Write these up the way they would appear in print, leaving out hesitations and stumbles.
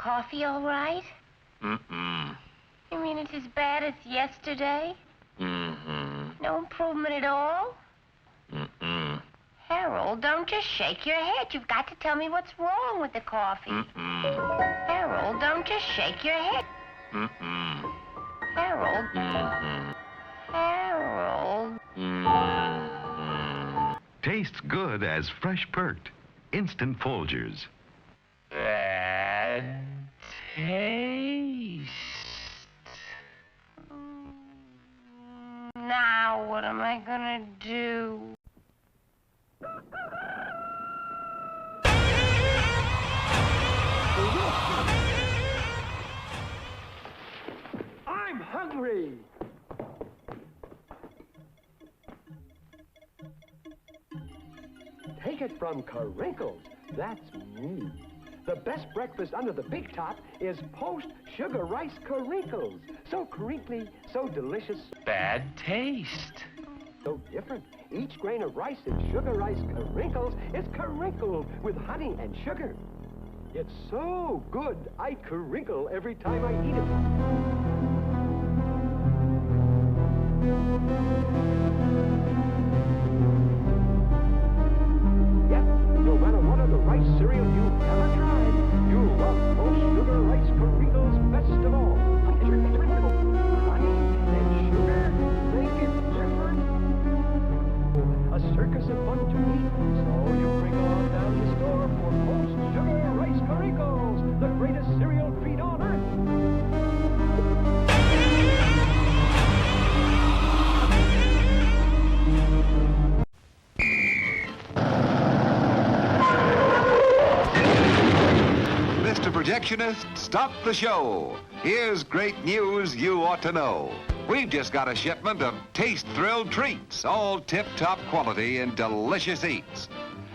coffee all right? Mm-mm. You mean it's as bad as yesterday? Mm-hmm. No improvement at all? Mm-mm. Harold, don't just shake your head. You've got to tell me what's wrong with the coffee. Mm-mm. Harold, don't just shake your head. Mm-mm. Harold. Mm-hmm. Harold. Mm-hmm. Tastes good as fresh perked. Instant Folgers. Bad taste. Now what am I gonna do? I'm hungry. Take it from Carinkles. That's me. The best breakfast under the big top is post-sugar rice Carinkles. So crinkly, so delicious, Bad taste. so different. Each grain of rice in sugar rice Carinkles is carinkle with honey and sugar. It's so good, I carinkle every time I eat it. Yet, no matter what other rice cereal you've ever tried, you'll love post-sugar rice Carinkles best of all. Honey and sugar make it different. A circus of fun to eat, so you bring on down to store for post-sugar rice Carinkles, the greatest cereal treat on earth. Mr. Projectionist, stop the show. Here's great news you ought to know. We've just got a shipment of taste-thrilled treats, all tip-top quality and delicious eats.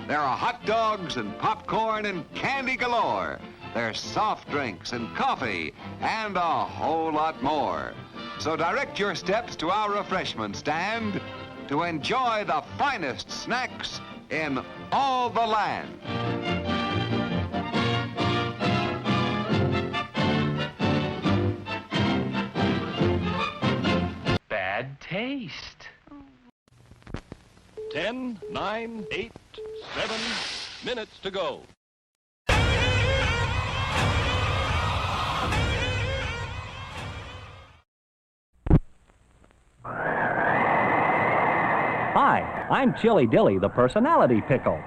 There are hot dogs and popcorn and candy galore. There's soft drinks and coffee and a whole lot more. So direct your steps to our refreshment stand to enjoy the finest snacks in all the land. Bad taste. 10, 9, 8, 7 minutes to go. Hi, I'm Chili Dilly, the personality pickle.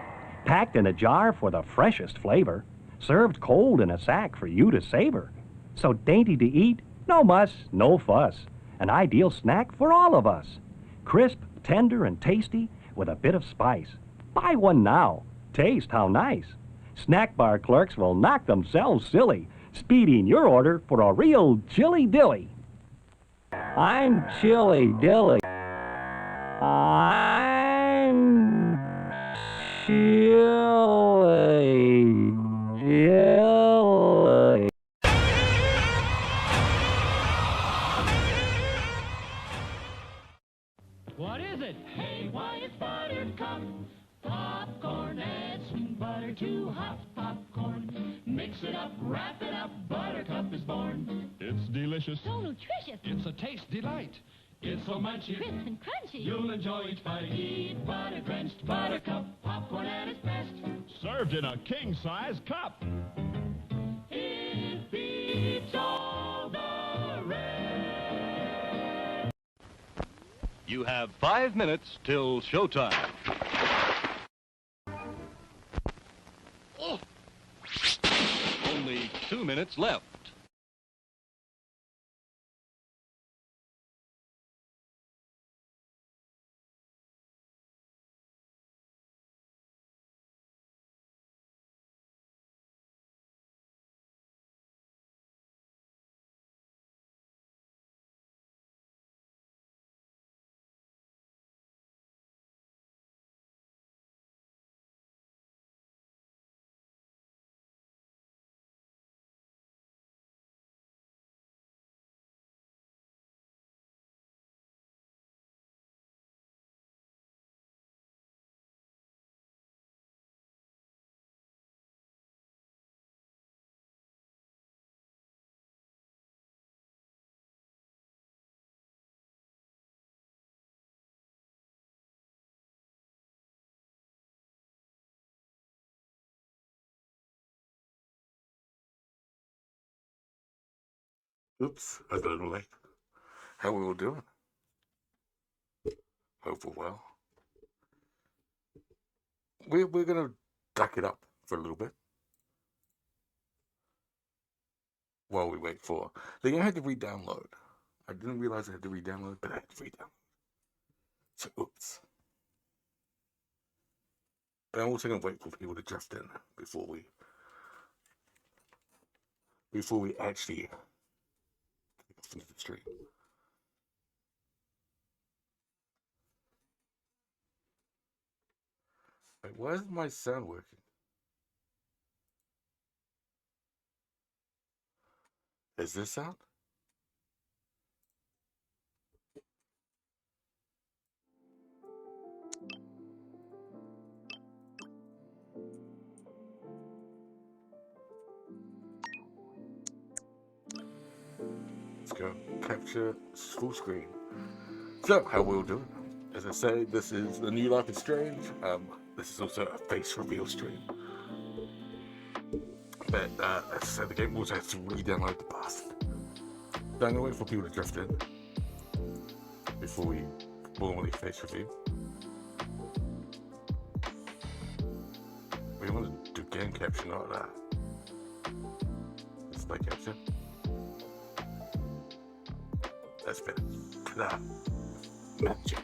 Packed in a jar for the freshest flavor. Served cold in a sack for you to savor. So dainty to eat, no muss, no fuss. An ideal snack for all of us. Crisp, tender, and tasty with a bit of spice. Buy one now. Taste how nice. Snack bar clerks will knock themselves silly, speeding your order for a real Chili Dilly. I'm Chili Dilly. I'm Chili Dilly. What is it? Hey, why it's Buttercup. Popcorn, add some butter to hot popcorn. Mix it up, wrap it up, Buttercup is born. It's delicious. So nutritious. It's a taste delight. It's so munchy. Crisp and crunchy. You'll enjoy each bite. Eat butter-drenched Buttercup. Popcorn at its best. Served in a king-size cup. It beats all the rest. You have 5 minutes till showtime. Oh. Only 2 minutes left. Oops, I was a little late. How we all doing? Hope we're well. We're gonna duck it up for a little bit while we wait for the game. I had to re-download. I didn't realize I had to re-download, but I had to re-download. So oops. But I'm also gonna wait for people to drift in before we actually take off into the stream. Wait, why isn't my sound working? Is this sound? Let's go. Capture full screen. So, how we all doing? As I say, this is the new Life is Strange. This is also a face reveal stream. But as I said, the game also has to re-download the bastard. So I'm gonna wait for people to drift in before we formally face review. We want to do game capture, not display capture. That's better. Ta-da. Magic.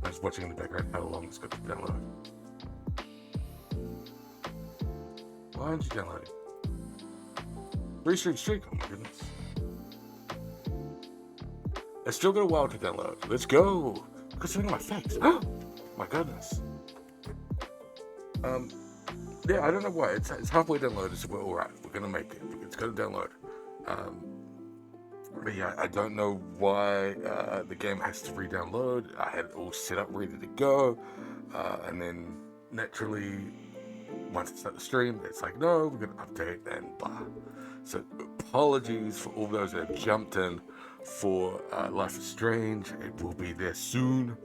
I was watching in the background how long it's going to download. Why aren't you downloading? Restream streak, oh my goodness. It's still got a while to download. Let's go! Look at something on my face. Oh my goodness. Yeah, I don't know why. It's halfway downloaded, so we're alright. We're gonna make it. It's gonna download. But yeah, I don't know why the game has to re-download. I had it all set up, ready to go. And then naturally, once I start the stream, it's like, no, we're gonna update and blah. So apologies for all those that have jumped in for Life is Strange. It will be there soon.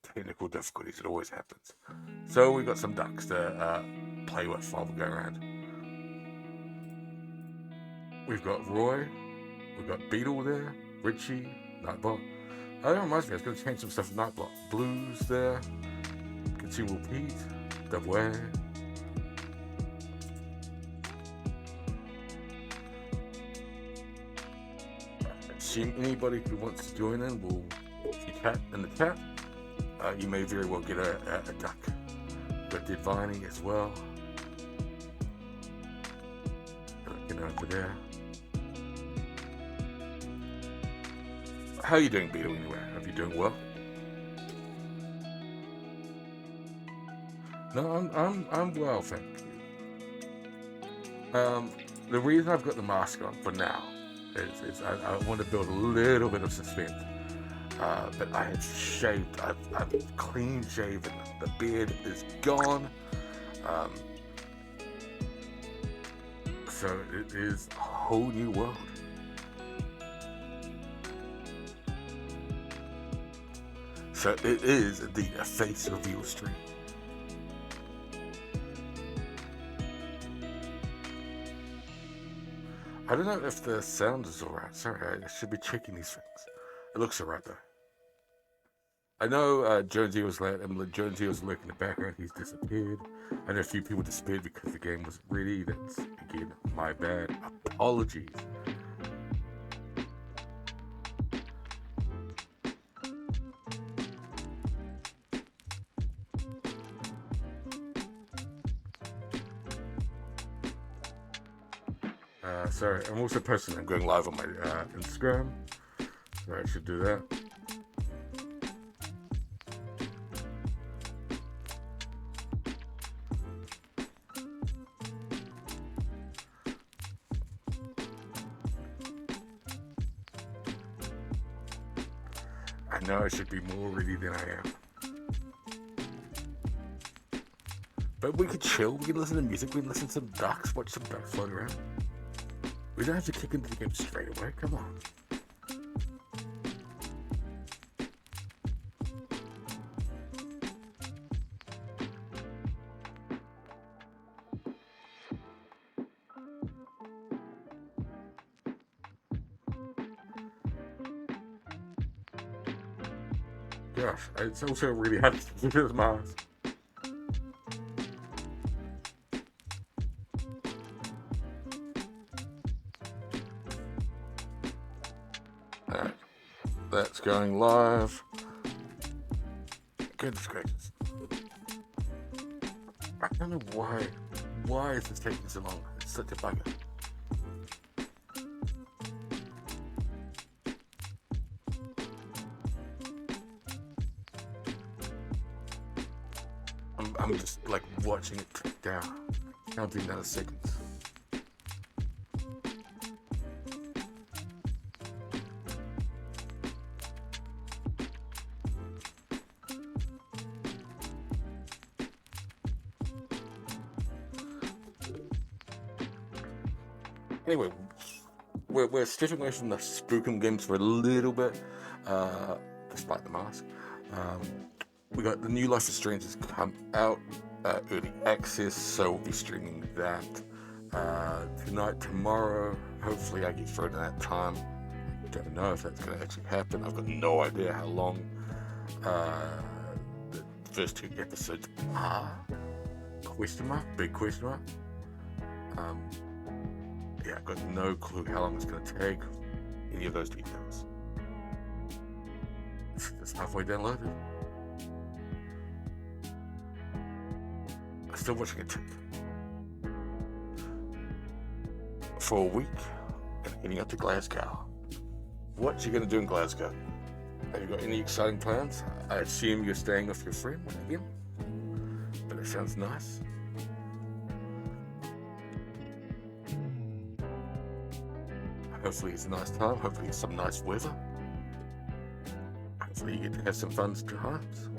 Technical difficulties, it always happens. So we got some ducks to play with while we go around. We've got Roy, we've got Beetle there, Richie, Nightbot. Oh, that reminds me, I was going to change some stuff from Nightbot. Blues there, Consumable Pete, Double. Assume anybody who wants to join in will, if you tap in the chat, you may very well get a duck. Got Diviny as well. Get over there. How are you doing, Beetle, anyway? Are you doing well? No, I'm well, thank you. The reason I've got the mask on for now is I want to build a little bit of suspense. But I have shaved. I've clean shaven. The beard is gone. So it is a whole new world. So it is the face reveal stream. I don't know if the sound is alright. Sorry, I should be checking these things. It looks alright though. I know Jonesy was late, and Jonesy was lurking in the background. He's disappeared. I know a few people disappeared because the game wasn't ready. That's, again, my bad. Apologies. Sorry, I'm also posting. I'm going live on my Instagram. So I should do that. I know I should be more ready than I am. But we could chill, we can listen to music, we can listen to some ducks, watch some ducks float around. We don't have to kick into the game straight away, come on. gosh, it's also really hard to do this mask. Alright, that's going live. Goodness gracious. I don't know why is this taking so long? It's such a bugger. I'm just like watching it tick down, counting down the seconds. Anyway, we're stepping away from the Spookum games for a little bit, despite the mask. We got the new Life is Strange has come out, early access, so we'll be streaming that tonight, tomorrow. Hopefully I get through it in that time. Don't know if that's going to actually happen. I've got no idea how long the first 2 episodes are. Question mark? Big question mark. Yeah, I've got no clue how long it's going to take. Any of those details. It's halfway downloaded. I'm still watching it for a week and heading up to Glasgow. What you going to do in Glasgow? Have you got any exciting plans? I assume you're staying with your friend again, but it sounds nice. Hopefully it's a nice time. Hopefully it's some nice weather. Hopefully you get to have some fun times.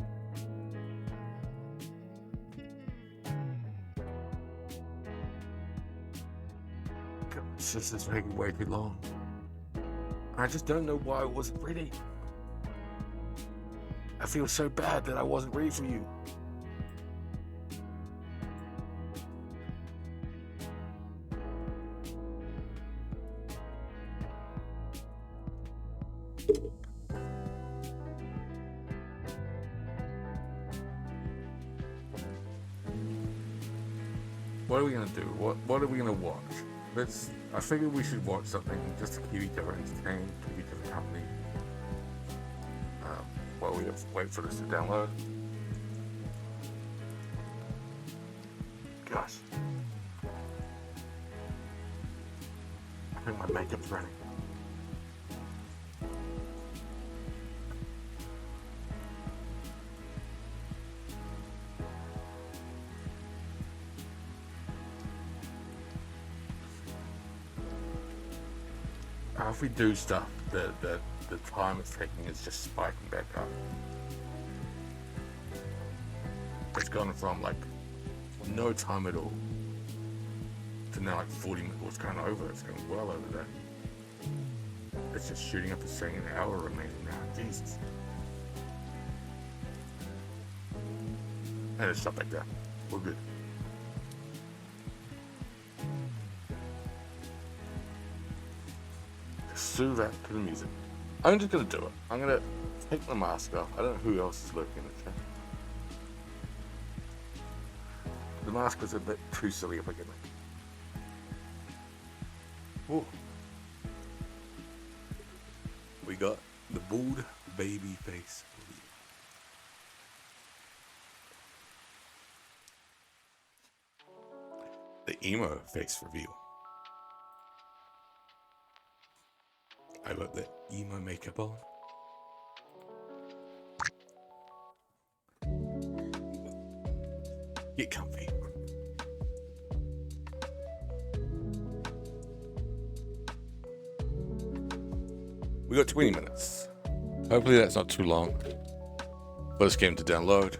It's just it's taking way too long. I just don't know why I wasn't ready. I feel so bad that I wasn't ready for you. What are we gonna do? What are we gonna watch? I figured we should watch something just to keep each other entertained, keep each other company. While we wait for this to download. Gosh. I think my makeup's running. If we do stuff, the time it's taking is just spiking back up. It's gone from like no time at all to now like 40 minutes. It's going over. It's going well over that. It's just shooting up to saying an hour remaining now. Jesus. And it's stuff like that. We're good. Do that to the music. I'm just gonna do it. I'm gonna take my mask off. I don't know who else is looking in the chat. The mask was a bit too silly if I get it. Ooh. We got the bald baby face. The emo face reveal. I got the emo makeup on. Get comfy. We got 20 minutes. Hopefully that's not too long for this game to download.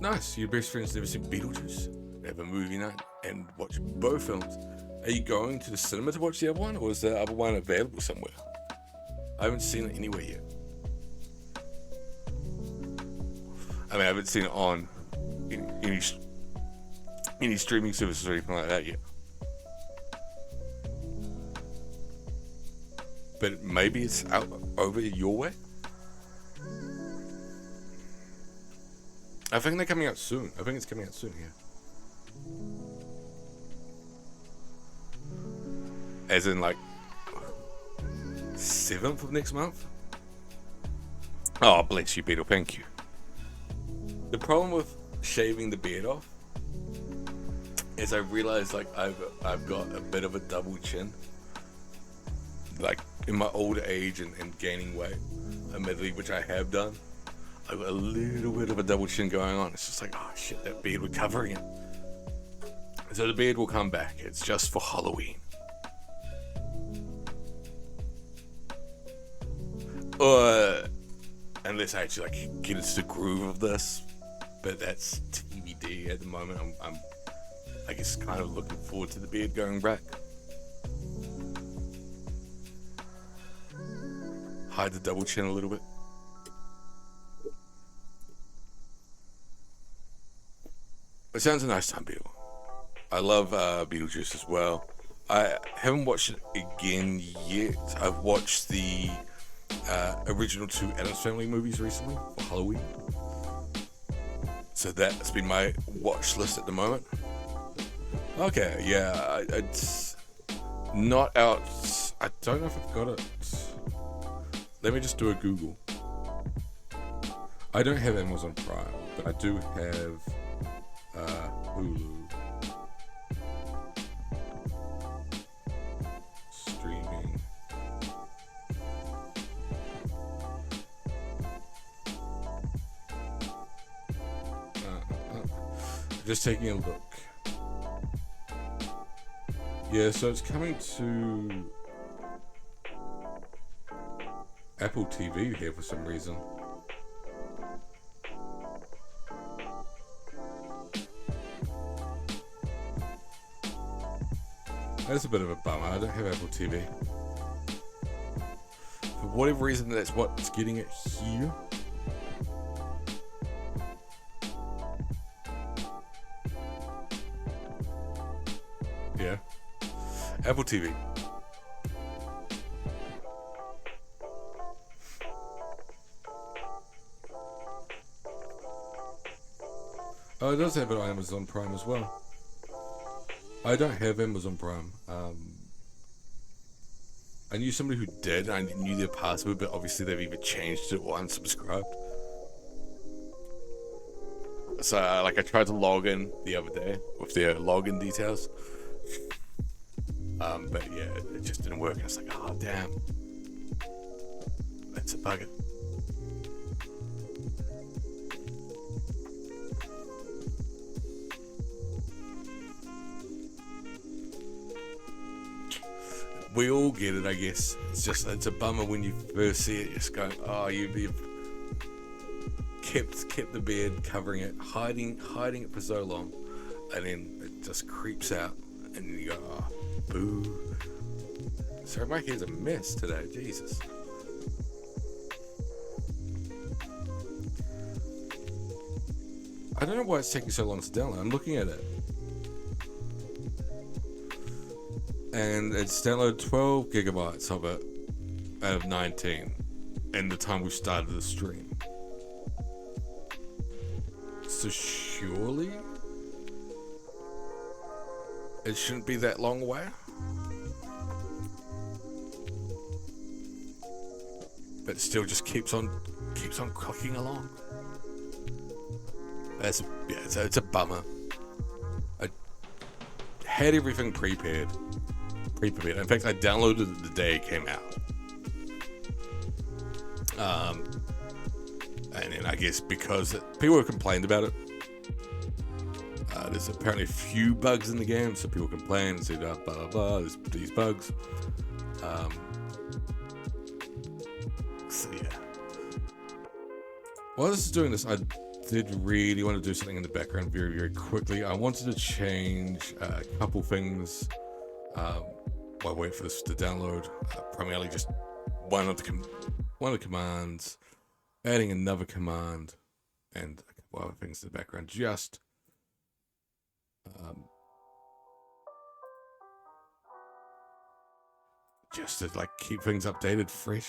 Nice, your best friend's never seen Beetlejuice. Have a movie night and watch both films. Are you going to the cinema to watch the other one, or is the other one available somewhere? I haven't seen it anywhere yet. I mean, I haven't seen it on any streaming services or anything like that yet. but maybe it's out over your way. I think they're coming out soon. I think it's coming out soon here. As in, like, 7th of next month? Oh, bless you, Beetle. Thank you. The problem with shaving the beard off is I realize, like, I've got a bit of a double chin. Like, in my older age and gaining weight, admittedly, which I have done, I've got a little bit of a double chin going on. It's just like, oh shit, that beard was covering it. So the beard will come back. It's just for Halloween. Unless I actually like get into the groove of this, but that's TBD at the moment. I'm I guess kind of looking forward to the beard going back. Hide the double chin a little bit. It sounds a nice time, Beetle. I love Beetlejuice as well. I haven't watched it again yet. I've watched the original 2 Addams Family movies recently for Halloween. So that's been my watch list at the moment. Okay, yeah, it's not out. I don't know if I've got it. Let me just do a Google. I don't have Amazon Prime, but I do have Hulu. Streaming. Just taking a look. Yeah, so it's coming to Apple TV here for some reason. That's a bit of a bummer. I don't have Apple TV. For whatever reason, that's what's getting it here. Yeah. Apple TV. Oh, it does have it on Amazon Prime as well. I don't have Amazon Prime. I knew somebody who did. I knew their password, but obviously they've either changed it or unsubscribed. So, I tried to log in the other day with their login details. But yeah, it just didn't work. And it's like, oh damn, that's a bugger. We all get it, I guess. It's a bummer when you first see it. You're just going, oh, you've kept the beard, covering it, hiding it for so long, and then it just creeps out, and you go, oh, boo. Sorry, my hair's a mess today. Jesus. I don't know why it's taking so long to download. I'm looking at it. And it's downloaded 12 gigabytes of it out of 19 in the time we started the stream. So surely it shouldn't be that long away. But still just keeps on clicking along. It's a bummer. I had everything prepared. In fact, I downloaded it the day it came out. And then I guess because people have complained about it, there's apparently a few bugs in the game, so people complain and say, blah, blah, blah, there's these bugs. So yeah. While this is doing this, I did really want to do something in the background very, very quickly. I wanted to change a couple things while I wait for this to download. Primarily just one of the commands, adding another command, and a couple other things in the background. Just just to like keep things updated, fresh.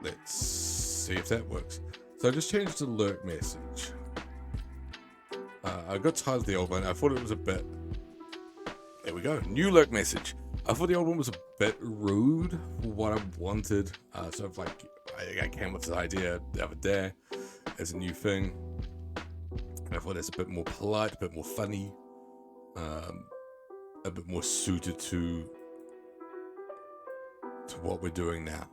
Let's see if that works. So I just changed the lurk message. I got tired of the old one. I thought it was a bit... There we go. New lurk message. I thought the old one was a bit rude for what I wanted. So if like I came with this idea the other day as a new thing. And I thought it's a bit more polite, a bit more funny, a bit more suited to what we're doing now.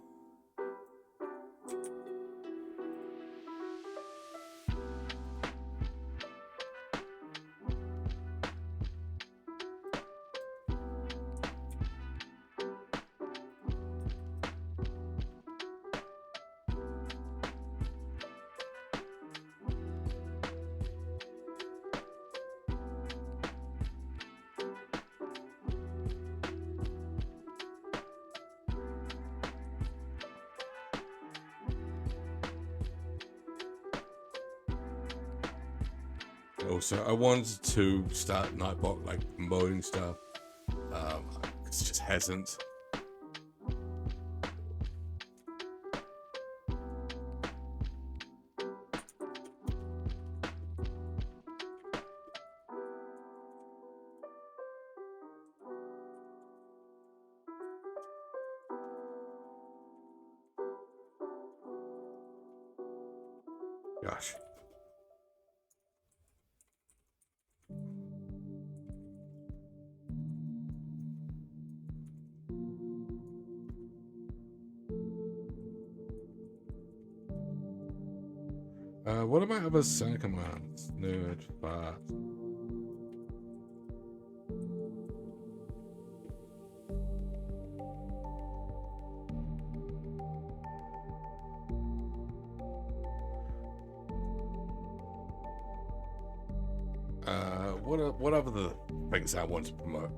Also, I wanted to start Nightbot like promoting stuff. It just hasn't. Gosh. What are my other sound commands? Nerd, fart. What other the things I want to promote?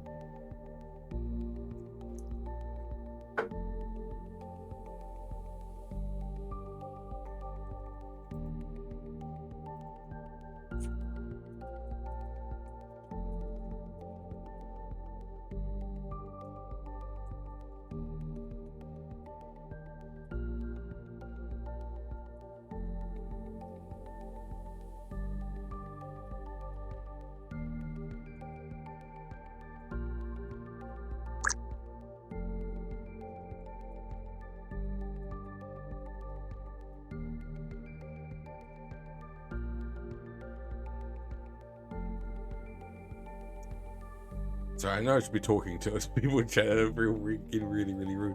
Sorry, I know I should be talking to us people in chat. I'm getting really rude.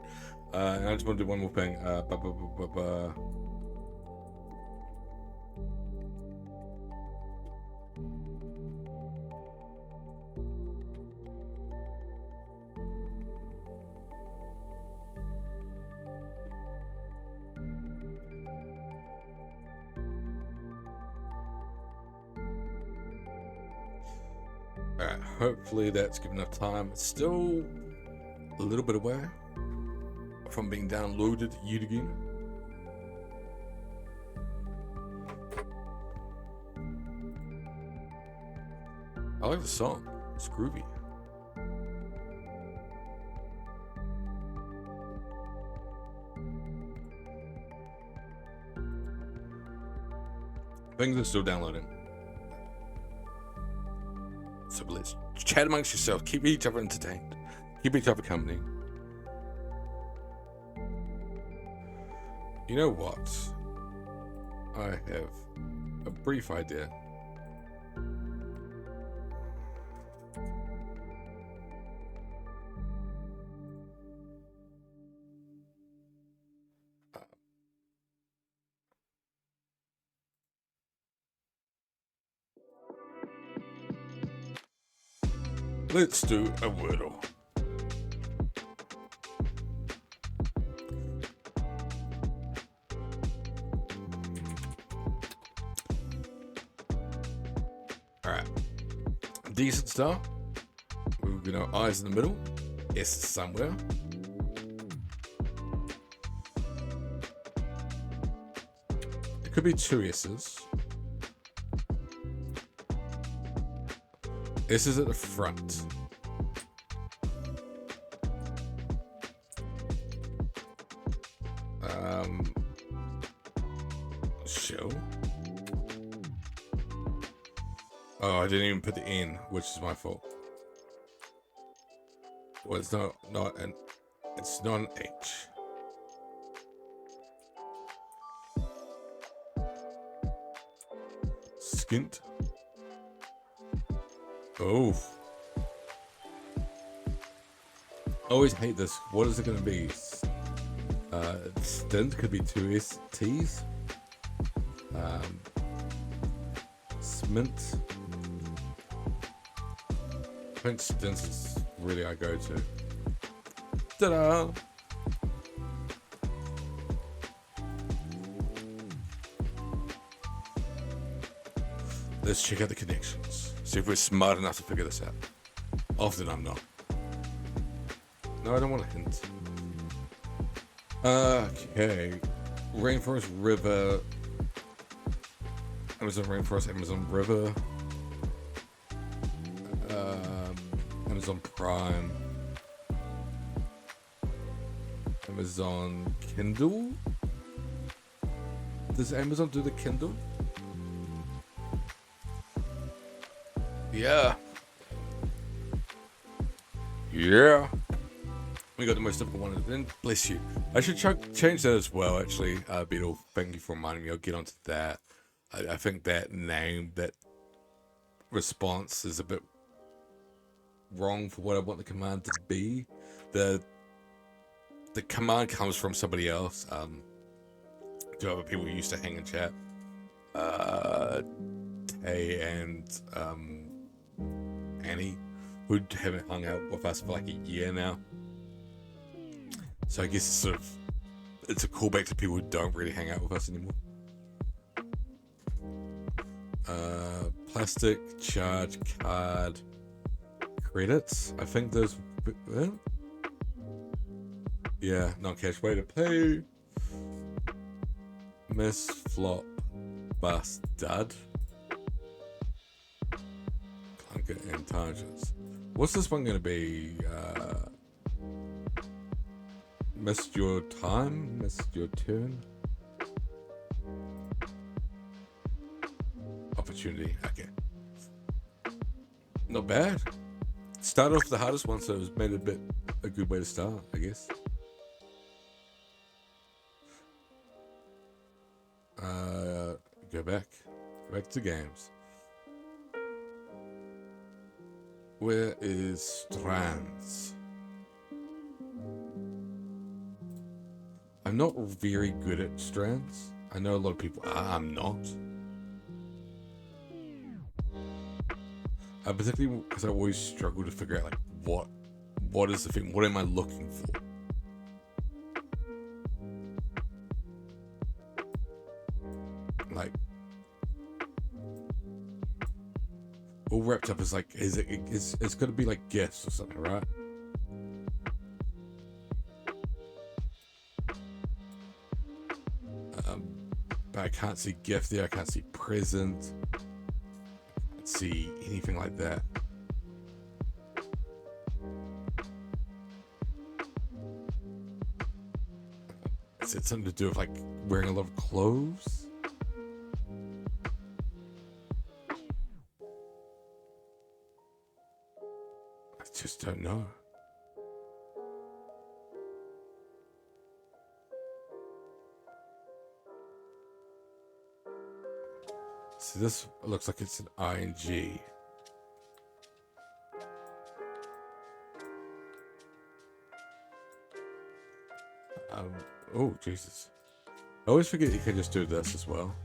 And I just want to do one more thing. Alright, hopefully that's given enough time. It's still a little bit away from being downloaded yet again. I like the song. It's groovy. Things are still downloading. So let's chat amongst yourselves. Keep each other entertained. Keep each other company. You know what? I have a brief idea. Let's do a Wordle. decent start. We've got our eyes in the middle. S somewhere. It could be two S's. S is at the front. Shell. Oh, I didn't even put the N, which is my fault. Well, it's not it's not an H. Skint. Oh. I always hate this. What is it going to be? Stint could be two T's. Smint. I think stint is really our go-to. Ta-da! Let's check out the connections. See if we're smart enough to figure this out. Often I'm not. No, I don't want a hint. Okay. Rainforest River. Amazon Rainforest, Amazon River. Amazon Prime. Amazon Kindle. Does Amazon do the Kindle? Yeah. Yeah. We got the most difficult one. Then bless you. I should change that as well, actually. Beetle, thank you for reminding me. I'll get onto that. I think that name, that response is a bit wrong for what I want the command to be. The command comes from somebody else. Two other people who used to hang and chat. Tay and Annie, who haven't hung out with us for like a year now. So I guess it's a callback to people who don't really hang out with us anymore. Plastic, charge, card, credits. I think those. Yeah, non-cash way to pay. Miss, flop, bust, dud. Clunker and tangents. What's this one going to be? Missed your time? Missed your turn? Opportunity. Okay. Not bad. Started off the hardest one, so it was made a good way to start, I guess. Go back to games. Where is Strands? I'm not very good at Strands. I know a lot of people are. I'm not. Particularly because I always struggle to figure out like what is the thing? What am I looking for? Like all wrapped up as like it's gonna be like gifts or something, right? But I can't see gift there. I can't see present. See anything like that. Is it something to do with like wearing a lot of clothes? I just don't know. So this looks like it's an ing. Oh, Jesus. I always forget you can just do this as well.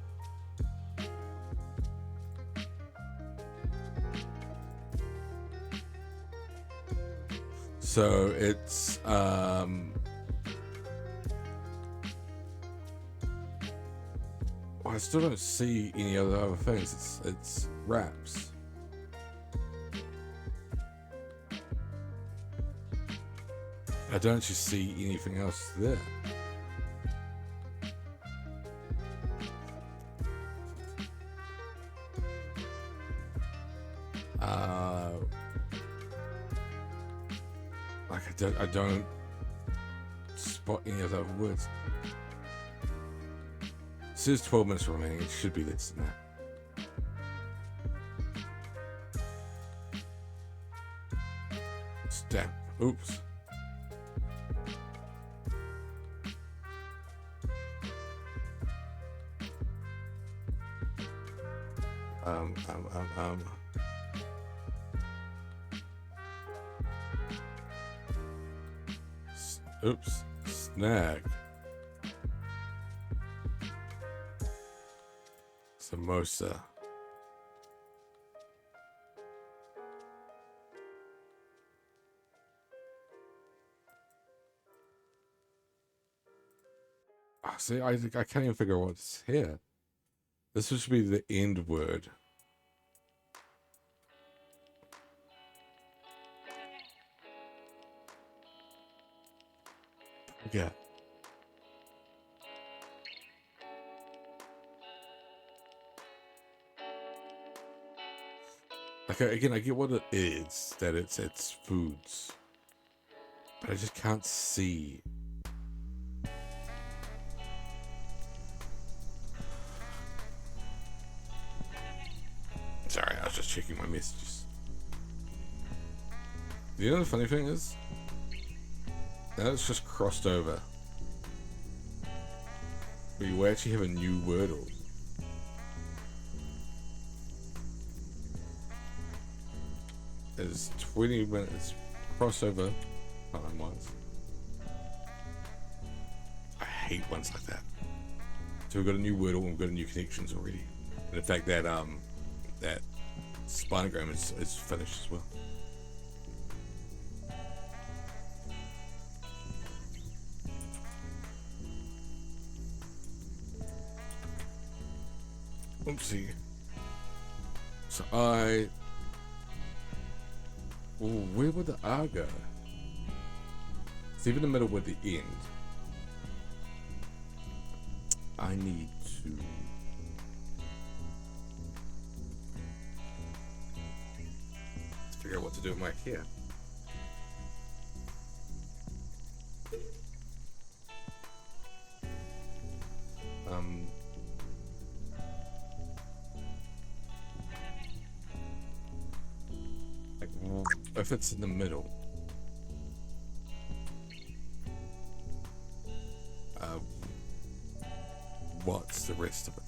So it's I still don't see any other things. It's wraps. I don't actually see anything else there. Like I don't spot any of those words. It says 12 minutes remaining. It should be less than that. Stamp. Oops. Oops. Snag. Samosa. Oh, see, I can't even figure out what's here. This should be the end word. Yeah. Like again, I get what it is, that it's foods, but I just can't see. Sorry, I was just checking my messages. You know the funny thing is, now it's just crossed over. We actually have a new Wordle. There's 20 minutes crossover time-wise. I hate ones like that. So we've got a new Wordle and we've got a new connections already. And in fact, that Spinogram is finished as well. Oopsie. So where would the R go? It's even in the middle with the end. I need to figure out what to do with my hair. If it's in the middle, what's the rest of it?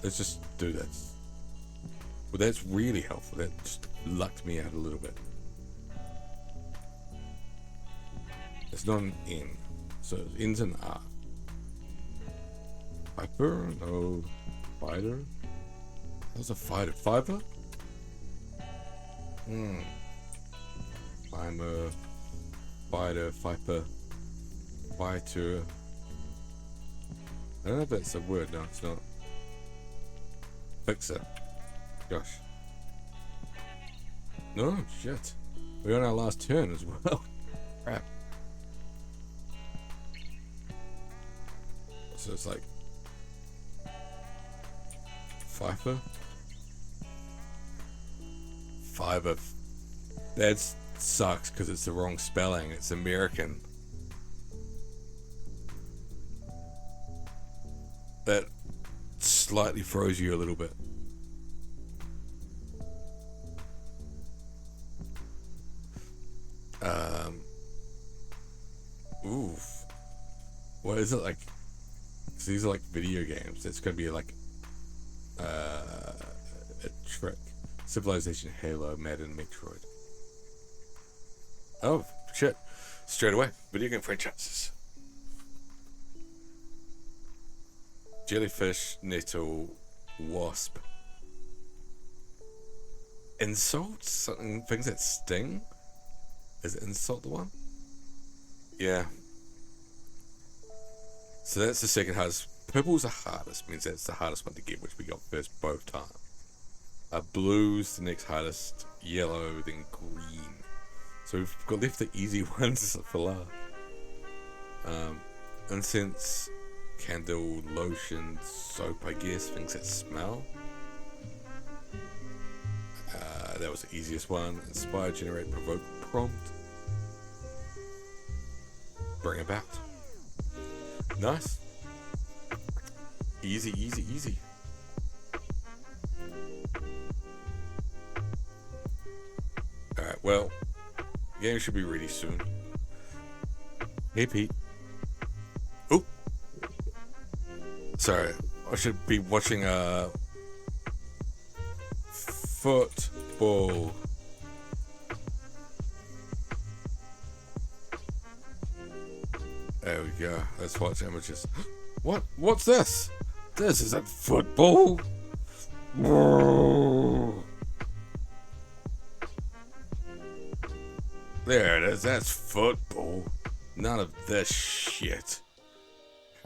Let's just do this. Well, that's really helpful. That just lucked me out a little bit. It's not an N, so it ends in R. Piper? No. Fighter? How's a fighter? Fiber? I'm a fighter, Viper, fighter. I don't know if that's a word. No, it's not. Fixer. Gosh. No, shit. We're on our last turn as well. Crap. So it's like Fifer. Fiber. That sucks because it's the wrong spelling. It's American. That slightly froze you a little bit. Oof. What is it like? So these are like video games. It's gonna be like a trick. Civilization, Halo, Madden, Metroid. Oh shit! Straight away, video game franchises. Jellyfish, nettle, wasp. Insult? Something, things that sting? Is insult the one? Yeah. So that's the second hardest. Purple's the hardest, means that's the hardest one to get, which we got first both times. Blue's the next hardest. Yellow, then green. So we've got left the easy ones for last. Incense, candle, lotion, soap, I guess, things that smell. That was the easiest one. Inspire, generate, provoke, prompt. Bring about. Nice. Easy, easy, easy. Alright, well, the game should be ready soon. Hey, Pete. Oh! Sorry, I should be watching football. There we go. Let's watch images. What? What's this? This isn't football. There it is. That's football. None of this shit.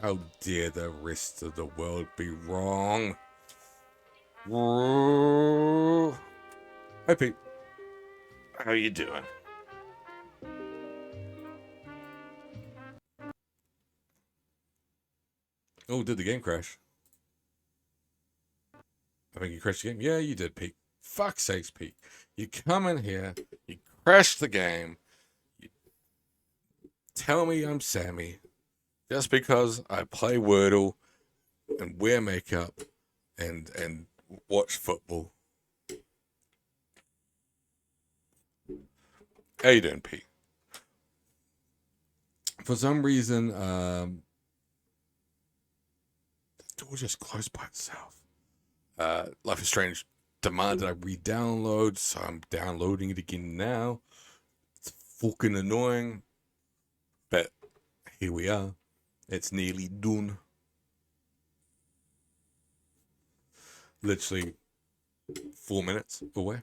How dare the rest of the world be wrong? Hey, Pete. How you doing? Oh, did the game crash? I think you crashed the game. Yeah, you did, Pete. Fuck's sakes, Pete. You come in here, you crash the game, you tell me I'm Sammy, just because I play Wordle and wear makeup and watch football. How you doing, Pete? For some reason, the door just closed by itself. Life is Strange demanded I re-download, so I'm downloading it again now. It's fucking annoying, but here we are. It's nearly done. Literally 4 minutes away,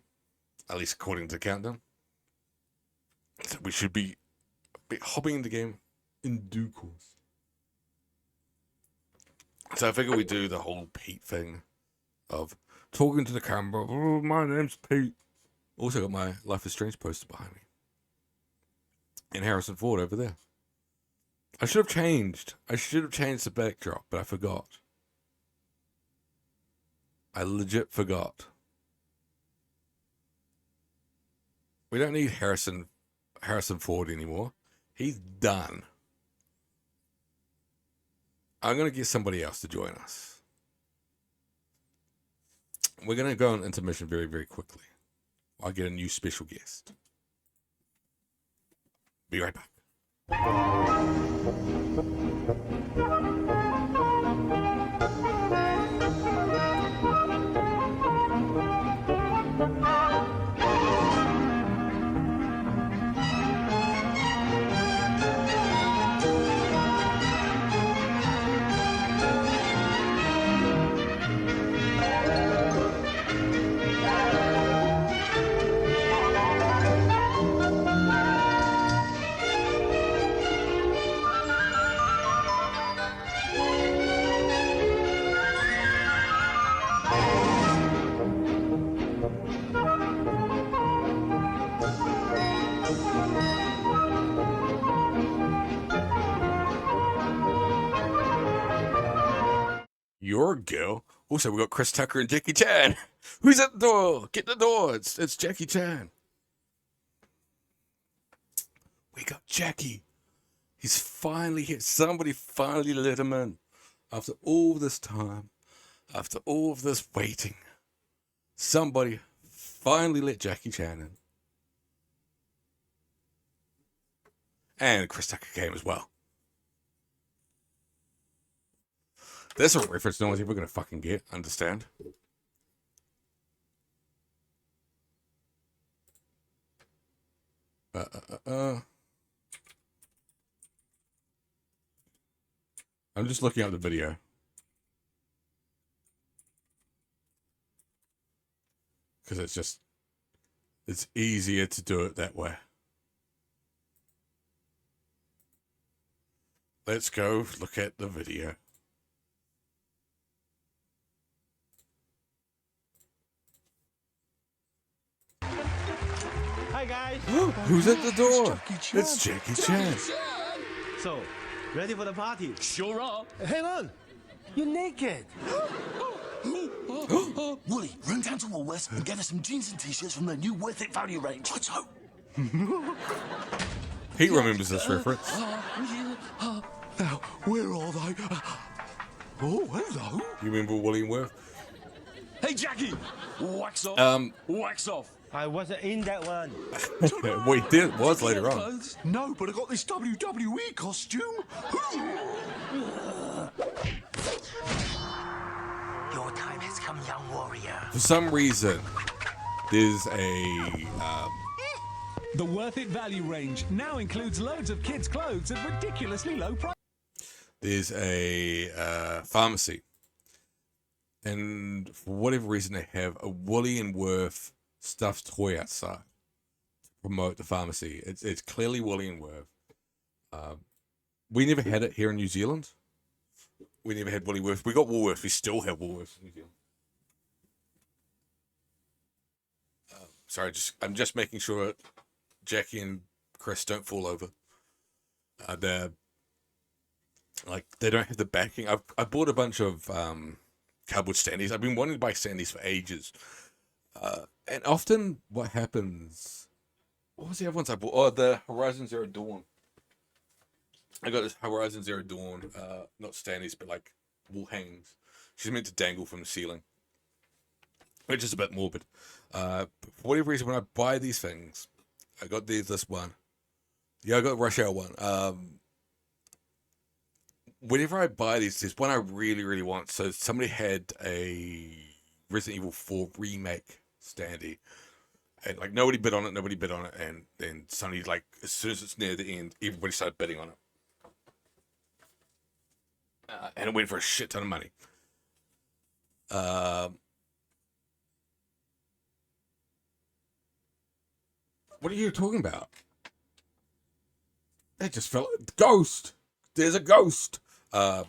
at least according to the countdown. So we should be hopping in the game in due course. So I figure we do the whole Pete thing of talking to the camera. Oh, my name's Pete. Also got my Life is Strange poster behind me. And Harrison Ford over there. I should have changed the backdrop, but I forgot. I legit forgot. We don't need Harrison Ford anymore. He's done. I'm going to get somebody else to join us. We're going to go on intermission very, very quickly. I'll get a new special guest. Be right back. Your girl. Also, we got Chris Tucker and Jackie Chan. Who's at the door? Get the door. It's Jackie Chan. We got Jackie. He's finally here. Somebody finally let him in. After all this time, after all of this waiting, somebody finally let Jackie Chan in. And Chris Tucker came as well. There's a reference no one's ever going to fucking get. Understand? I'm just looking up the video. Because it's easier to do it that way. Let's go look at the video. Hi, guys. Who's at the door? Jackie It's Jackie Chan. So, ready for the party? Sure are. Hang on. You're naked. Wooly, run down to Woolworths and get us some jeans and t-shirts from the new Worth It value range. Let's go. He remembers this reference. Now, where are they? Oh, hello. You remember William Worth? Hey, Jackie. Wax off. Wax off. I wasn't in that one. Well, he did, was later on. Clothes? No, but I got this WWE costume. Your time has come, young warrior. For some reason, there's a The Worth It value range now includes loads of kids' clothes at ridiculously low price. there's a pharmacy, and for whatever reason, they have a Woolly and Worth stuffed toy outside to promote the pharmacy. It's clearly Woolly and Worth. We never had it here in New Zealand. We never had Woolworths. We got Woolworths. We still have Woolworths in New Zealand. Sorry, I'm just making sure Jackie and Chris don't fall over. They don't have the backing. I bought a bunch of cardboard standees. I've been wanting to buy standees for ages. And often what happens... What was the other ones I bought? Oh, the Horizon Zero Dawn. I got this Horizon Zero Dawn, not standees, but like wall hangings. She's meant to dangle from the ceiling, which is a bit morbid. For whatever reason, when I buy these things, I got this one. Yeah, I got Rush Hour one. Whenever I buy these, there's one I really, really want. So somebody had a Resident Evil 4 remake standee, and like nobody bid on it, and then suddenly, like as soon as it's near the end, everybody started bidding on it. And it went for a shit ton of money. What are you talking about? It just fell. Ghost! There's a ghost! But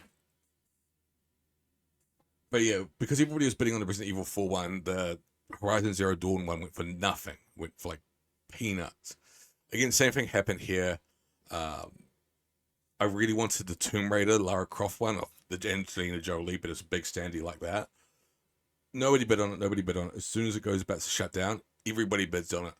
yeah, because everybody was bidding on the Resident Evil 4 one, the Horizon Zero Dawn one went for nothing. Went for like peanuts. Again, same thing happened here. I really wanted the Tomb Raider Lara Croft one, of the Angelina Jolie, but it's a big standee like that. Nobody bid on it. As soon as it goes about to shut down, everybody bids on it.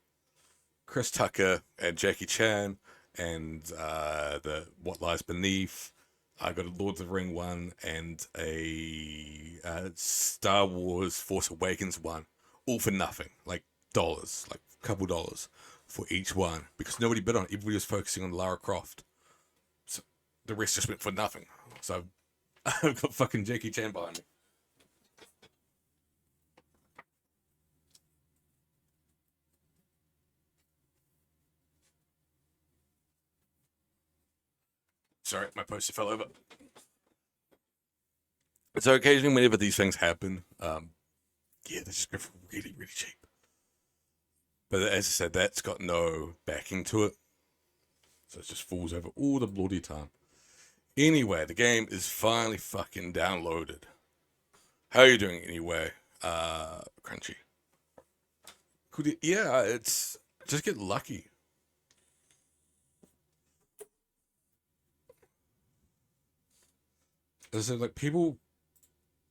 Chris Tucker and Jackie Chan and the What Lies Beneath. I got a Lord of the Ring one and a Star Wars Force Awakens one, all for nothing, like dollars, like a couple dollars for each one, because nobody bid on it. Everybody was focusing on Lara Croft. So the rest just went for nothing. So I've got fucking Jackie Chan behind me. Sorry, my poster fell over. So occasionally, whenever these things happen, yeah, they just go for really, really cheap. But as I said, that's got no backing to it. So it just falls over all the bloody time. Anyway, the game is finally fucking downloaded. How are you doing anyway, Crunchy? Could you, yeah, it's just get lucky. As I said, like, people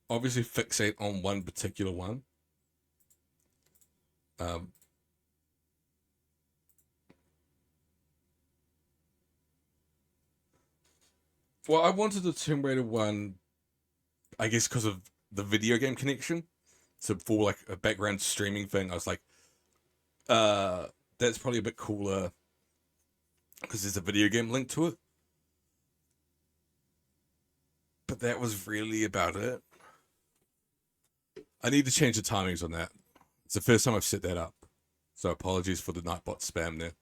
obviously fixate on one particular one. Well, I wanted the Tomb Raider one, I guess, because of the video game connection. So for like a background streaming thing, I was like, that's probably a bit cooler because there's a video game link to it. But that was really about it. I need to change the timings on that. It's the first time I've set that up. So apologies for the Nightbot spam there.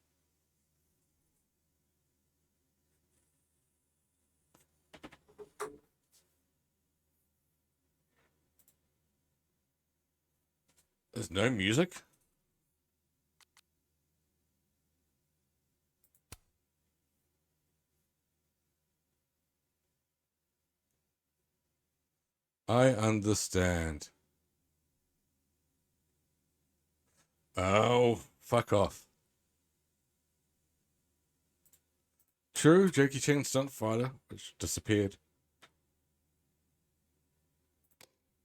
There's no music? I understand. Oh, fuck off. True, Jackie Chan stunt fighter, which disappeared.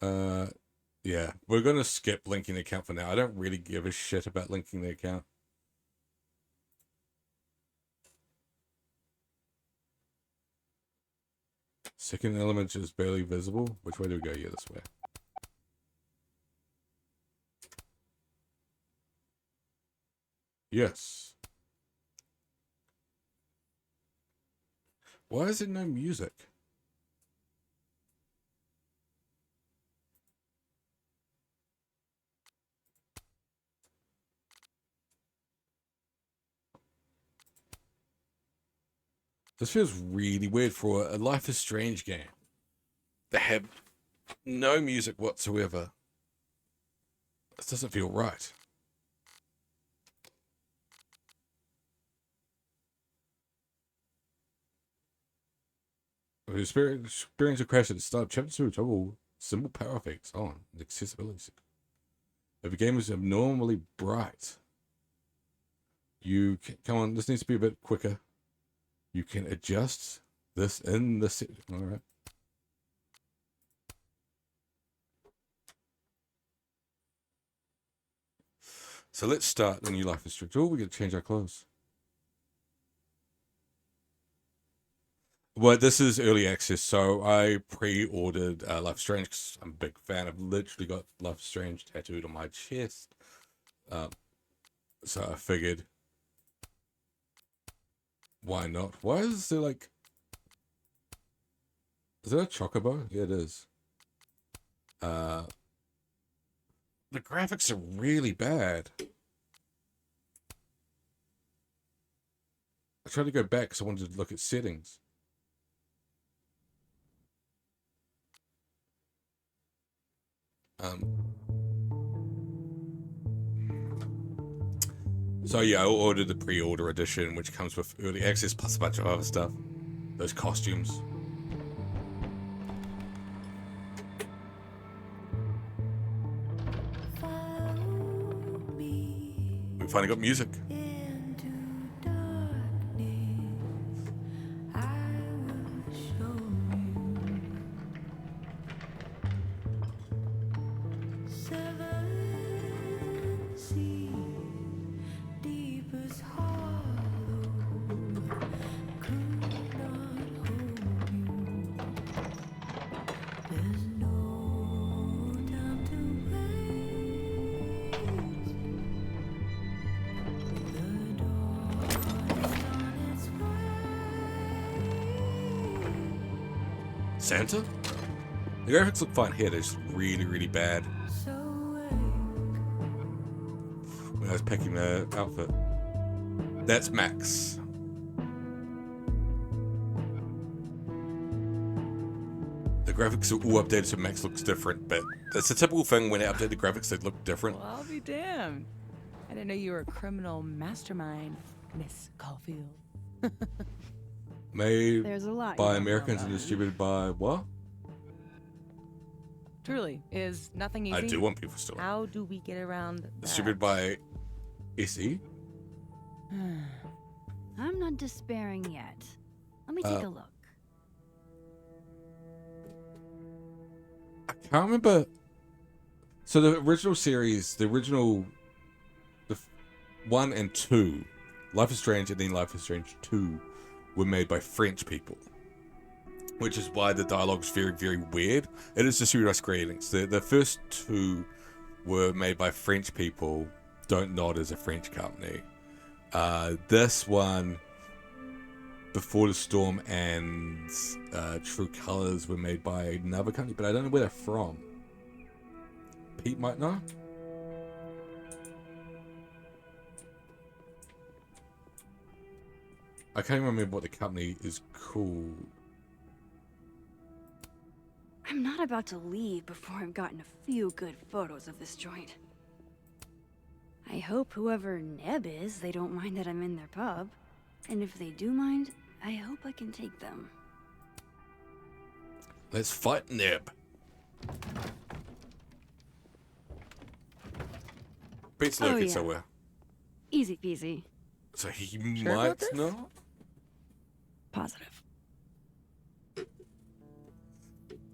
Yeah, we're gonna skip linking the account for now. I don't really give a shit about linking the account. Second element is barely visible. Which way do we go? Yeah, this way. Yes. Why is there no music? This feels really weird for a Life is Strange game. They have no music whatsoever. This doesn't feel right. Experience a crash at the start. Chapter 2 toggle simple power effects on. Accessibility. If a game is abnormally bright, you can, come on, this needs to be a bit quicker. You can adjust this in the set. All right. So let's start the new Life is Strange. Oh, we got to change our clothes. Well, this is early access, so I pre-ordered Life is Strange because I'm a big fan. I've literally got Life is Strange tattooed on my chest. So I figured, why not? Why is there like... Is that a chocobo? Yeah, it is. The graphics are really bad. I tried to go back because I wanted to look at settings. So yeah, I ordered the pre-order edition, which comes with early access plus a bunch of other stuff. Those costumes. We finally got music. Santa? The graphics look fine here, they're just really, really bad. When I was picking the outfit. That's Max. The graphics are all updated so Max looks different, but that's a typical thing when they update the graphics, they look different. Well, I'll be damned. I didn't know you were a criminal mastermind, Miss Caulfield. Made There's a lot by you don't know Americans and about it. distributed by what? Truly, is nothing easy. I do want people still. How do we get around that? Distributed by SE? I'm not despairing yet. Let me take a look. I can't remember. So the original series, the 1 and 2, Life is Strange and then Life is Strange 2, were made by French people, which is why the dialogue's very, very weird. It is distributed by Square Enix. The first 2 were made by French people, don't nod as a French company. This one, Before the Storm and True Colors were made by another company, but I don't know where they're from. Pete might know. I can't even remember what the company is called. I'm not about to leave before I've gotten a few good photos of this joint. I hope whoever Neb is, they don't mind that I'm in their pub. And if they do mind, I hope I can take them. Let's fight Neb. Pete's lurking yeah. somewhere. Easy peasy. So he Sure might about this? know? positive.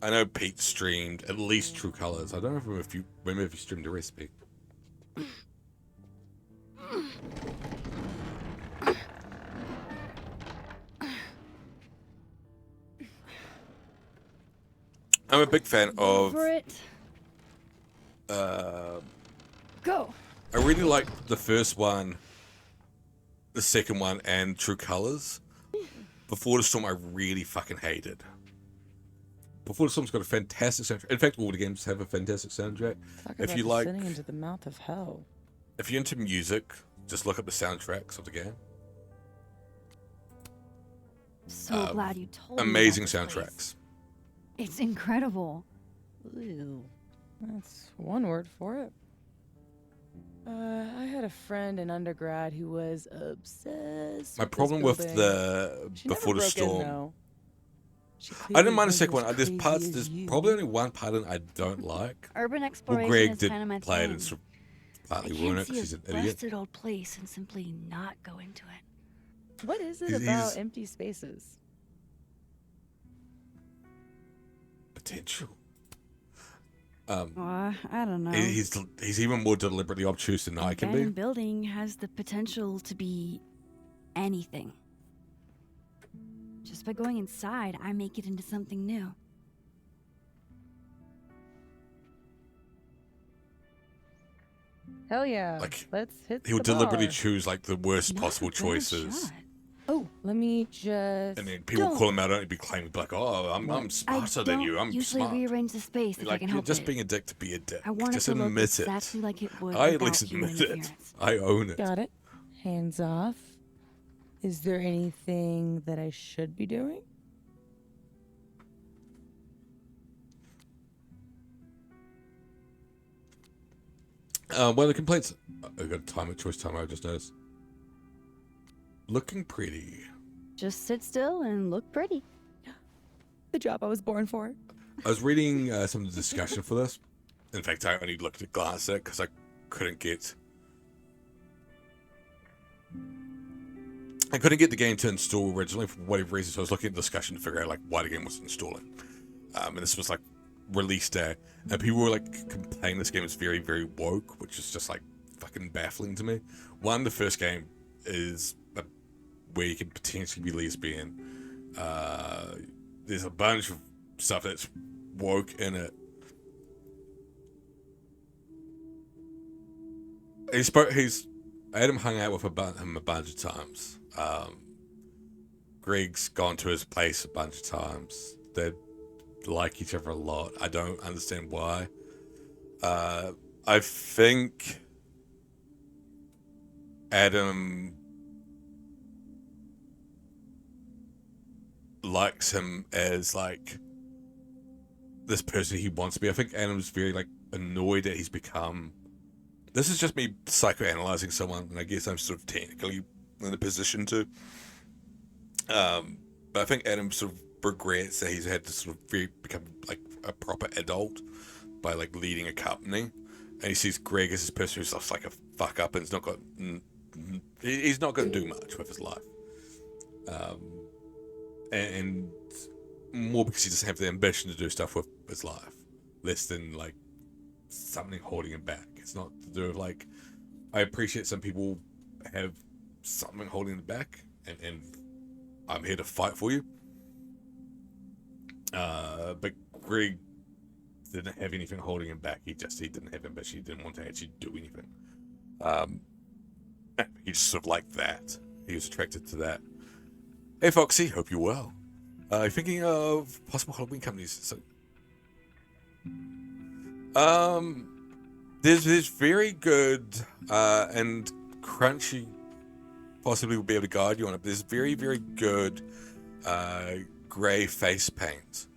I know Pete streamed at least True Colors. I don't know if you remember if you streamed the recipe. I'm a big fan of. Over it. Go. I really liked the first one, the second one, and True Colors. Before the Storm, I really fucking hated. Before the Storm's got a fantastic soundtrack. In fact, all the games have a fantastic soundtrack. Talk If about you like, descending into the mouth of hell. if you're into music, just look up the soundtracks of the game. So glad you told me. Amazing about this place. soundtracks. It's incredible. Ew. That's one word for it. I had a friend in undergrad who was obsessed. My with problem this with building. the She Before never the broke in, Storm. though. She I didn't clearly mind the was second one. as There's crazy parts. as There's you. probably only one part in I don't like. Urban Well, exploration Greg is did kind of my play it thing. and sort of I partly ruin it can't because he's see an a idiot. busted old place and simply not go into it. What is it He's- about he's- empty spaces? Potential. I don't know. He's even more deliberately obtuse than I can be. Abandoned building has the potential to be anything. Just by going inside, I make it into something new. Hell yeah. Like, Let's hit He would the deliberately bar. choose like the worst Not possible a bad choices, shot. Oh, let me just. and then people Don't. call him out and be claiming like, "Oh, I'm smarter I than don't you. I'm usually smart." rearrange the space if I Like can you're help just it. being a dick to be a dick. I want Just it to look admit it. exactly like it would I at without least human admit it. interference. I own it. Got it. Hands off. Is there anything that I should be doing? One of the complaints. I got a timer, choice timer. I just noticed. Looking pretty. Just sit still and look pretty. The job I was born for. I was reading some of the discussion for this. In fact, I only looked at glance at it because I couldn't get. I couldn't get the game to install originally for whatever reason, so I was looking at the discussion to figure out like why the game wasn't installing. And this was like release day, and people were like complaining this game is very, very woke, which is just like fucking baffling to me. One, the first game is where you can potentially be lesbian. There's a bunch of stuff that's woke in it. Adam hung out with him a bunch of times. Greg's gone to his place a bunch of times. They like each other a lot. I don't understand why. I think Adam likes him as like this person he wants to be. I think Adam's very like annoyed that he's become. This is just me psychoanalyzing someone, and I guess I'm sort of technically in a position to. But I think Adam sort of regrets that he's had to sort of become like a proper adult by like leading a company, and he sees Greg as this person who's just like a fuck up and he's not going to do much with his life. And more because he doesn't have the ambition to do stuff with his life, less than like something holding him back. It's not to do with like, I appreciate some people have something holding them back, and I'm here to fight for you. But Greg didn't have anything holding him back. He didn't have ambition. He didn't want to actually do anything. He just sort of liked that. He was attracted to that. Hey Foxy, hope you're well. Thinking of possible Halloween companies. So, there's very good and Crunchy possibly will be able to guide you on it. But there's very, very good grey face paint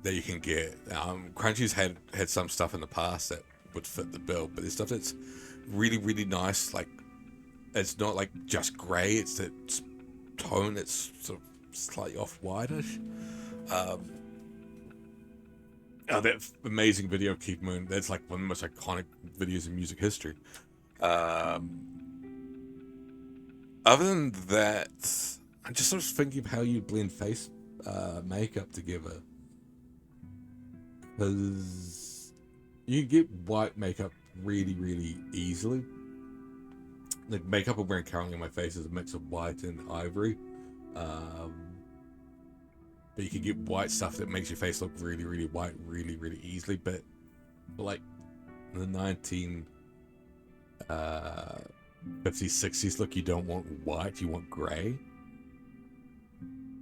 that you can get. Crunchy's had some stuff in the past that would fit the bill, but there's stuff that's really, really nice. Like, it's not like just grey, it's that tone that's sort of slightly off-whitish. That amazing video of Keith Moon, that's like one of the most iconic videos in music history. Other than that, I'm just sort of thinking of how you blend face makeup together. Because you can get white makeup really, really easily. The makeup I'm wearing currently on my face is a mix of white and ivory. But you can get white stuff that makes your face look really, really white really, really easily. But like the 1950s, 60s look, you don't want white, you want grey.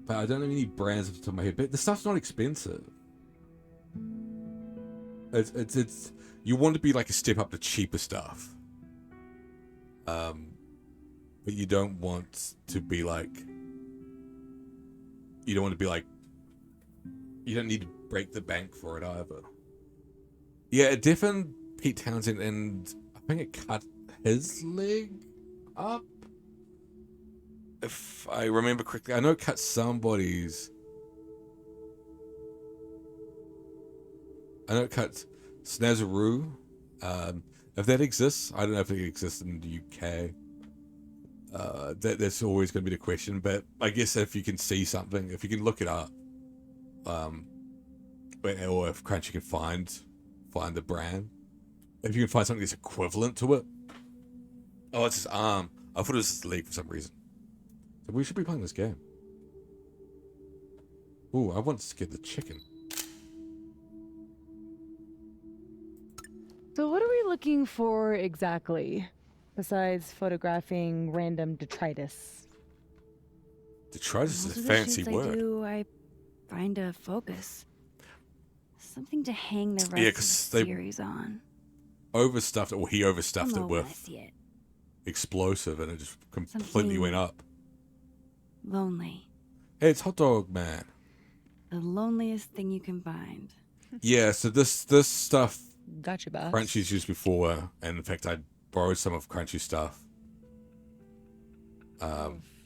But I don't have any brands off the top of my head. But the stuff's not expensive. It's you want to be like a step up to cheaper stuff. But you don't want to be like, you don't want to be like, you don't need to break the bank for it either. Yeah, it definitely Pete Townsend, and I think it cut his leg up. If I remember correctly, I know it cut somebody's. I know it cut Snazaroo. If that exists, I don't know if it exists in the UK. That's always going to be the question. But I guess if you can see something, if you can look it up, or if Crunchy can find the brand, if you can find something that's equivalent to it. Oh, it's his arm. I thought it was his leg for some reason. So we should be playing this game. Ooh, I want to get the chicken. So what are we looking for exactly, besides photographing random detritus? Detritus Most is a of the fancy shoots word. I find a focus. Something to hang the rest Yeah, of 'cause the they series on. Overstuffed it, or he overstuffed it I'll know when I with see it. explosive, and it just completely Something- went up. Lonely. Hey, it's Hot Dog Man. The loneliest thing you can find. Yeah, so this stuff Gotcha, boss. Crunchy's used before, and in fact I borrowed some of Crunchy's stuff.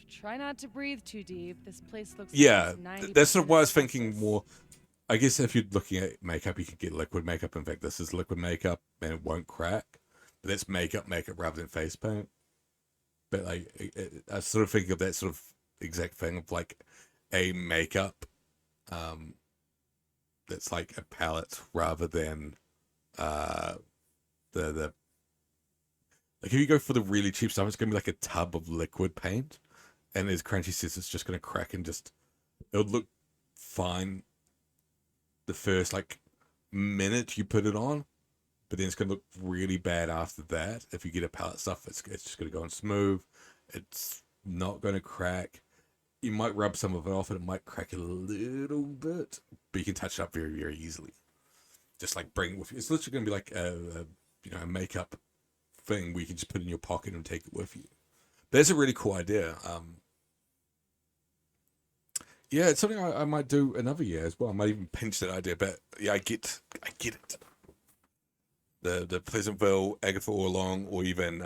Try not to breathe too deep. This place looks Yeah, like it's 90% that's sort of why I was asbestos. thinking more. I guess if you're looking at makeup, you could get liquid makeup. In fact, this is liquid makeup, and it won't crack. But that's makeup rather than face paint. But like, I sort of think of that sort of exact thing of like a makeup, that's like a palette rather than the like if you go for the really cheap stuff, it's gonna be like a tub of liquid paint, and as Crunchy says, it's just gonna crack and just it'll look fine the first like minute you put it on, but then it's gonna look really bad after that. If you get a palette stuff, it's just gonna go on smooth. It's not gonna crack. You might rub some of it off and it might crack a little bit, but you can touch it up very, very easily. Just like bring it with you. It's literally gonna be like a makeup thing where you can just put it in your pocket and take it with you. But that's a really cool idea. Yeah, it's something I might do another year as well. I might even pinch that idea, but yeah, I get it. The Pleasantville, Agatha Orlong, or even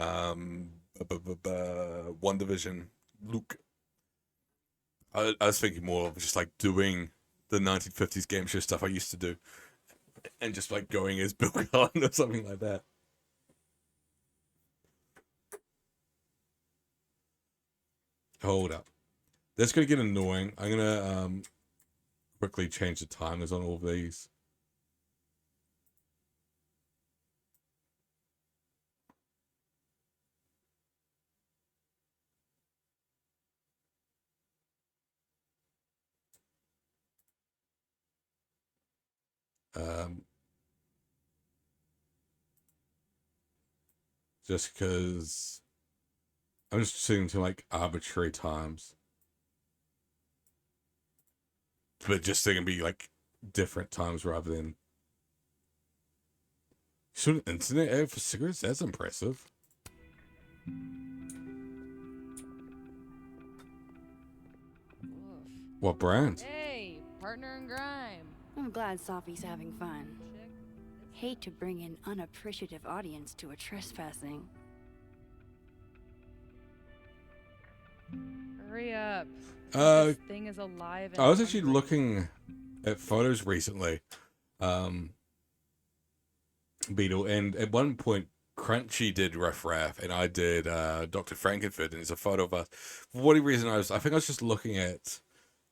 One Division, Luke. I was thinking more of just like doing the 1950s game show stuff I used to do, and just like going as Bill Cullen or something like that. Hold up. That's going to get annoying. I'm going to quickly change the timers on all of these. Just because I'm just sitting to like arbitrary times. But just they're gonna be like different times rather than. Should an internet ad for cigarettes? That's impressive. What brand? Hey, partner in crime. I'm glad Sophie's having fun. Hate to bring an unappreciative audience to a trespassing. Hurry up. This thing is alive. I was actually looking at photos recently, Beetle, and at one point Crunchy did Riff Raff, and I did Dr. Frankenfurt, and there's a photo of us. For whatever reason, I think I was just looking at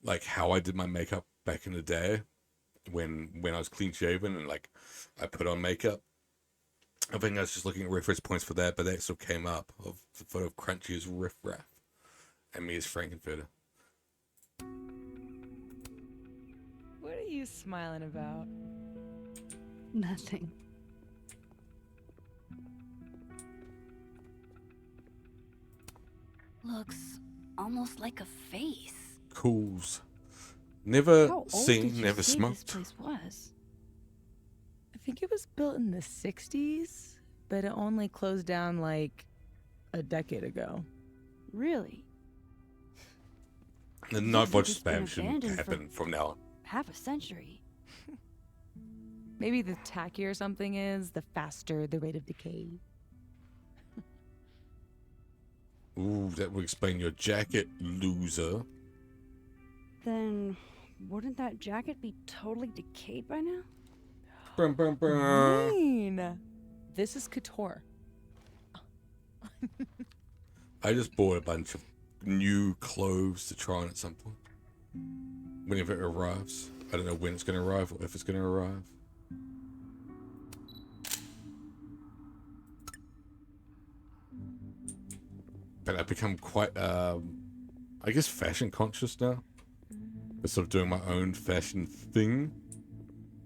like how I did my makeup back in the day when I was clean shaven and like I put on makeup. I think I was just looking at reference points for that, but that still came up of the photo of Crunchy as Riff Raff and me as Frankenfurter. What are you smiling about? Nothing. Looks almost like a face. Cools. Never How old did seen, you never say smoked. This place was? I think it was built in the 60s, but it only closed down like a decade ago. Really? The night watch it's been spam shouldn't abandoned for happen from now on. half a century. Maybe the tackier something is, the faster the rate of decay. Ooh, that would explain your jacket, loser. Then wouldn't that jacket be totally decayed by now? Brum, brum, brum. Mean. This is couture. I just bought a bunch of new clothes to try on at some point. Whenever it arrives. I don't know when it's going to arrive or if it's going to arrive. But I've become quite, I guess, fashion conscious now. But sort of doing my own fashion thing.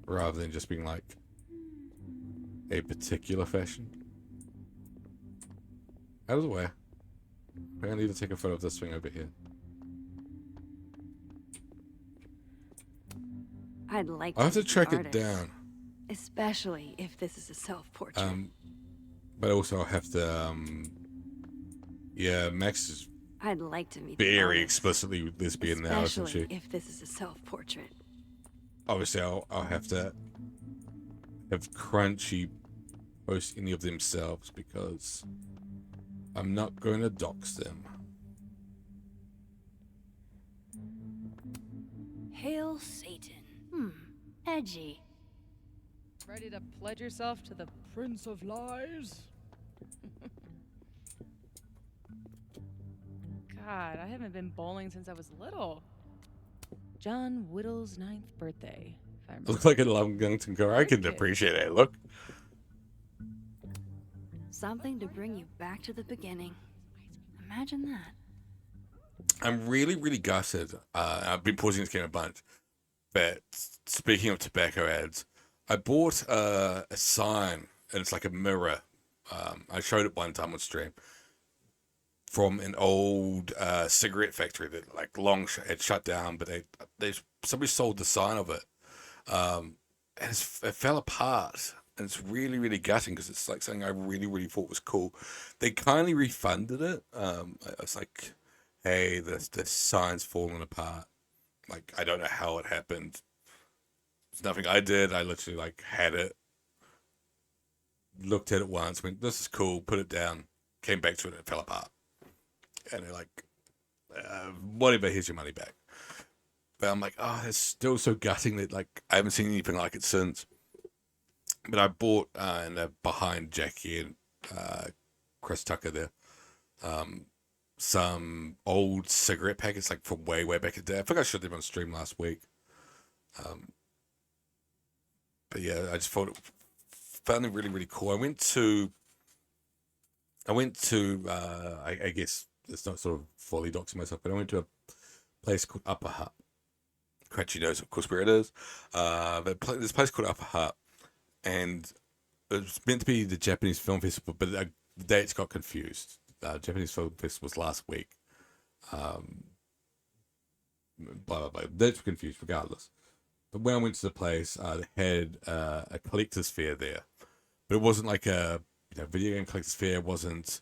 Rather than just being like a particular fashion. Out of the way. I need to take a photo of this thing over here. I'd like I'll have to meet the track it artist, down. especially if this is a self-portrait. But also I'll have to, yeah, Max is I'd like to meet the very artist, explicitly lesbian now, isn't especially she? if this is a self-portrait. Obviously, I'll have to have Crunchy post any of themselves because I'm not going to dox them. Hail Satan. Edgy. Ready to pledge yourself to the Prince of Lies? God, I haven't been bowling since I was little. John Whittle's 9th birthday, if I remember. Looks like a Lumgungton girl. I can appreciate it. Look. Something to bring you back to the beginning. Imagine that. I'm really, really gutted. I've been pausing this game a bunch. But speaking of tobacco ads, I bought a sign, and it's like a mirror. I showed it one time on stream. From an old cigarette factory that like had shut down, but somebody sold the sign of it, and it fell apart, and it's really, really gutting because it's like something I really, really thought was cool. They kindly refunded it. I was like, hey, this sign's falling apart. Like, I don't know how it happened. It's nothing I did. I literally like had it, looked at it once, went, this is cool, put it down, came back to it, and it fell apart. And they're like, whatever, here's your money back. But I'm like, oh, it's still so gutting that like I haven't seen anything like it since. But I bought, and they're behind Jackie and Chris Tucker there, some old cigarette packets like from way back in the day. I think I showed them on stream last week. But yeah, I just found it really, really cool. I went to I guess it's not sort of fully doxing myself, but I went to a place called Upper Hut. Crunchy knows, of course, where it is. But this place called Upper Hut, and it was meant to be the Japanese Film Festival, but the dates got confused. Japanese Film Festival was last week. Blah, blah, blah. Dates were confused regardless. But when I went to the place, they had a collector's fair there. But it wasn't like a video game collector's fair. It wasn't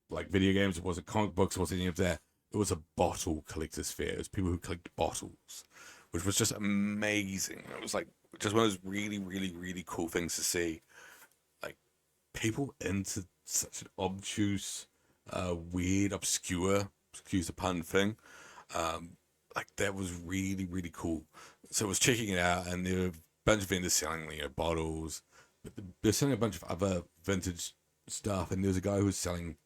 like video games. It wasn't comic books. It wasn't any of that. It was a bottle collector's fair. It was people who collect bottles, which was just amazing. It was like just one of those really, really, really cool things to see. Like people into such an obtuse, weird, obscure, excuse the pun thing. like that was really, really cool. So I was checking it out, and there were a bunch of vendors selling, bottles. But they're selling a bunch of other vintage stuff, and there was a guy who was selling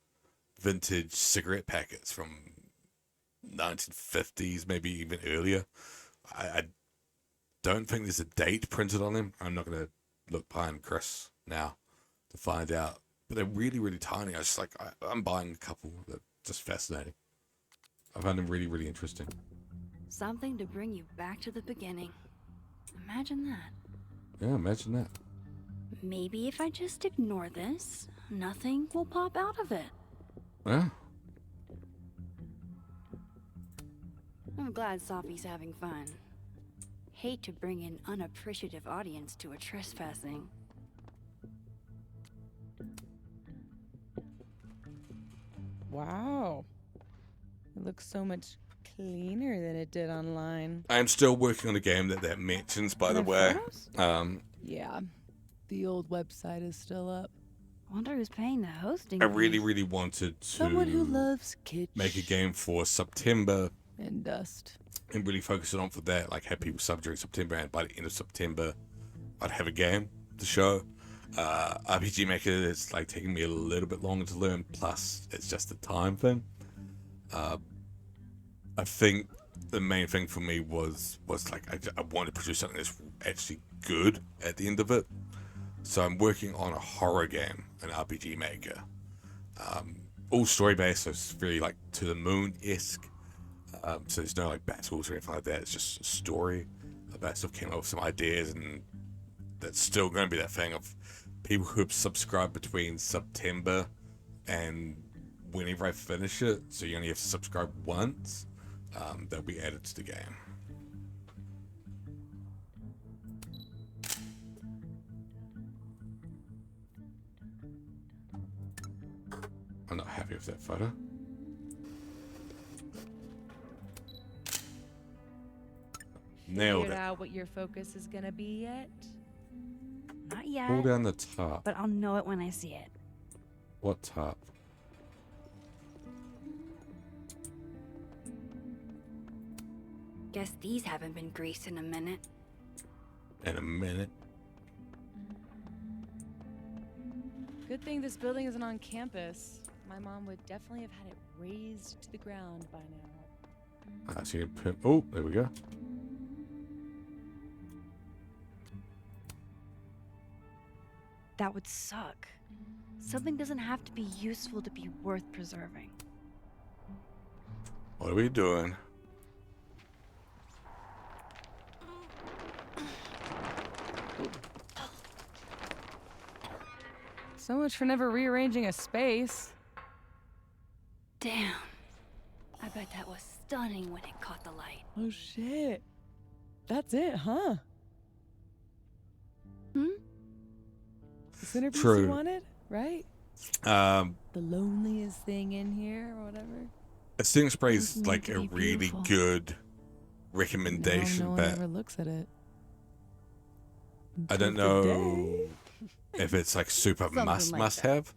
vintage cigarette packets from 1950s, maybe even earlier. I don't think there's a date printed on them. I'm not going to look behind Chris now to find out. But they're really, really tiny. I was just like, I'm buying a couple. They're just fascinating. I find them really, really interesting. Something to bring you back to the beginning. Imagine that. Yeah, imagine that. Maybe if I just ignore this, nothing will pop out of it. Yeah. I'm glad Sophie's having fun. Hate to bring an unappreciative audience to a trespassing. Wow. It looks so much cleaner than it did online. I'm still working on a game that mentions, by the way. Yeah. The old website is still up. Wonder who's paying the hosting. I really, really wanted to Someone who loves kitsch make a game for September and dust. and really focus it on for that, like have people sub during September, and by the end of September I'd have a game to show. RPG Maker is like taking me a little bit longer to learn, plus it's just a time thing. I think the main thing for me was like I wanted to produce something that's actually good at the end of it. So I'm working on a horror game, an RPG Maker. All story based, so it's really like To the Moon-esque. So there's no like battles or anything like that. It's just a story. I still came up with some ideas, and that's still going to be that thing of people who have subscribed between September and whenever I finish it. So you only have to subscribe once. They'll be added to the game. I'm not happy with that photo. Nailed Figured it. out what your focus is gonna be yet? Not yet. Pull down the top. But I'll know it when I see it. What top? Guess these haven't been greased in a minute. In a minute. Good thing this building isn't on campus. My mom would definitely have had it razed to the ground by now. I see a pin. Oh, there we go. That would suck. Something doesn't have to be useful to be worth preserving. What are we doing? So much for never rearranging a space. Damn. I bet that was stunning when it caught the light. Oh shit. That's it, huh? The centerpiece True. you wanted, right? The loneliest thing in here or whatever. A Sting Spray is Doesn't like need a to be really beautiful. good recommendation, No one but ever looks at it. I don't Until know if it's like super Something must like must that. have.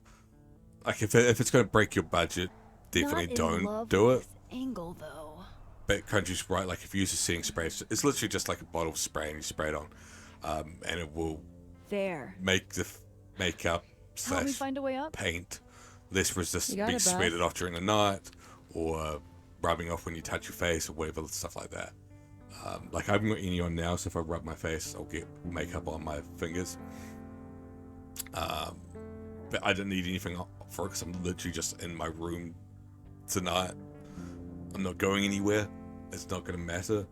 Like if it's going to break your budget, definitely Not in don't love do with it. this angle though. But Crunchy's right. Like if you use a Setting Spray, it's literally just like a bottle of spray and you spray it on, and it will There. make the makeup Help me slash find a way up. paint less resistant You to got being it, Beth. sweated off during the night, or rubbing off when you touch your face, or whatever stuff like that. Like I haven't got any on now, so if I rub my face, I'll get makeup on my fingers. But I don't need anything for it because I'm literally just in my room tonight. I'm not going anywhere. It's not going to matter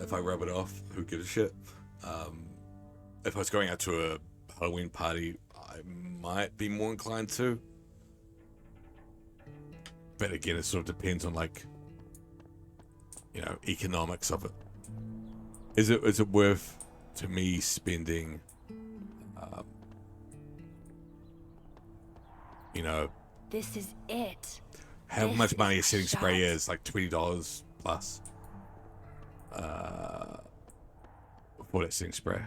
if I rub it off. Who gives a shit? If I was going out to a Halloween party, I might be more inclined to. But again, it sort of depends on like, economics of it. Is it worth to me spending, This is it. how This much money a is setting spray shot. is? Like $20 plus. For that setting spray.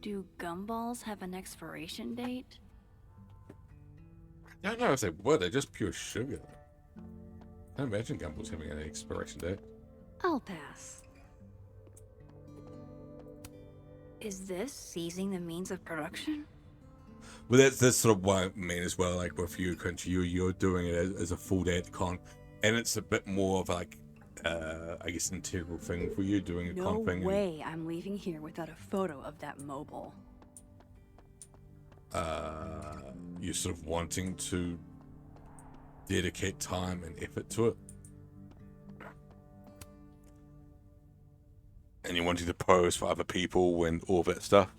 Do gumballs have an expiration date? I don't know if they would. They're just pure sugar. I don't imagine Gumball's having an expiration date. I'll pass. Is this seizing the means of production? But that's sort of what I mean as well. Like with you, Crunchy, you're doing it as a full day at the con, and it's a bit more of like, I guess, integral thing for you doing a con thing. No way I'm leaving here without a photo of that mobile. You're sort of wanting to dedicate time and effort to it, and you're wanting to pose for other people and all that stuff.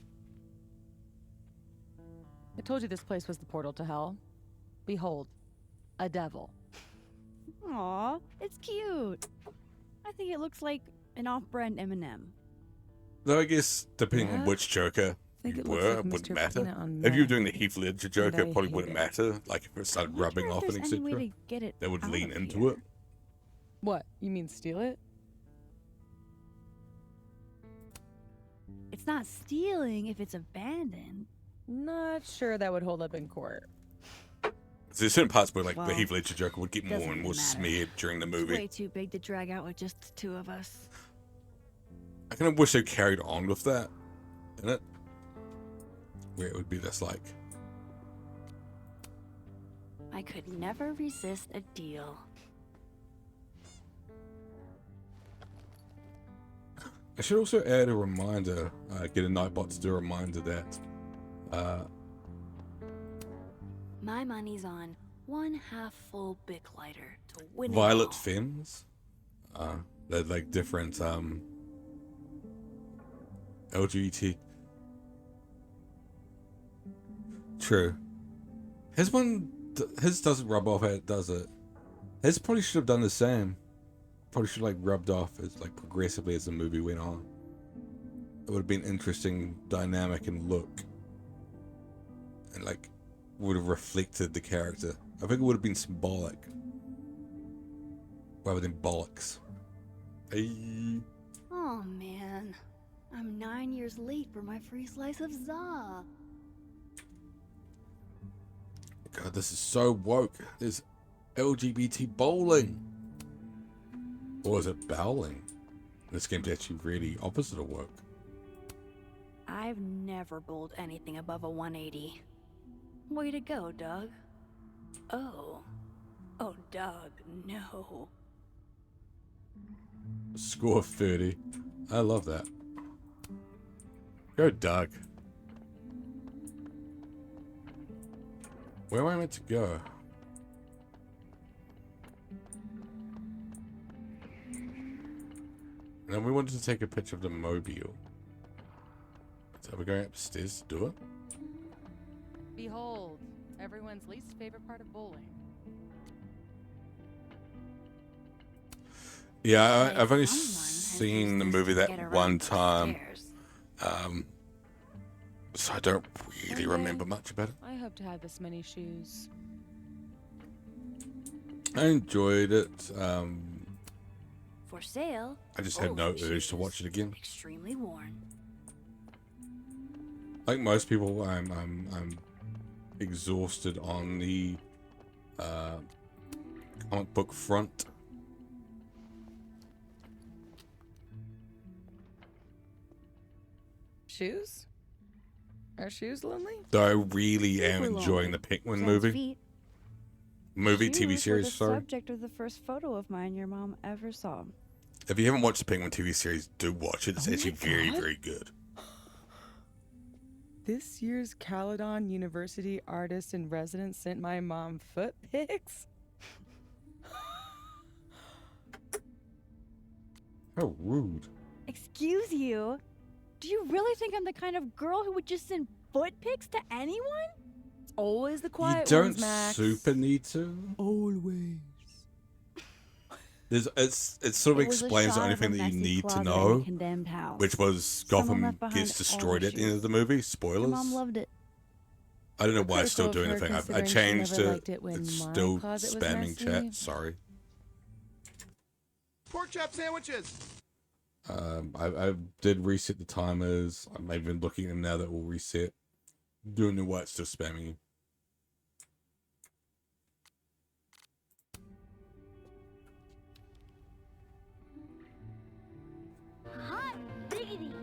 I told you this place was the portal to hell. Behold, a devil. Aw, it's cute. I think it looks like an off-brand M&M. Though I guess depending on which Joker you were, it wouldn't matter. If you were doing the Heath Ledger Joker, it probably wouldn't matter. Like if it started rubbing off and etc., they would lean into it. What? You mean steal it? It's not stealing if it's abandoned. Not sure that would hold up in court. So there's certain parts where like Well, the Heath Ledger Joker would get more doesn't and more matter. smeared during the It's movie. way too big to drag out with just the two of us. I kind of wish they carried on with that in it, where it would be this like, I could never resist a deal. I should also add a reminder, get a Nightbot to do a reminder that My money's on one half-full Bic lighter to win it Violet all. Femmes, they're like different LGBT. True. His doesn't rub off, does it? His probably should have done the same. Probably should have like rubbed off as like progressively as the movie went on. It would have been interesting dynamic and look, and like would have reflected the character. I think it would have been symbolic rather than bollocks. Hey. Oh man, I'm 9 years late for my free slice of za. God, this is so woke. There's LGBT bowling. Or is it bowling? This game's actually really opposite of woke. I've never bowled anything above a 180. Way to go, Doug. Oh, Doug, no. Score 30. I love that. Go, Doug. Where am I meant to go? And then we wanted to take a picture of the mobile. So we're going upstairs to do it? Behold, everyone's least favorite part of bowling. Yeah, I've only seen the movie that one time. So I don't really remember much about it. I hope to have this many shoes. I enjoyed it. For sale. I just had no urge to watch it again. Extremely worn. Like most people, I'm exhausted on the comic book front. Shoes? Are shoes lonely? Though I really am enjoying the Penguin movie. TV series, the sorry. Subject of the first photo of mine your mom ever saw. If you haven't watched the Penguin TV series, do watch it. It's actually very, very good. This year's Caledon University artist in residence sent my mom foot pics. How rude. Excuse you? Do you really think I'm the kind of girl who would just send foot pics to anyone? Always the You quiet don't ones, Max. super need to. Always. It sort of It was a explains the shot only of a thing that you messy need to closet in a know, condemned house. which was Someone Gotham left behind gets all destroyed the at the end shoes. of the movie. Your Spoilers. mom loved it. I don't know why it's still Critical doing of the her thing. I considering she changed never it. liked it when It's my still closet was spamming messy. chat. Sorry. Pork chop sandwiches. I did reset the timers. I'm even looking at them now that will reset. Don't know why it's still spamming you.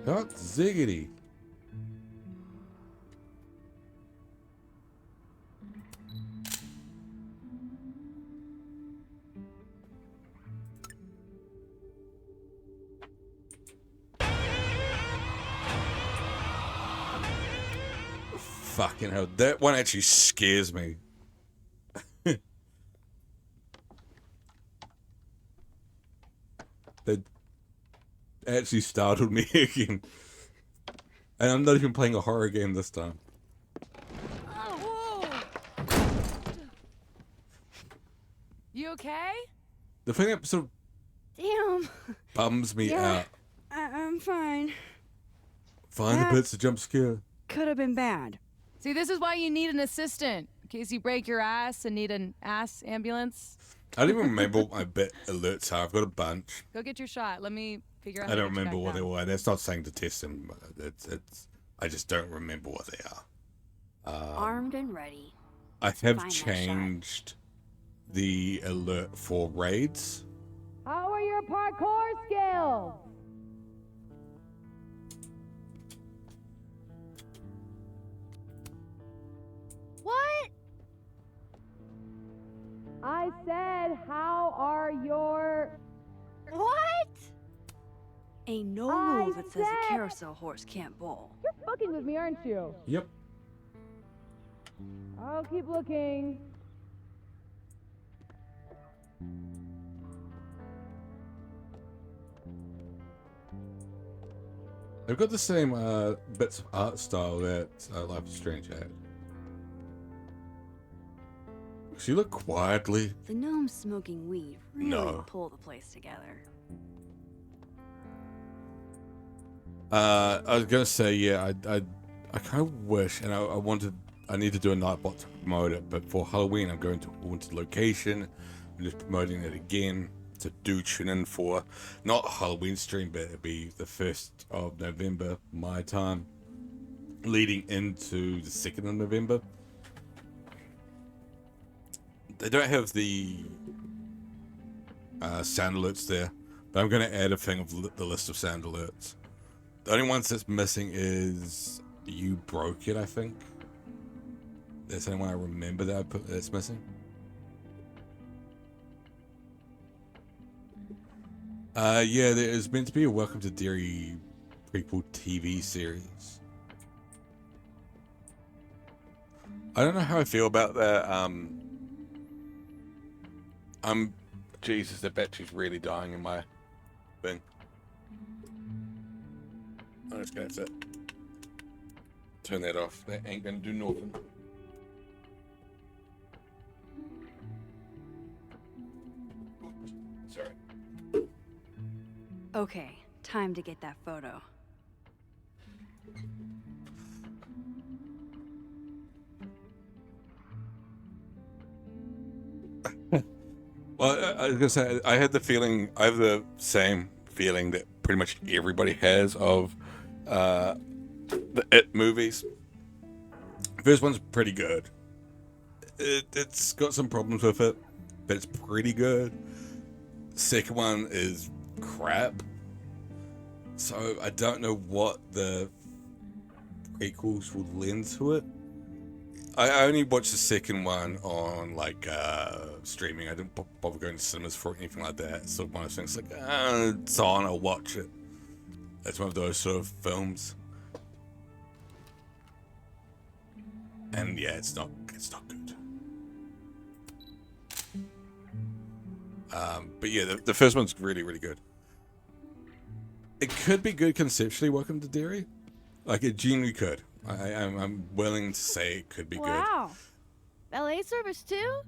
Hot ziggity. Fucking hell, that one actually scares me. That actually startled me again. And I'm not even playing a horror game this time. Oh, you okay? The thing that sort of Damn. bums me out. I'm fine. Find the bits to jump scare. Could have been bad. See, this is why you need an assistant. In case you break your ass and need an ass ambulance. I don't even remember what my bit alerts are. I've got a bunch. Go get your shot. Let me figure out I how to don't get you remember back what they down. were. That's not saying to test them. It's. I just don't remember what they are. Armed and ready. I have Find that changed the alert for raids. How are your parkour skills? What? I said, how are your... What? Ain't no I rule that says a said- carousel horse can't bowl. You're fucking with me, aren't you? Yep. I'll keep looking. They've got the same bits of art style that Life is Strange had. Does she look quietly? The gnomes smoking weed really No. pull the place together. I was gonna say, yeah, I kind of wish, and I need to do a Nightbot to promote it, but for Halloween I'm going to Haunted Location. I'm just promoting it again, so do tune in for, not a Halloween stream, but it'll be the 1st of November, my time, leading into the 2nd of November. They don't have the sound alerts there, but I'm going to add a thing of the list of sound alerts. The only ones that's missing is You Broke It, I think. That's the only one I remember that I put that's missing. Yeah, there is meant to be a Welcome to Derry prequel TV series. I don't know how I feel about that. Jesus, the battery's really dying in my thing. I'm just gonna have to turn that off. That ain't gonna do nothing. Sorry. Okay, time to get that photo. Well, I was gonna say, I have the same feeling that pretty much everybody has of the It movies. First one's pretty good. It's got some problems with it, but it's pretty good. Second one is crap. So I don't know what the prequels will lend to it. I only watched the second one on like streaming. I didn't bother going to cinemas for anything like that. It's sort of one of those things like, it's on, I'll watch it. It's one of those sort of films. And yeah, it's not good. But yeah, the first one's really, really good. It could be good conceptually, Welcome to Derry. Like, it genuinely could. I'm willing to say it could be good. Wow. Valet service too?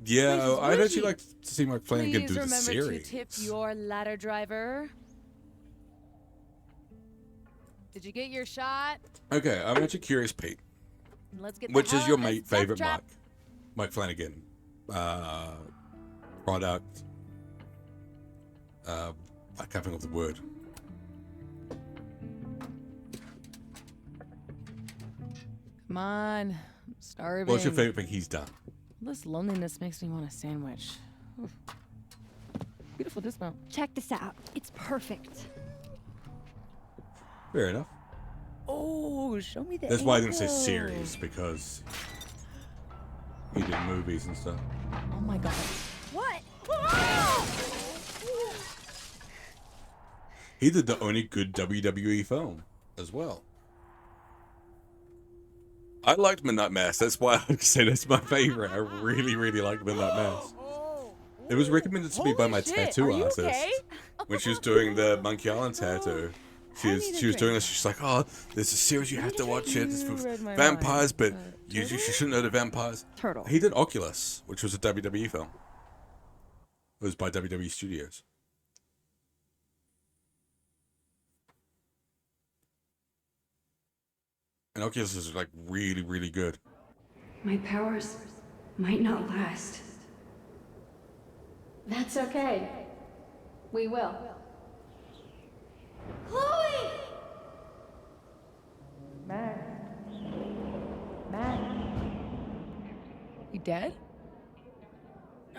Yeah, This is I'd actually bougie. like to see Mark Flanagan Please do the remember series. to tip your ladder driver. Did you get your shot? Okay, I'm actually curious, Pete. Let's get the Which is hell your out of this favorite death trap. Mike Flanagan product? I can't think of the word. Come on, I'm starving. What's your favorite thing he's done? This loneliness makes me want a sandwich. Oof. Beautiful dismount. Check this out. It's perfect. Fair enough. Oh, show me the That's why I didn't say angle. series, because he did movies and stuff. Oh my god. What? He did the only good WWE film as well. I liked Midnight Mass. That's why I would say that's my favorite. I really, really liked Midnight Mass. It was recommended to me by my tattoo artist when she was doing the Monkey Island tattoo. She was doing this. She's like, "Oh, there's a series you have to watch it. It's for vampires, but you shouldn't know the vampires." Turtle. He did Oculus, which was a WWE film. It was by WWE Studios. And Oculus is like really, really good. My powers might not last. That's okay. We will. Chloe! Max. You dead?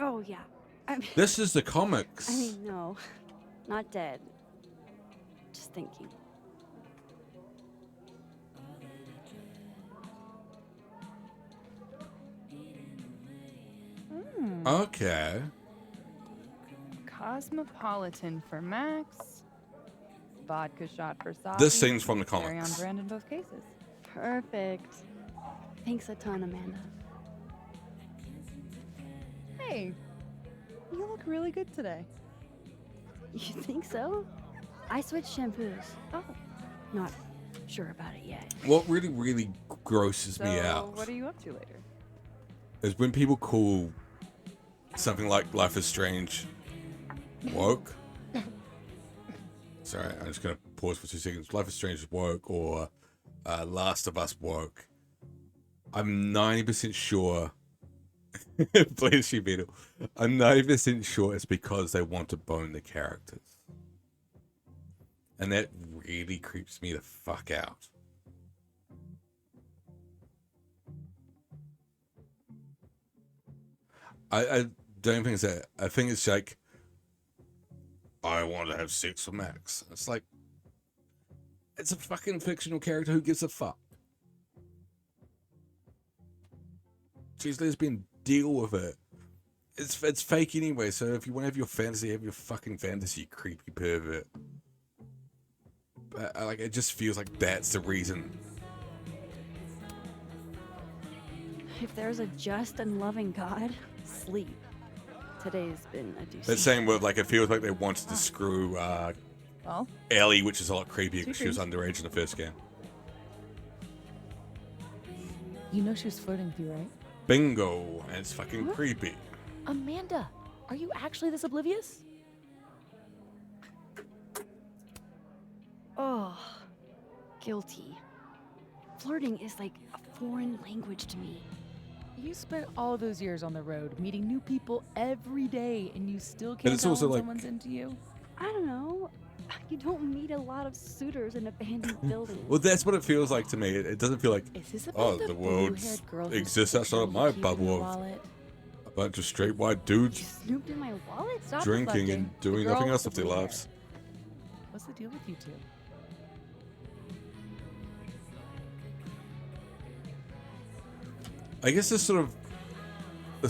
Oh, yeah. I mean, This is the comics. I mean, no. Not dead. Just thinking. Okay. Cosmopolitan for Max. Vodka shot for Sasha. This scene's from the Carry on comics. brand in both cases. Perfect. Thanks a ton, Amanda. Hey, you look really good today. You think so? I switched shampoos. Oh. Not sure about it yet. What really, really grosses me So, out what are you up to later? is when people call something like Life is Strange woke. Sorry, I'm just going to pause for 2 seconds. Life is Strange is woke, or Last of Us woke. I'm 90% sure. Please, you Beetle. I'm 90% sure it's because they want to bone the characters. And that really creeps me the fuck out. I don't think it's that. I think it's like, I want to have sex with Max. It's like, it's a fucking fictional character. Who gives a fuck? She's lesbian. Deal with it. It's fake anyway. So if you want to have your fantasy, have your fucking fantasy, creepy pervert. But like, it just feels like that's the reason. If there's a just and loving God, sleep. Today's been a doozy. That same word, like, it feels like they wanted to screw Well, Ellie, which is a lot creepier because she was underage in the first game. you know she was flirting with you, right? Bingo, and it's fucking creepy. Amanda, are you actually this oblivious? Oh, guilty. Flirting is like a foreign language to me. You spent all those years on the road, meeting new people every day, and you still But can't it's tell also when like- someone's into you? I don't know. You don't meet a lot of suitors in abandoned buildings. Well, that's what it feels like to me. It doesn't feel like, Is this oh, about the the world blue-haired girl who's exists outside of my keeping your bubble of wallet? a bunch of straight white dudes Snooped in my wallet? Stop drinking reflecting. and The doing girl nothing else with with the their blue lives. hair. What's the deal with you two? I guess this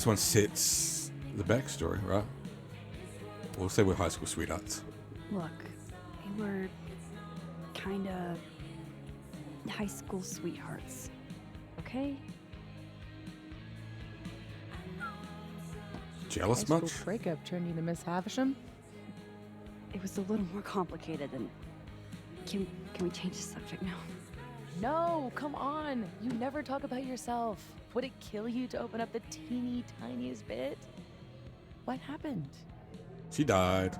one sets the backstory, right? We'll say we're high school sweethearts. Look, we were kind of high school sweethearts, okay? Jealous High school much? breakup turned you to Miss Havisham? It was a little more complicated than... Can we change the subject now? No, come on. You never talk about yourself. Would it kill you to open up the teeny tiniest bit? What happened? She died.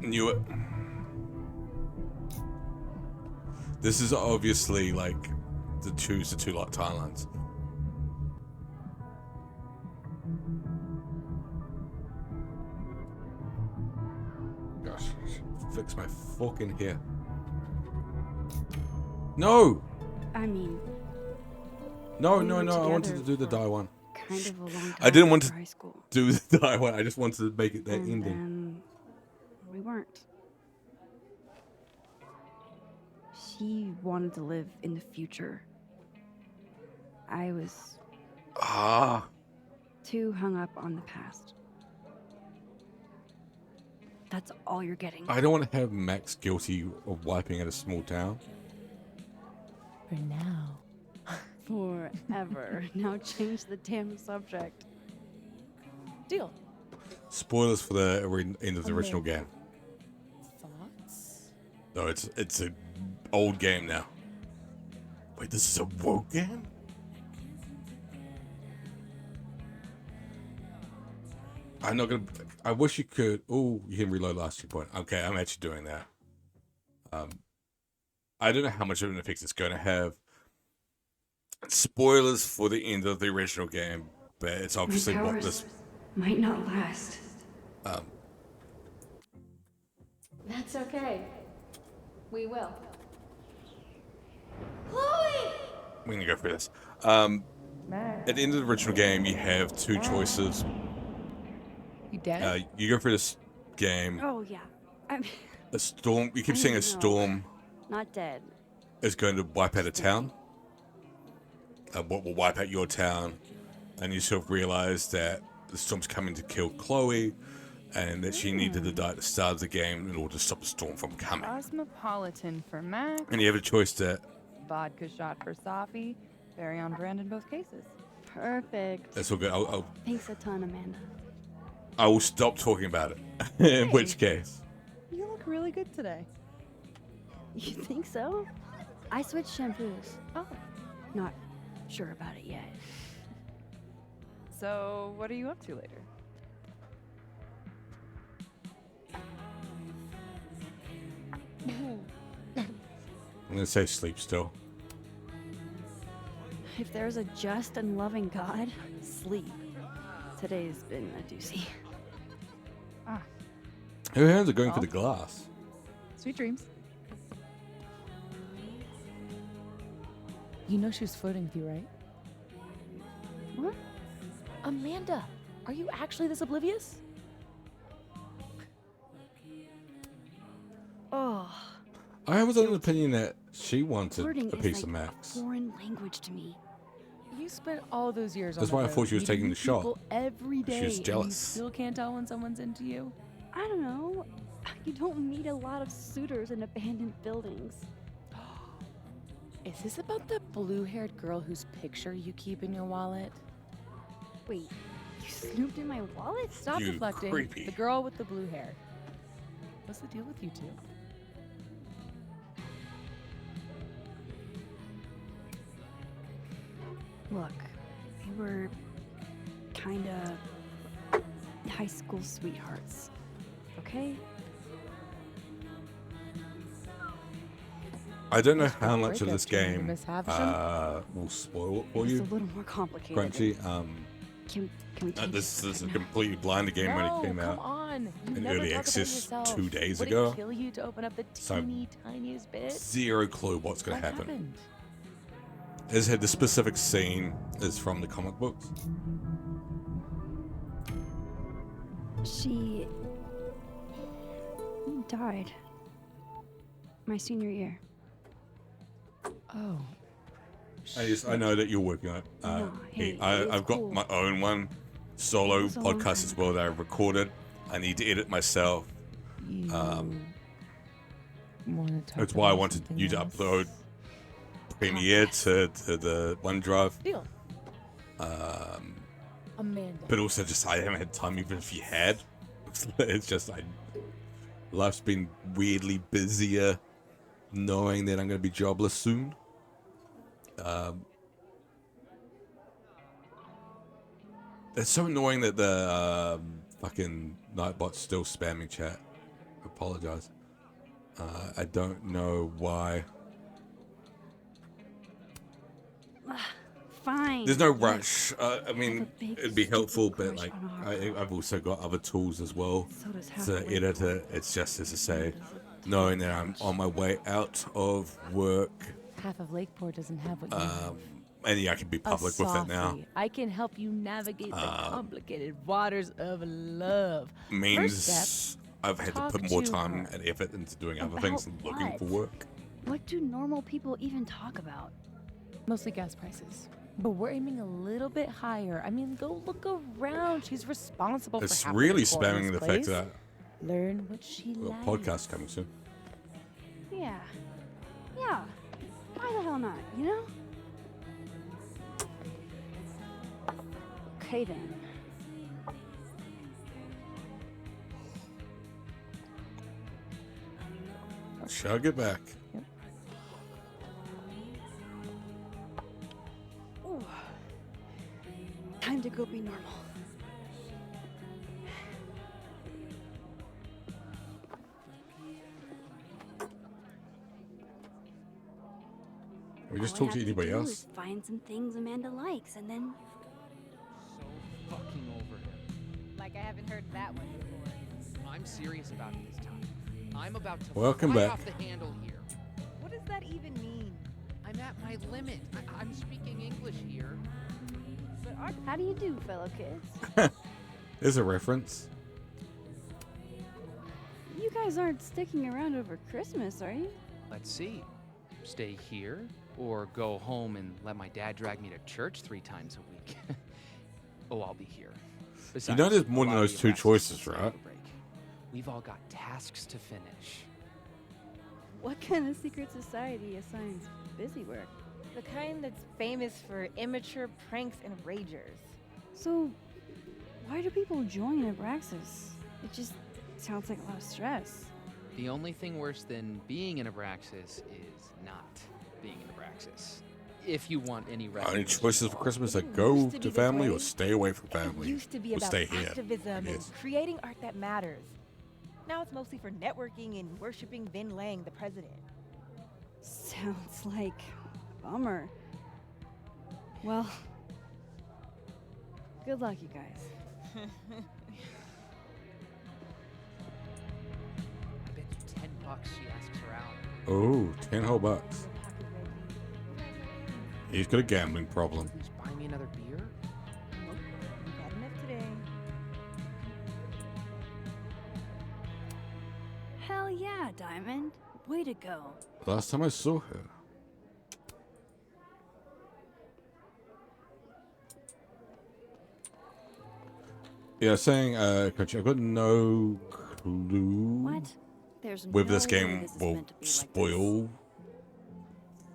Knew it. This is obviously like the two lot timelines. Gosh, I should fix my fucking hair. No! I mean... No, we no, were no, I wanted to together do the for die one. kind of a long time I didn't want after to high school. do the die one. I just wanted to make it that And ending. then we weren't. She wanted to live in the future. I was too hung up on the past. That's all you're getting. I don't want to have Max guilty of wiping out a small town. For now. Forever. Now change the damn subject. Deal. Spoilers for the end of the original game. Thoughts? No, it's an old game now. Wait, this is a woke game? I'm not gonna. I wish you could. Oh, you can reload last point. Okay, I'm actually doing that. I don't know how much of an effect it's going to have. Spoilers for the end of the original game, but it's obviously My what powers this. might not last. That's okay. We will. Chloe! We're gonna go through this. At the end of the original game, you have two choices. You dead? You go through this game. Oh yeah. I'm A storm. You keep I saying a know. storm not dead. is going to wipe out a town. What will wipe out your town, and you sort of realize that the storm's coming to kill Chloe, and that she needed to die at the start of the game in order to stop the storm from coming. Cosmopolitan for Max, And you have a choice to. vodka shot for Safi, very on brand in both cases. Perfect. That's all good. Thanks a ton, Amanda. I will stop talking about it. In which case. You look really good today. You think so? I switched shampoos. Oh. Not sure about it yet. So, what are you up to later? I'm gonna say sleep still. If there's a just and loving God, sleep. Today's been a doozy. Her hands are going for Well. the glass. Sweet dreams. You know she was flirting with you, right? What? Amanda, are you actually this oblivious? Oh, I was of the opinion that she wanted flirting a is piece like of Max. a foreign language to me. You spent all those years That's on why the I thought road she was meeting taking new the shot. people every day. She was and jealous. you still can't tell when someone's into you. I don't know. You don't meet a lot of suitors in abandoned buildings. Is this about the blue-haired girl whose picture you keep in your wallet? Wait, you snooped in my wallet? Stop You reflecting. creepy. The girl with the blue hair. What's the deal with you two? Look, we were kinda high school sweethearts, okay? I don't know Just how a much of breakup, this do you remember game Miss Havisham? will spoil it for It's you. a little more complicated. Crunchy. Can we take This is a time out? completely blind game when it came No, out. come on. You in never early talk access about yourself. 2 days Would ago. it kill you to open up the So- teeny tiniest bit? Zero clue what's going to What happen. happened? As had the specific scene is from the comic books. She died my senior year. Oh. I know that you're working on it. No, hey, I've it's got cool. my own one, solo It's a long podcast as time well that I've recorded. I need to edit myself. Wanna talk That's why I about wanted something you to else? upload Premiere to the OneDrive. Deal. Amanda. But also just I haven't had time even if you had. It's just life's been weirdly busier knowing that I'm going to be jobless soon. It's so annoying that the fucking Nightbot's still spamming chat. I apologize. I don't know why. Fine. There's no Yes. rush. I mean, big, it'd be helpful, stupid but like, crush on our I've also got other tools as well So does half to the edit it. It's just as I say, knowing that I'm on my way out of work, Half of Lakeport doesn't have what you have. And yeah, I can be public with it now. Sophie, I can help you navigate the complicated waters of love. First Means step, I've had to talk put more to time her. and effort into doing other things than About looking for what? work. What do normal people even talk about? Mostly gas prices. But we're aiming a little bit higher. I mean, go look around. She's responsible It's for half really the decor in spamming this the fact place. that Learn what she the likes. podcast coming soon. Yeah. Yeah. Why the hell not, you know? Okay then. Shall get back. Ooh. Time to go be normal. We just All I talk to have anybody do else. is find some things Amanda likes, and then Fucking over him. Like I haven't heard that one before. I'm serious about it this time. I'm about to Welcome fly back. off the handle here. What does that even mean? I'm at my limit. I'm speaking English here. But how do you do, fellow kids? There's a reference. You guys aren't sticking around over Christmas, are you? Let's see. Stay here or go home and let my dad drag me to church 3 times a week. Oh, I'll be here. You know there's more a than lot of those you two bastards choices, will right? take a break. We've all got tasks to finish. What kind of secret society assigns busy work? The kind that's famous for immature pranks and ragers. So, why do people join Abraxas? It just sounds like a lot of stress. The only thing worse than being in Abraxas is not being in Abraxas. If you want any Any recognition. choices for Christmas that It go used to to be this family way. or stay away from It family? used to be or about stay here. activism and Yes. creating art that matters. Now it's mostly for networking and worshiping Vin Lang, the president. Sounds like a bummer. Well, good luck, you guys. I bet you $10 she asks her out. Oh, 10 whole bucks. He's got a gambling problem. Just buy me another beer? Nope, we've had enough today. Hell yeah, Diamond. Way to go. Last time I saw her. Yeah, saying, Coach, I've got no clue. What? There's With this no way game this is will meant to be like spoil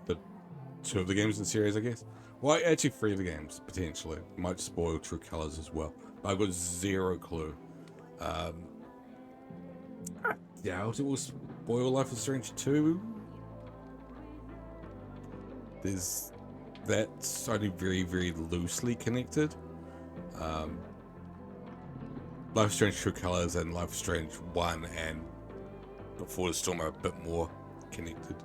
the 2 of the games in the series, I guess. Well, actually 3 of the games, potentially. Might spoil True Colors as well. But I've got 0 clue. I doubt it will spoil Life is Strange 2. That's only very, very loosely connected. Life is Strange True Colors and Life is Strange 1 and Before the Storm are a bit more connected.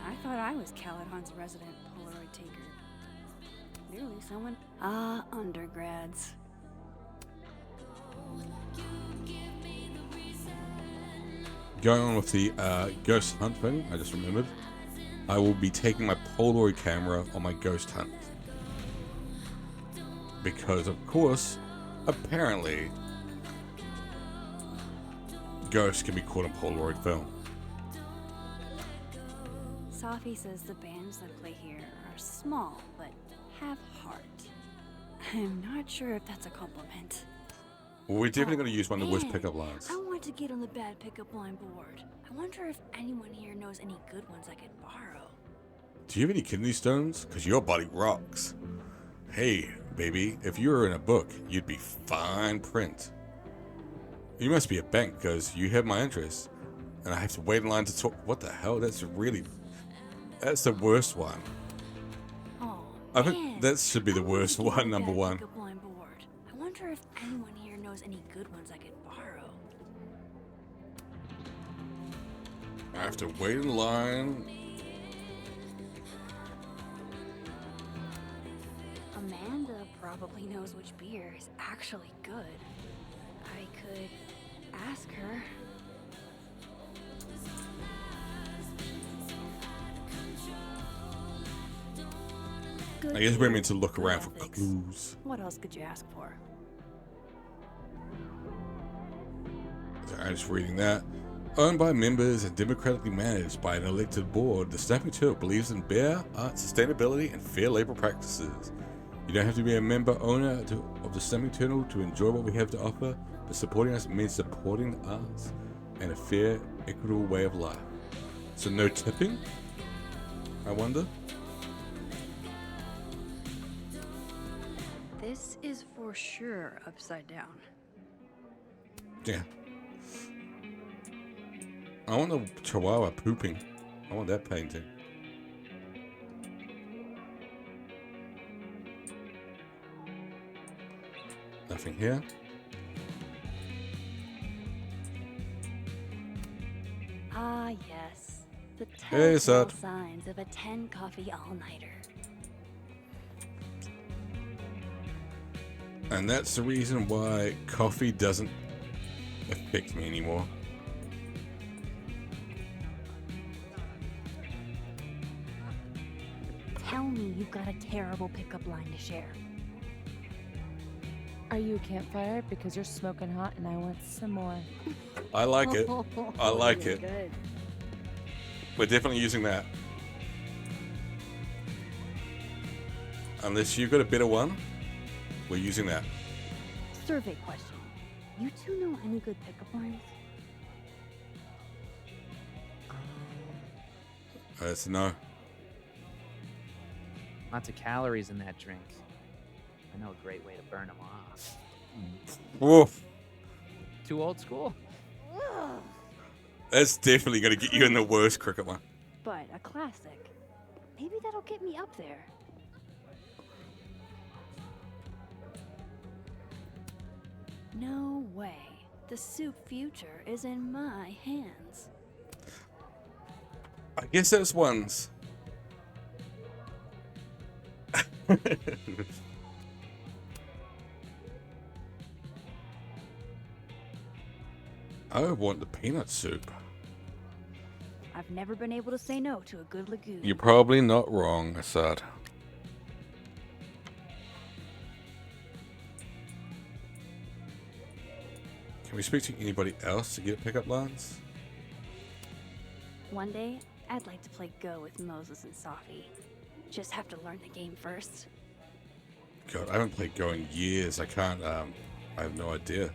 I thought I was Caladon's resident Polaroid taker. Clearly someone... undergrads. Going on with the ghost hunt thing, I just remembered. I will be taking my Polaroid camera on my ghost hunt. Because, of course, apparently, ghosts can be caught in Polaroid film. Safi says the bands that play here are small, but have heart. I'm not sure if that's a compliment. Well, we're definitely going to use one of the worst Man, pickup lines. I want to get on the bad pickup line board. I wonder if anyone here knows any good ones I could borrow. Do you have any kidney stones? Because your body rocks. Hey, baby, if you were in a book, you'd be fine print. You must be a bank because you have my interest. And I have to wait in line to talk. What the hell? That's the worst one. Oh, I think that should be the worst one, number one. Pickup line board. I wonder if anyone here knows any good ones I could borrow. I have to wait in line. Amanda probably knows which beer is actually good. I could ask her. Good I guess we're food, meant to look good around for ethics. clues. What else could you ask for? I'm just reading that. Owned by members and democratically managed by an elected board, the Snapping Turtle believes in bear, art, sustainability, and fair labor practices. You don't have to be a member owner of the Snapping Turtle to enjoy what we have to offer, but supporting us means supporting the arts and a fair, equitable way of life. So no tipping? I wonder? This is for sure upside down. Yeah. I want the chihuahua pooping. I want that painting. Nothing here. Ah, yes. The Hey, telltale Sat. signs of a 10 coffee all-nighter. And that's the reason why coffee doesn't affect me anymore. Tell me you've got a terrible pickup line to share. Are you a campfire? Because you're smoking hot and I want some more. I like it. I like Really it. Good. We're definitely using that. Unless you've got a better one, we're using that. Survey question. You two know any good pickup lines? That's a no. Lots of calories in that drink. I know a great way to burn them off. Woof. Too old school. That's definitely going to get you in the worst cricket one. But a classic. Maybe that'll get me up there. No way. The soup future is in my hands. I guess those ones. I want the peanut soup. I've never been able to say no to a good lagoon. You're probably not wrong, Assad. Can we speak to anybody else to get pickup lines? One day, I'd like to play Go with Moses and Safi. Just have to learn the game first. God, I haven't played Go in years. I can't, I have no idea.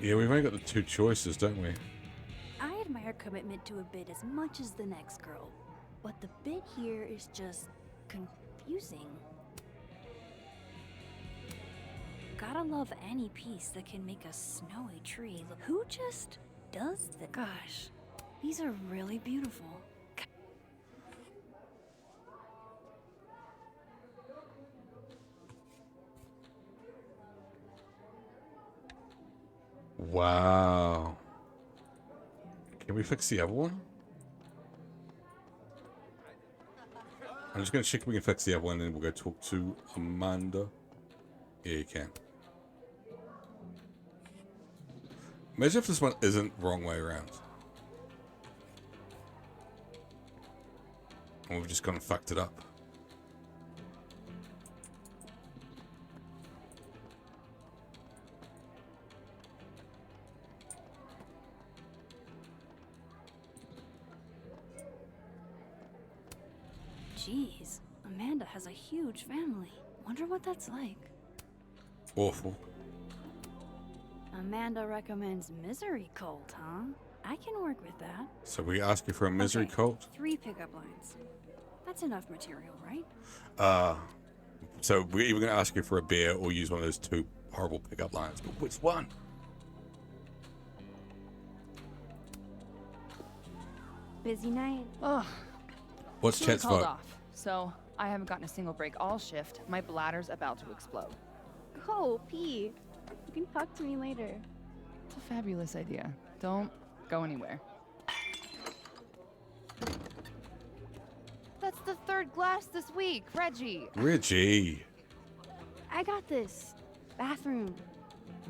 Yeah, we've only got the two choices, don't we? I admire commitment to a bit as much as the next girl, but the bit here is just confusing. Gotta love any piece that can make a snowy tree look. Who just does that? Gosh, these are really beautiful. Wow. Can we fix the other one? I'm just going to check if we can fix the other one, and then we'll go talk to Amanda. Yeah, you can. Imagine if this one isn't wrong way around. And we've just gone and fucked it up. Jeez, Amanda has a huge family. Wonder what that's like. Awful. Amanda recommends Misery Cult, huh? I can work with that. So we ask you for a misery Okay, cult? 3 pickup lines. That's enough material, right? So we're either going to ask you for a beer or use one of those two horrible pickup lines. But which one? Busy night. Ugh. What's Julie Chet's called vote? off, so I haven't gotten a single break all shift. My bladder's about to explode. Go, pee. You can talk to me later. It's a fabulous idea. Don't go anywhere. That's the 3rd glass this week, Reggie. Reggie. I got this. Bathroom.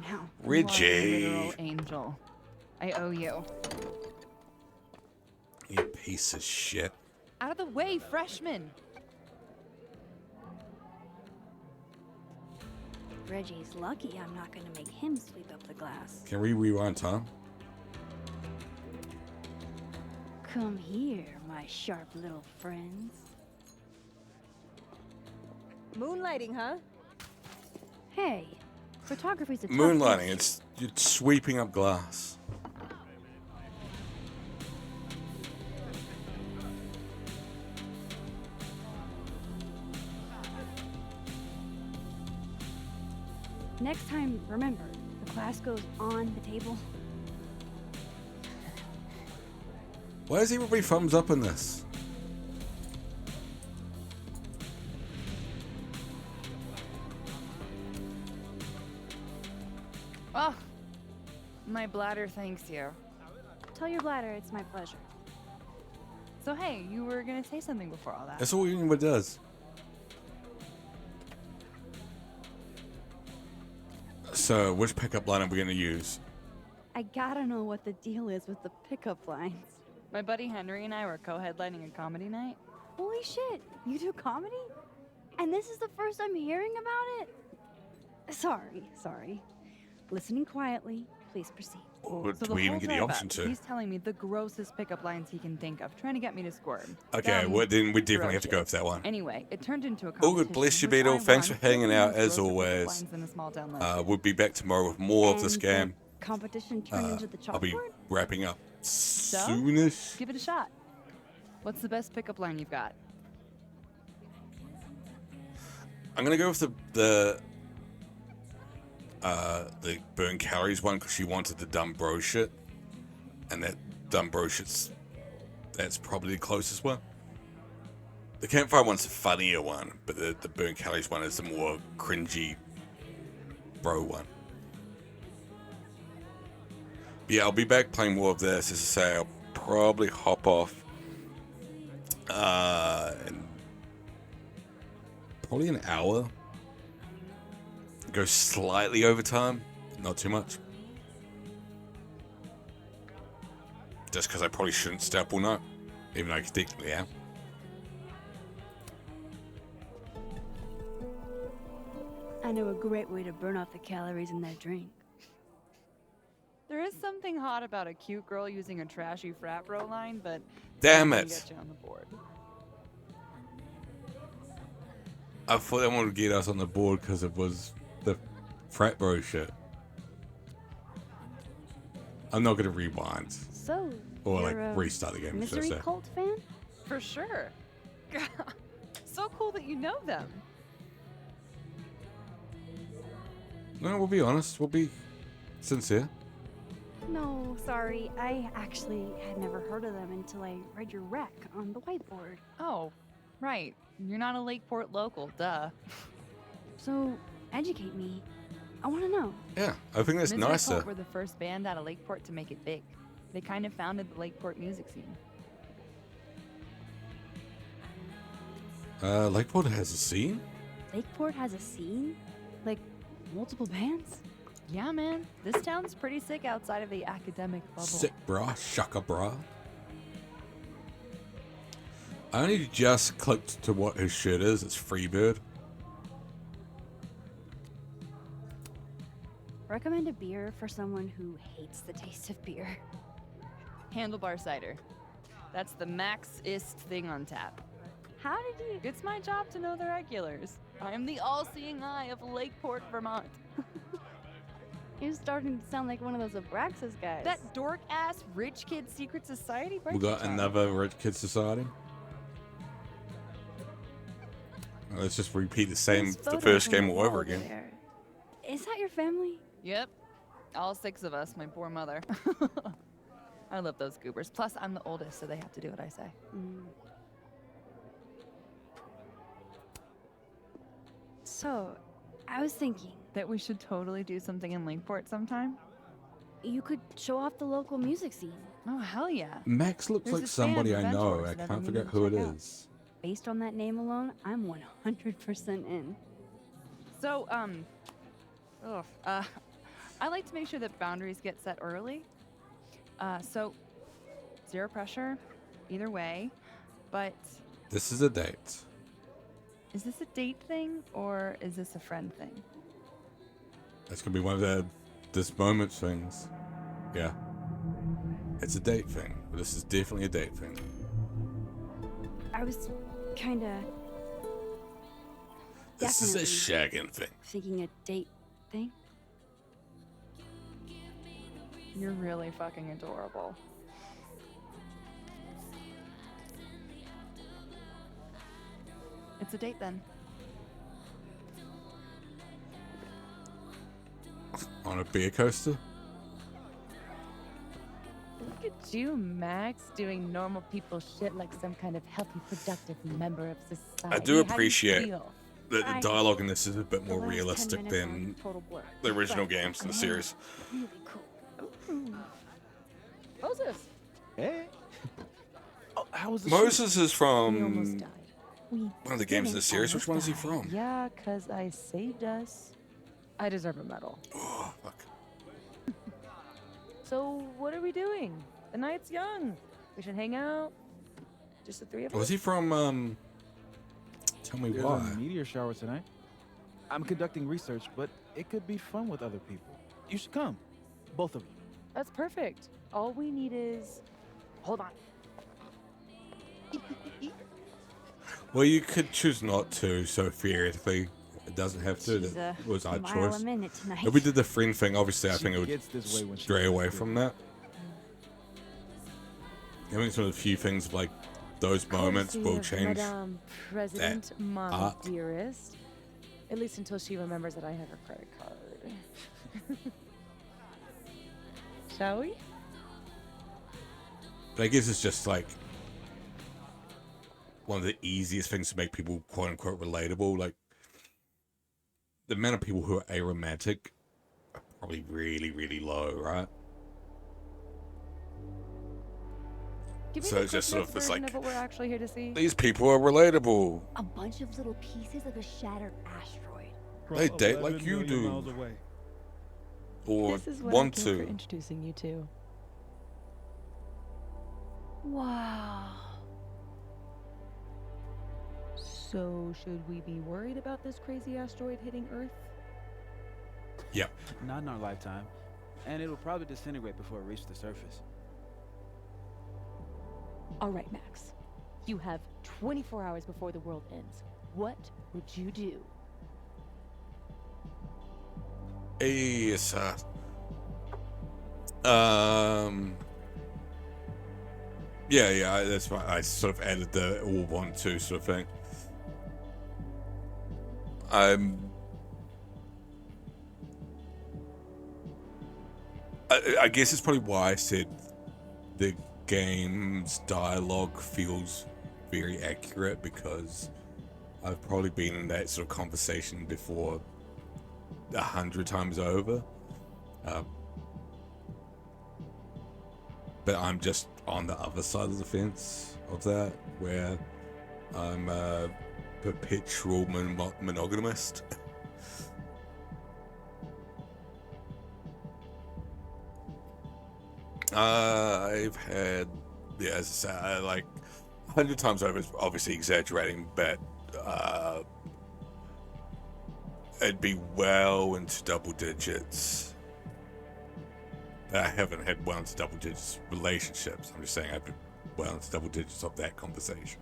Now. Richie. You are a literal angel. I owe you. You piece of shit. Out of the way, freshman! Reggie's lucky I'm not gonna make him sweep up the glass. Can we rewind time? Come here, my sharp little friends. Moonlighting, huh? Hey, photography's a tough Moonlighting, business. you're sweeping up glass. Next time, remember, the glass goes on the table. Why is everybody thumbs up in this? Oh, my bladder thanks you. Tell your bladder it's my pleasure. So hey, you were gonna say something before all that. That's all anyone does. So, which pickup line are we going to use? I gotta know what the deal is with the pickup lines. My buddy Henry and I were co-headlining a comedy night. Holy shit, you do comedy? And this is the first I'm hearing about it? Sorry. Listening quietly, please proceed. Or So do we even whole get the drive option up, to? He's telling me the grossest pickup lines he can think of, trying to get me to squirm. Okay, well, then we definitely have to go with that one. Anyway, it turned into a All competition. good, bless you, which Beetle. I Thanks for won. hanging out, Most as gross pickup always. lines in a small town like We'll be back tomorrow with more of this And game. the competition turned into the I'll be chalkboard? wrapping up So, soonish. give it a shot. What's the best pickup line you've got? I'm gonna go with the burn calories one because she wanted the dumb bro shit, and that dumb bro that's probably the closest one. The campfire one's the funnier one, but the burn calories one is the more cringy bro one. But yeah, I'll be back playing more of this. As I say, I'll probably hop off in probably an hour. Go slightly over time, not too much. Just because I probably shouldn't stay up all night, even though I technically am. I know a great way to burn off the calories in that drink. There is something hot about a cute girl using a trashy frat bro line, but Damn that it. can get you on the board. I thought they wanted to get us on the board because it was the frat bro shit. I'm not going to rewind. So, Or you're like a restart the game, should I Misery say. Cult fan? For sure. So cool that you know them. No, we'll be honest. We'll be sincere. No, sorry. I actually had never heard of them until I read your rec on the whiteboard. Oh, right. You're not a Lakeport local, duh. So, educate me. I want to know. Yeah, I think that's Misery nicer. Cult were the first band out of Lakeport to make it big. They kind of founded the Lakeport music scene. Lakeport has a scene? Lakeport has a scene? Like, multiple bands? Yeah, man. This town's pretty sick outside of the academic bubble. Sick bra, shaka bra. I only just clicked to what his shirt is. It's Freebird. Recommend a beer for someone who hates the taste of beer. Handlebar cider. That's the max-ist thing on tap. How did you... It's my job to know the regulars. I am the all-seeing eye of Lakeport, Vermont. You're starting to sound like one of those Abraxas guys. That dork-ass rich kid secret society? We got another Rich Kid Society. Let's just repeat the same, the first game all over again. Is that your family? Yep. All 6 of us, my poor mother. I love those goobers. Plus, I'm the oldest, so they have to do what I say. So, I was thinking that we should totally do something in Lakeport sometime. You could show off the local music scene. Oh, hell yeah. Max looks There's like this band, somebody I know. Adventures, I that can't I'm figure out meaning who to it check out. is. Based on that name alone, I'm 100% in. So, I like to make sure that boundaries get set early. So, zero pressure, either way. But This is a date. is this a date thing or is this a friend thing? That's gonna be one of the this moment things. Yeah. It's a date thing. This is definitely a date thing. I was kinda. This is a shagging thing. Thinking a date thing? You're really fucking adorable. It's a date then. On a beer coaster? Look at you, Max, doing normal people shit like some kind of healthy, productive member of society. I do How you appreciate feel? that the dialogue in this is a bit more The last 10 realistic minutes than are total blur. the original But games in the series. Really cool. Moses. Hey. Oh, how was the Moses is We almost from died. We one of the games in the didn't series. Which one is he almost from? die. Yeah, 'cause I saved us. I deserve a medal. Oh, fuck. So what are we doing? The night's young. We should hang out. Just the three of us. Was he from, tell me There's why. a meteor shower tonight. I'm conducting research, but it could be fun with other people. You should come. Both of you. That's perfect. All we need is... Hold on. Well, you could choose not to, so theoretically, it doesn't have to. She's That was our mile choice. a minute tonight. If we did the friend thing, obviously, I She think it gets this way when would she stray gets away good. from that. I think some of the few things like those moments will change. Madame President, Mom, arc. dearest. At least until she remembers that I have her credit card. Shall we? But I guess it's just like one of the easiest things to make people quote unquote relatable. Like the amount of people who are aromantic are probably really, really low, right? Give me So the it's just Cliff sort of Notes this, version like, of what we're actually here to see. These people are relatable. A bunch of little pieces of a shattered asteroid. They date like you do. Or This is what want I came for to. introducing you to. Wow. So, should we be worried about this crazy asteroid hitting Earth? Yeah. Not in our lifetime. And it'll probably disintegrate before it reaches the surface. All right, Max. You have 24 hours before the world ends. What would you do? Yes, yeah, that's why I sort of added the all want to sort of thing. I guess it's probably why I said the game's dialogue feels very accurate, because I've probably been in that sort of conversation before 100 times over. But I'm just on the other side of the fence of that, where I'm a perpetual monogamist. I've had, yeah, as I say, like 100 times over is obviously exaggerating, but it'd be well into double digits. I haven't had well into double digits relationships. I'm just saying I've been well into double digits of that conversation.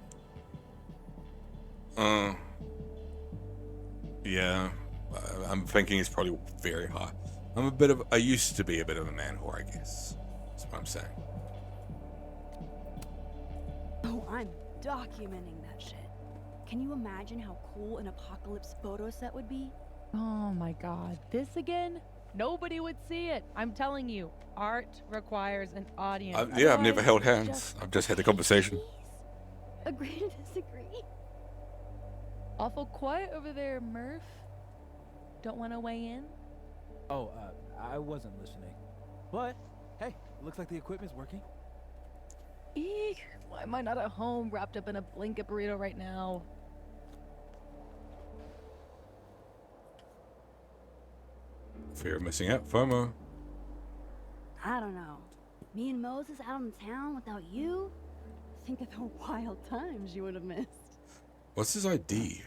Yeah, I'm thinking it's probably very high. I used to be a bit of a man whore, I guess. That's what I'm saying. Oh, I'm documenting that shit. Can you imagine how cool an apocalypse photo set would be? Oh my god, this again? Nobody would see it. I'm telling you, art requires an audience. Yeah, I've never held Otherwise, hands. I've just had the conversation. Agree to disagree. Awful quiet over there, Murph. Don't want to weigh in? Oh, I wasn't listening. But, hey, looks like the equipment's working. Eek, why am I not at home wrapped up in a blanket burrito right now? Fear of missing out, FOMO. I don't know. Me and Moses out in town without you? Think of the wild times you would have missed. What's his ID?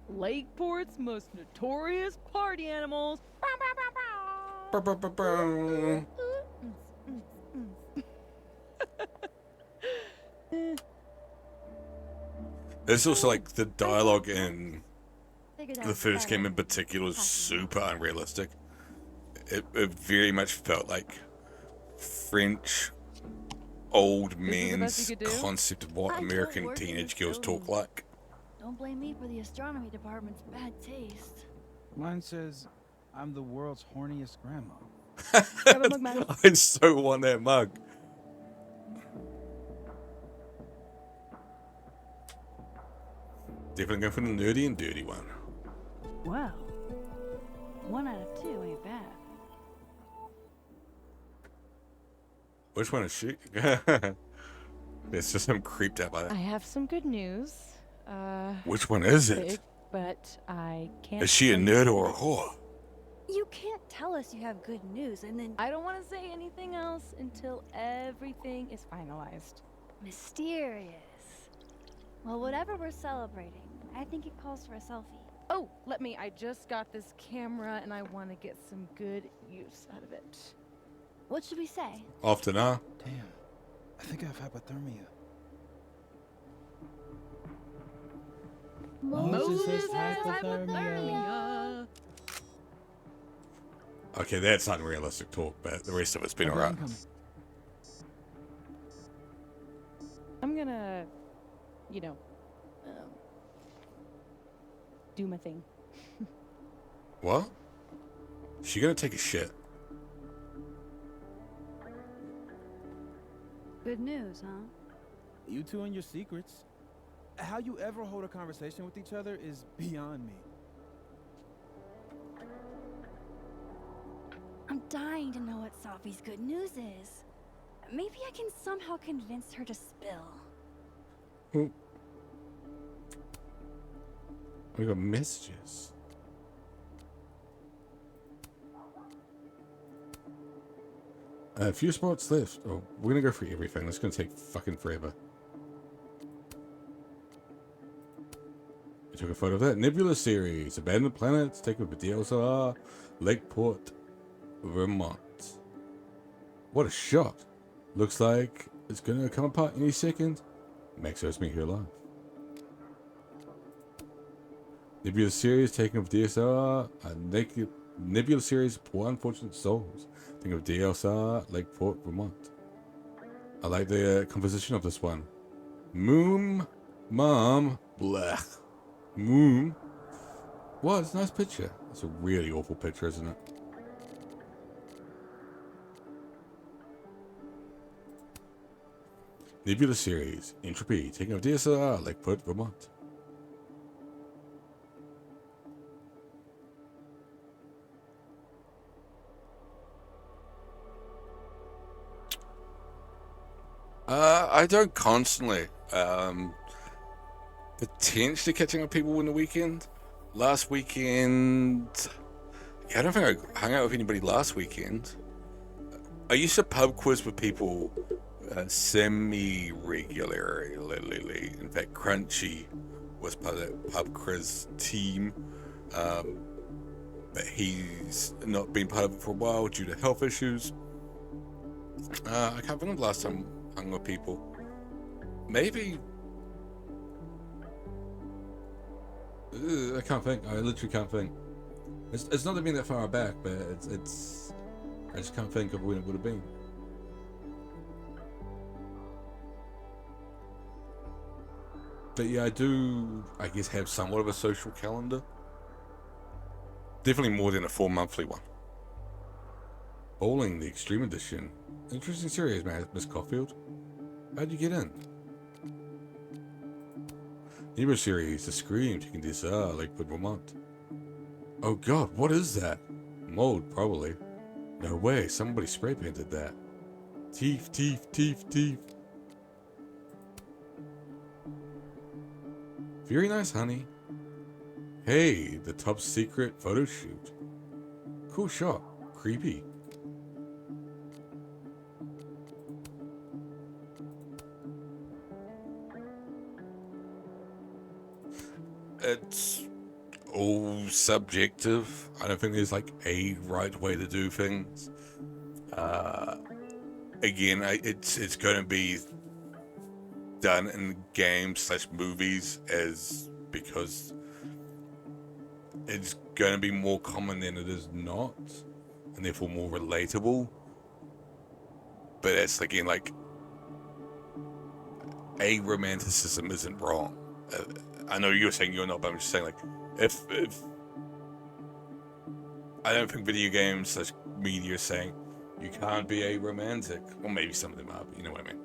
Lakeport's most notorious party animals. There's also like the dialogue in the first game in particular is super unrealistic. It very much felt like French old men's concept of what American teenage girls talk like. Don't blame me for the astronomy department's bad taste. Mine says, I'm the world's horniest grandma. I so want that mug. Definitely going for the nerdy and dirty one. Well, 1 out of 2 ain't bad. Which one is she? It's just I'm creeped out by I that. have some good news. Which one is big, it? But I can't. Is she a nerd or a whore? You can't tell us you have good news and then... I don't want to say anything else until everything is finalized. Mysterious. Well, whatever we're celebrating, I think it calls for a selfie. Oh, I just got this camera and I want to get some good use out of it. What should we say? Often, huh? Damn, I think I have hypothermia. Moses has hypothermia. Okay, that's unrealistic talk, but the rest of it's been alright. I'm gonna, do my thing. What? She gonna take a shit? Good news, huh? You two and your secrets. How you ever hold a conversation with each other is beyond me. I'm dying to know what Sophie's good news is. Maybe I can somehow convince her to spill. We got messages. A few spots left. Oh, we're gonna go through everything. That's gonna take fucking forever. I took a photo of that. Nebula series. Abandoned planets. Taken with DSLR. Lakeport, Vermont. What a shot. Looks like it's gonna come apart any second. Max owes me here live. Nebula series taken with DSLR. Nebula series. Poor unfortunate souls. Think of DSLR, Lakeport, Vermont. I like the composition of this one. Moom, mom, blech. Moom. What? It's a nice picture. It's a really awful picture, isn't it? Nebula series, Entropy, taking of DSLR, Lakeport, Vermont. I don't constantly. Potentially catching up with people in the weekend. Last weekend... Yeah, I don't think I hung out with anybody last weekend. I used to pub quiz with people semi-regularly. In fact, Crunchy was part of that pub quiz team. But he's not been part of it for a while due to health issues. I can't think of the last time I hung with people. Maybe... I can't think. I literally can't think. It's not been that far back, but it's I just can't think of when it would have been. But yeah, I do, I guess, have somewhat of a social calendar. Definitely more than a 4-monthly one. Bowling, the Extreme Edition. Interesting series, man, Miss Caulfield. How'd you get in? Nebula series, The Scream, taking this Lakewood, Vermont. Oh god, what is that? Mold, probably. No way, somebody spray painted that. Teeth. Very nice, honey. Hey, the top secret photo shoot. cool shot. Creepy. It's all subjective. I don't think there's like a right way to do things. Again, it's going to be done in games / movies because it's going to be more common than it is not, and therefore more relatable. But it's again like aromanticism isn't wrong. I know you're saying you're not, but I'm just saying, like, if I don't think video games / media is saying you can't be aromantic. Well, maybe some of them are, but you know what I mean.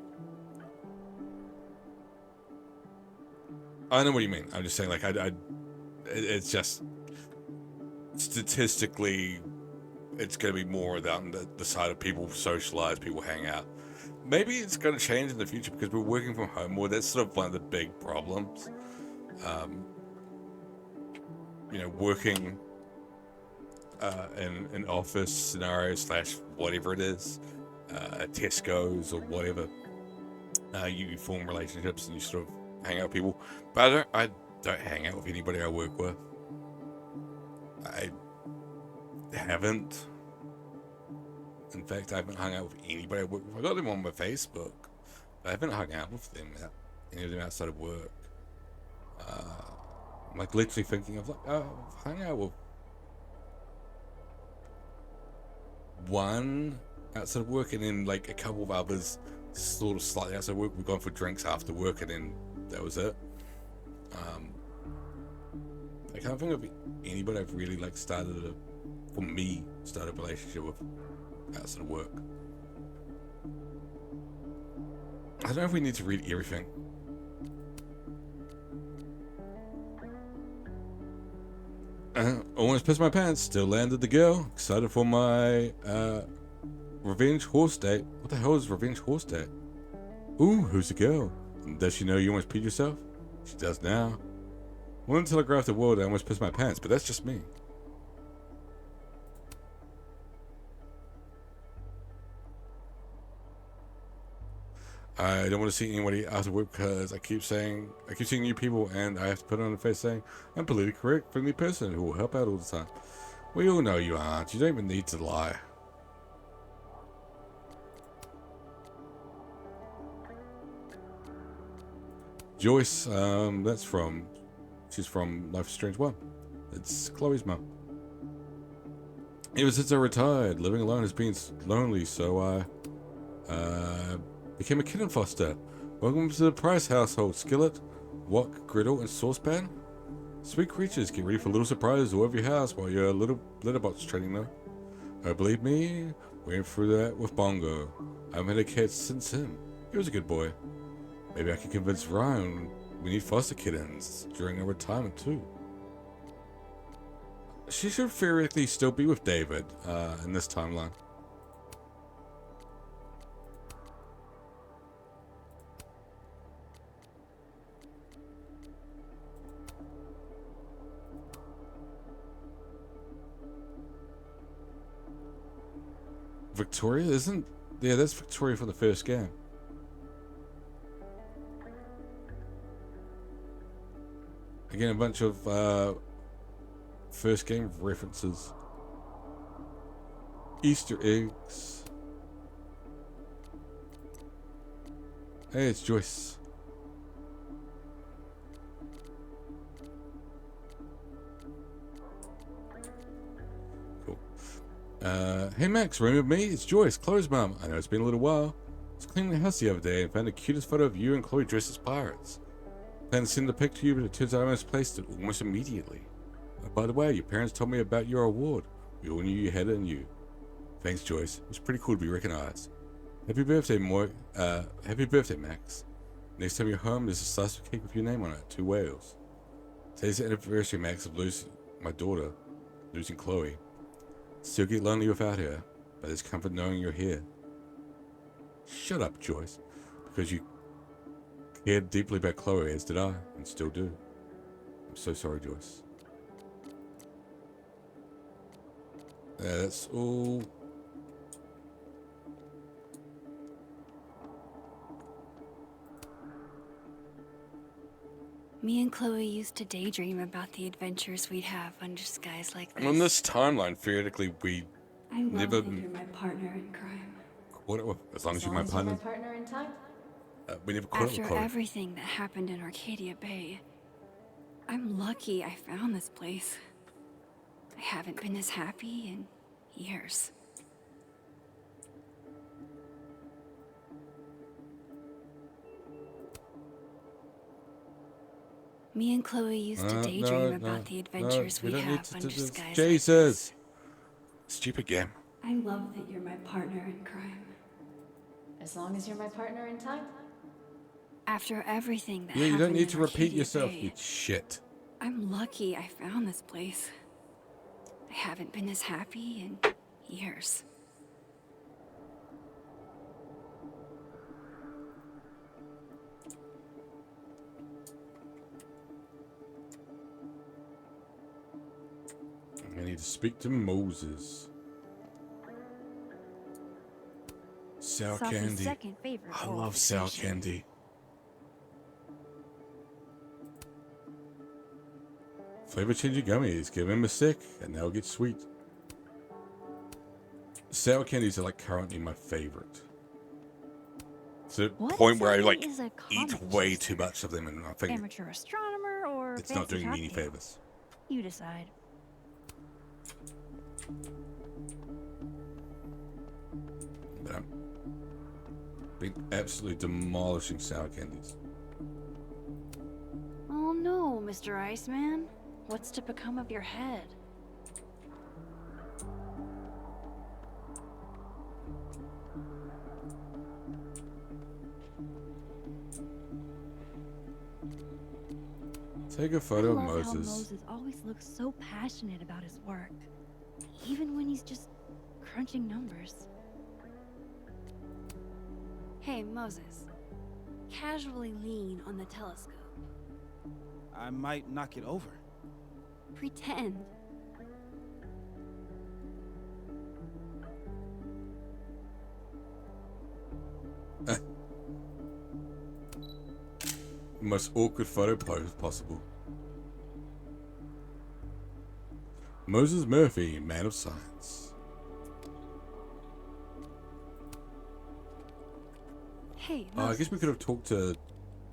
I know what you mean. I'm just saying, like, it's just statistically, it's going to be more down the side of people socialize, people hang out. Maybe it's going to change in the future because we're working from home more. That's sort of one of the big problems. You know, working in an office scenario / whatever it is, at Tesco's or whatever, you form relationships and you sort of hang out with people. But I don't hang out with anybody I work with. I haven't. In fact, I haven't hung out with anybody I work with. I got them on my Facebook, but I haven't hung out with them, any of them outside of work. I'm like literally thinking of like, I've hung out with one outside of work, and then like a couple of others sort of slightly outside of work. We've gone for drinks after work, and then that was it. I can't think of anybody I've really like started a relationship with outside of work. I don't know if we need to read everything. Almost pissed my pants. Still landed the girl. Excited for my revenge horse date. What the hell is revenge horse date? Ooh, who's the girl? Does she know you almost peed yourself? She does now. Wouldn't telegraph the world I almost pissed my pants, but that's just me. I don't want to see anybody out of work because I keep seeing new people and I have to put on a face saying I'm politically correct, friendly person who will help out all the time. We all know you aren't. You don't even need to lie. Joyce, she's from Life is Strange 1. It's Chloe's mum. Ever since I retired, living alone has been lonely, so I became a kitten foster. Welcome to the Price household. Skillet, wok, griddle, and saucepan. Sweet creatures, get ready for little surprises all over your house while you're a little letterbox training though. Believe me, we went through that with Bongo. I haven't had a cat since him. He was a good boy. Maybe I can convince Ryan we need foster kittens during our retirement too. She should theoretically still be with David in this timeline. Victoria isn't? Yeah, that's Victoria from the first game. Again, a bunch of first game references. Easter eggs. Hey, it's Joyce. Cool. Hey Max, remember me? It's Joyce, Chloe's mum. I know it's been a little while. I was cleaning the house the other day and found the cutest photo of you and Chloe dressed as pirates. I planned to send the pic to you, but it turns out I misplaced it almost immediately. By the way, your parents told me about your award. We all knew you had it in you. Thanks, Joyce. It was pretty cool to be recognized. Happy birthday, happy birthday, Max. Next time you're home, there's a slice of cake with your name on it. 2 whales. Today's the anniversary, Max, of losing my daughter, losing Chloe. Still get lonely without her, but there's comfort knowing you're here. Shut up, Joyce. Because you cared deeply about Chloe, as did I, and still do. I'm so sorry, Joyce. That's all. Me and Chloe used to daydream about the adventures we'd have under skies like this. On this timeline, theoretically, we I love never. that you're my partner in crime. As long as you're my partner. partner in time. We never caught up After with Chloe. everything that happened in Arcadia Bay, I'm lucky I found this place. I haven't been this happy in years. Me and Chloe used to daydream about the adventures we we'd don't need have to under do this. skies like Jesus! Stupid game. I love that you're my partner in crime. As long as you're my partner in time. After everything that Yeah, you happened don't need in to repeat Arcadia yourself, Bay, you shit. I'm lucky I found this place. I haven't been this happy in years. I need to speak to Moses. Sour Sophie's candy. second favorite I fall love sour vacation. candy. Flavor changing gummies. Give him a stick and they'll get sweet. Sour candies are like currently my favorite. To the What point where I like exactly is a eat comic way chaser? too much of them and I think Amateur astronomer or it's not fancy doing me any cocktail? favors. You decide. But I'm been absolutely demolishing sour candies. Oh no, Mr. Iceman. What's to become of your head? Take a photo of I love how Moses. Moses always looks so passionate about his work, even when he's just crunching numbers. Hey, Moses. Casually lean on the telescope. I might knock it over. Pretend. Most awkward photo pose possible. Moses Murphy, man of science. Hey, Oh, I guess we could have talked to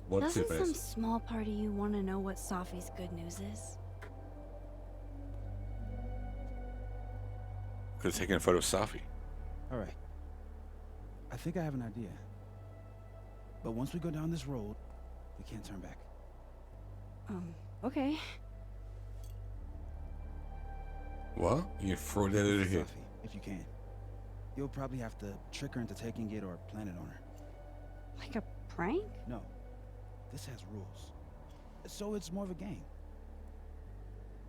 what's doesn't it some face. small part of you want to know what Sophie's good news is? Could have taken a photo of Safi. All right. I think I have an idea. But once we go down this road, we can't turn back. Okay. What? You throw that over here. Sophie, if you can. You'll probably have to trick her into taking it or plan it on her. Like a prank? No. This has rules. So it's more of a game.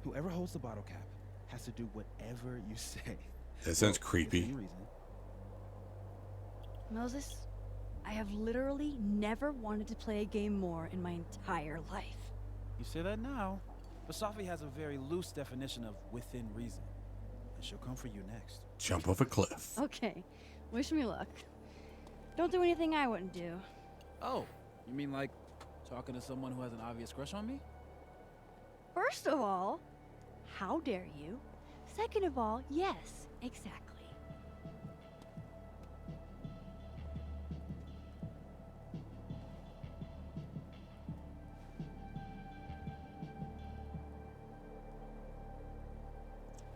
Whoever holds the bottle cap has to do whatever you say. That sounds If for creepy. any reason, Moses, I have literally never wanted to play a game more in my entire life. you say that now, but Sophie has a very loose definition of within reason. And she'll come for you next. Jump off a cliff. Okay, wish me luck. Don't do anything I wouldn't do. Oh, you mean like talking to someone who has an obvious crush on me? First of all, how dare you? Second of all, yes, exactly.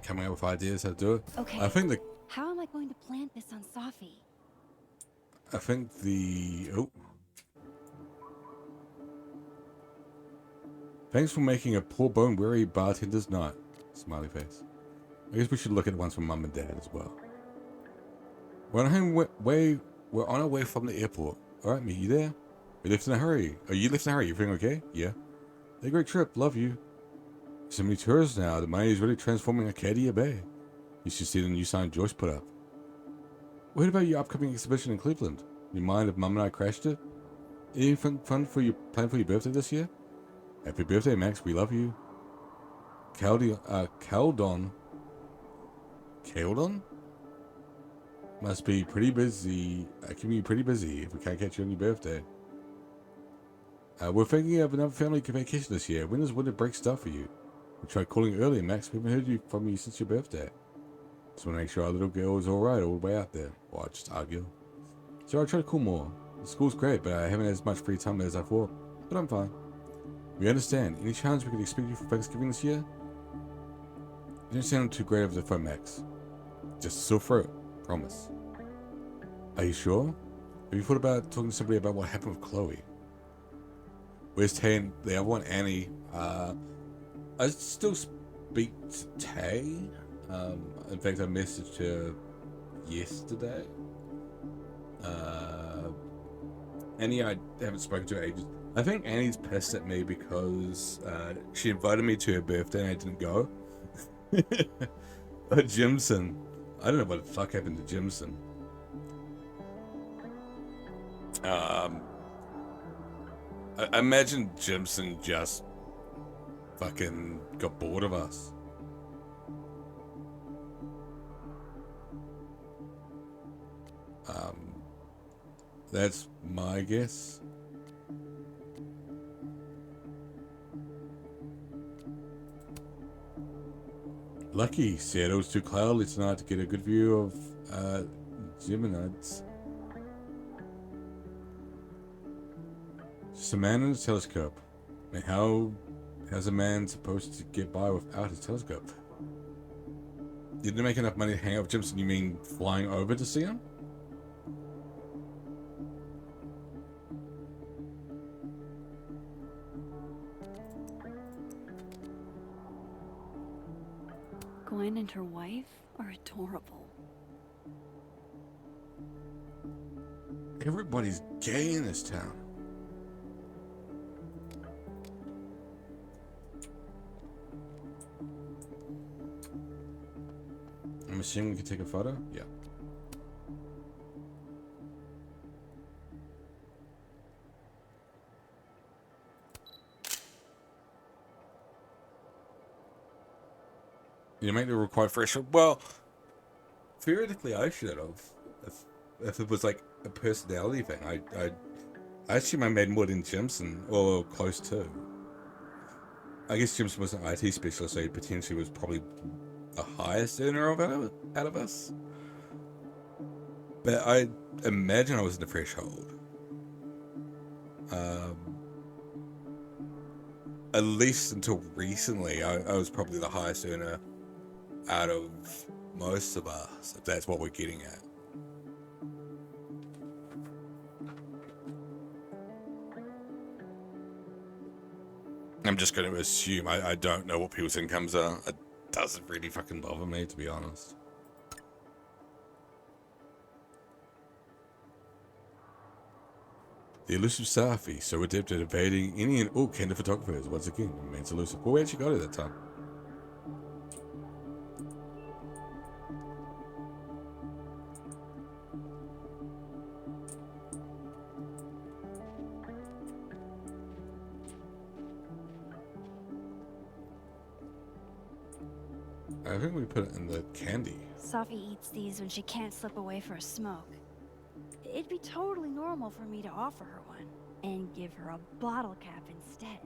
Coming up with ideas how to do it. Okay. I think How am I going to plant this on Sophie? oh. Thanks for making a poor bone weary bartender's night. Smiley face. I guess we should look at ones from Mum and Dad as well. We're on our way from the airport. Alright, me, you there? We left in a hurry. Oh, you left in a hurry. Everything okay? Yeah. Had a great trip. Love you. So many tourists now. The money is really transforming Arcadia Bay. You should see the new sign Joyce put up. What about your upcoming exhibition in Cleveland? You mind if Mum and I crashed it? Anything fun for your plan for your birthday this year? Happy birthday, Max. We love you. Caldon Keldon? Must be pretty busy. Can be pretty busy if we can't catch you on your birthday. We're thinking of another family vacation this year. When does winter break start for you? We tried calling earlier, Max. We haven't heard from you since your birthday. Just want to make sure our little girl is alright all the way out there. Well, I just argue. So I try to call more. The school's great, but I haven't had as much free time as I thought. But I'm fine. We understand. Any chance we could expect you for Thanksgiving this year? You don't sound too great over the phone, Max. Just sore throat. Promise. Are you sure? Have you thought about talking to somebody about what happened with Chloe? Where's Tay and the other one, Annie? I still speak to Tay. In fact, I messaged her yesterday. Annie, I haven't spoken to her ages. I think Annie's pissed at me because she invited me to her birthday and I didn't go. Jimson. I don't know what the fuck happened to Jimson. I imagine Jimson just fucking got bored of us. That's my guess. Lucky said it was too cloudy tonight to get a good view of Geminids. Just a man in a telescope. I mean, how's a man supposed to get by without his telescope? You didn't make enough money to hang out with Jimson, you mean flying over to see him? Gwen and her wife are adorable. Everybody's gay in this town. I'm assuming we can take a photo? Yeah. You make the required fresh. Well, theoretically, I should have. If it was like a personality thing, I assume I made more than Jimson, or close to. I guess Jimson was an IT specialist, so he potentially was probably the highest earner out of us. But I imagine I was in the threshold. At least until recently, I was probably the highest earner out of most of us, if that's what we're getting at. I'm just going to assume. I don't know what people's incomes are. It doesn't really fucking bother me, to be honest. The elusive Safi, so adept at evading any and all kind of photographers. Once again, remains elusive. Well, we actually got it that time. I think we put it in the candy. Safi eats these when she can't slip away for a smoke. It'd be totally normal for me to offer her one and give her a bottle cap instead.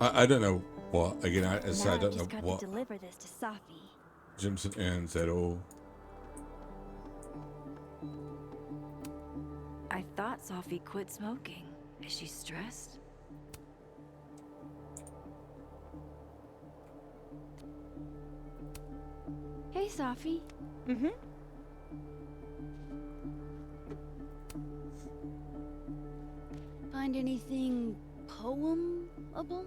I don't know what. Again, I don't know what to deliver this to Safi. Jimson earns at all. I thought Safi quit smoking. Is she stressed? Hey, Safi. Mm-hmm. Find anything poemable?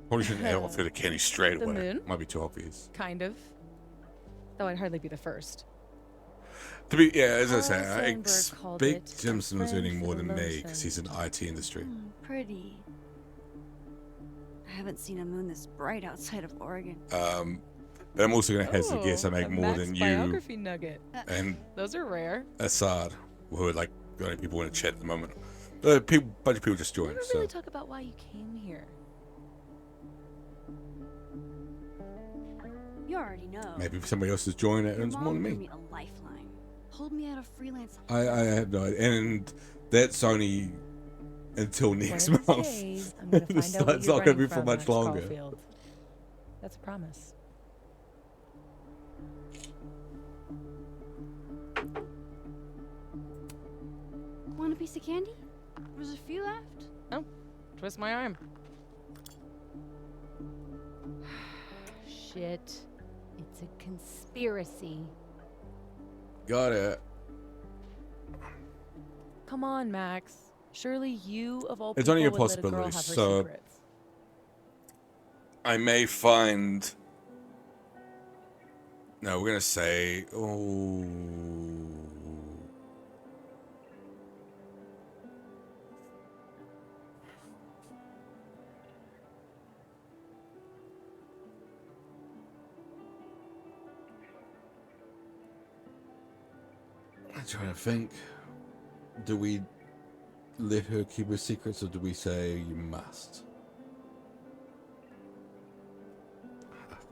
Probably shouldn't add off to the candy straight The away. moon? Might be too obvious. Kind of. Though I'd hardly be the first. To be, yeah, as I Carl say, I Sandburg called expect it Jimson was earning more than me friend because he's in the IT industry. Pretty. I haven't seen a moon this bright outside of Oregon. But I'm also gonna hazard a guess I make a more Max than you biography nugget. and Those are rare. Assad, who are like the only people in the chat at the moment. Bunch of people just We joined. never So really talk about why you came here. You already know. maybe if somebody else has joined it, Your it's more mom than gave me. me a lifeline. Pulled me out of freelance. I have no idea, and that's only until next One of these month. days, I'm gonna find It's out not, what it's you're not gonna running be for from, much Max longer. Caulfield. That's a promise. Want a piece of candy? There's a few left. Oh, twist my arm. Shit. It's a conspiracy. Got it. Come on, Max. Surely you, of all It's people, only a would let a girl possibility, have her so secrets. I may find. No, we're gonna say. Oh. I'm trying to think. Do we let her keep her secrets, or do we say you must?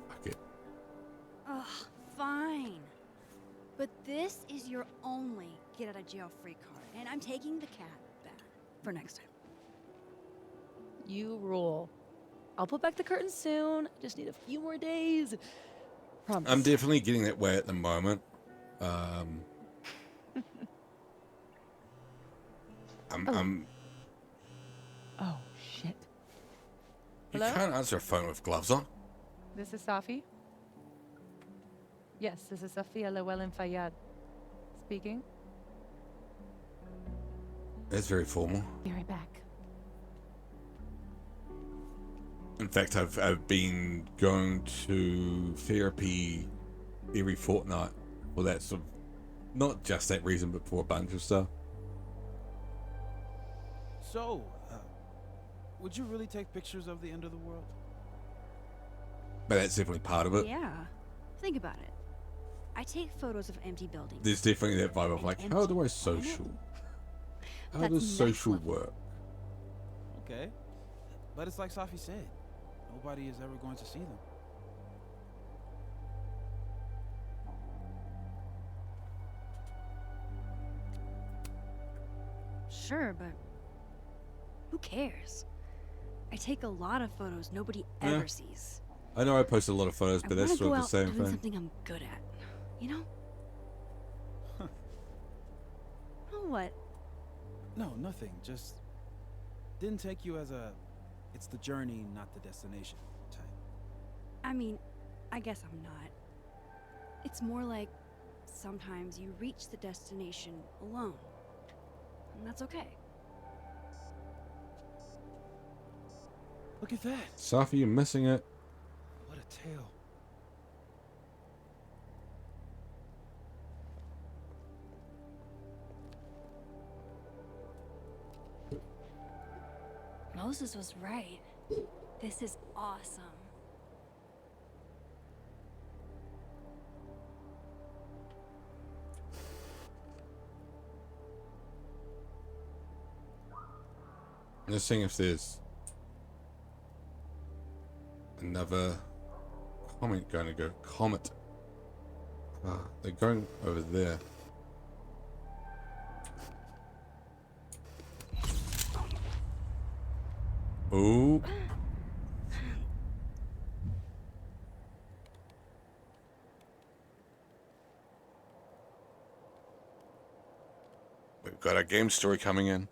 Fuck it. Ugh, fine. But this is your only get out of jail free card, and I'm taking the cat back for next time. You rule. I'll put back the curtain soon. Just need a few more days. Promise. I'm definitely getting that way at the moment. I'm. Oh, shit. You Hello? can't answer a phone with gloves on. This is Safi. Yes, this is Safia Llewellyn Fayyad speaking. That's very formal. Be right back. In fact, I've been going to therapy every fortnight for that sort of, not just that reason, but for a bunch of stuff. So, would you really take pictures of the end of the world? But that's definitely part of it. Yeah. Think about it. I take photos of empty buildings. There's definitely that vibe of like, how do I social? How That's does next social level. work? Okay. But it's like Safi said, nobody is ever going to see them. Sure, but who cares? I take a lot of photos nobody Yeah. ever sees. I know I post a lot of photos, but I that's wanna sort go of the out same doing thing. something I'm good at. You know? Oh, what? No, nothing. Just didn't take you as a it's the journey, not the destination type. I mean, I guess I'm not. It's more like sometimes you reach the destination alone. And that's okay. Look at that. Safi, you're missing it. What a tale. Moses was right. This is awesome. I'm just seeing if there's another comet going to go. Comet. Ah, they're going over there. Ooh. We've got our game story coming in.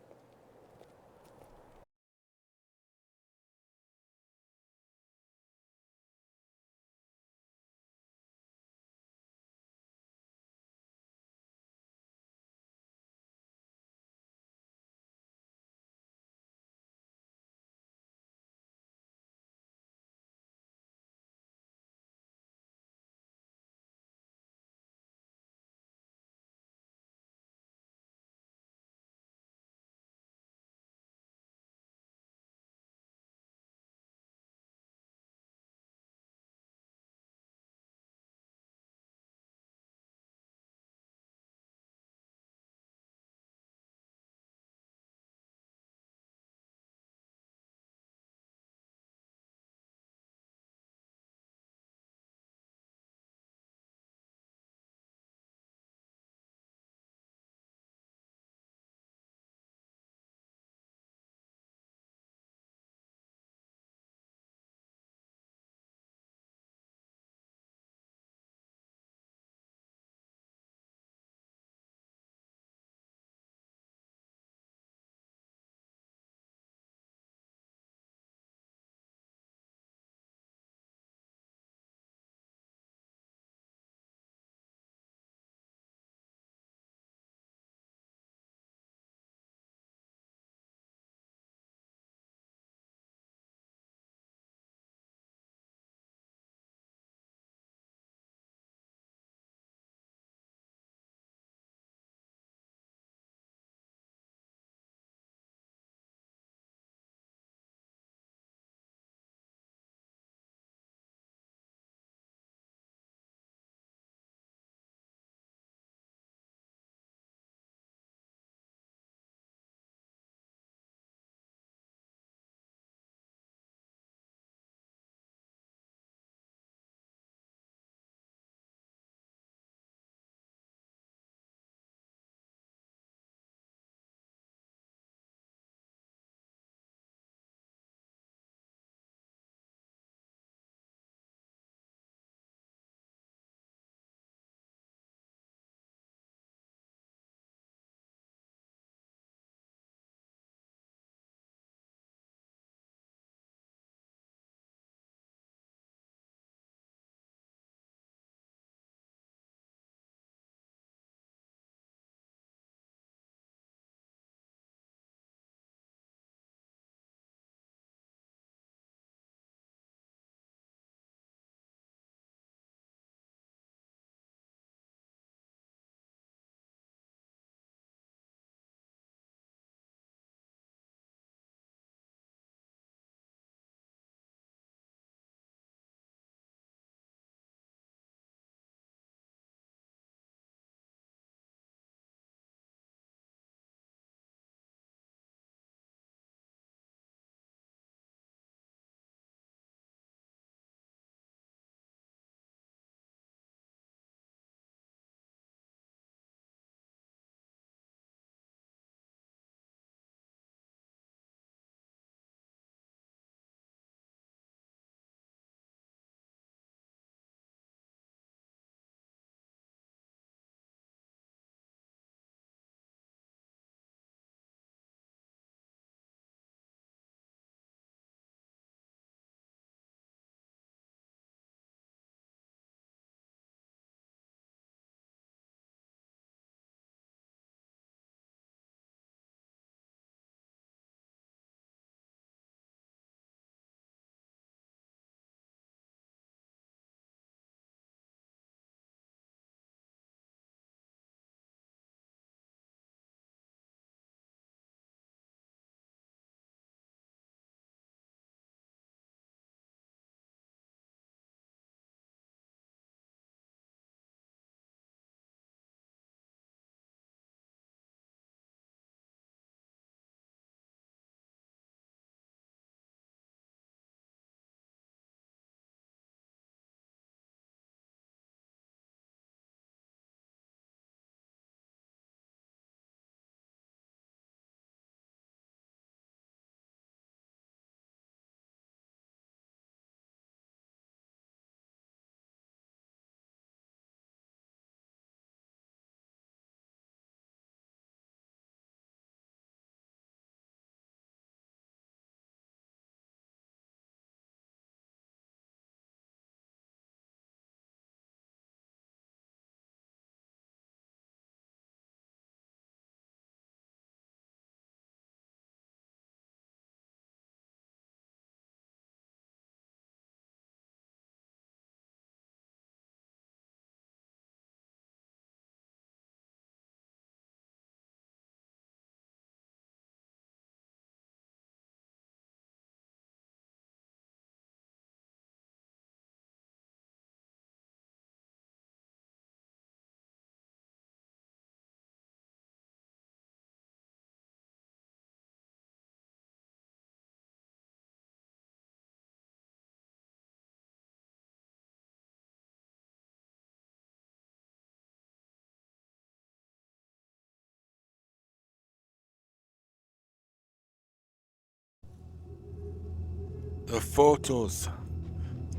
The photos,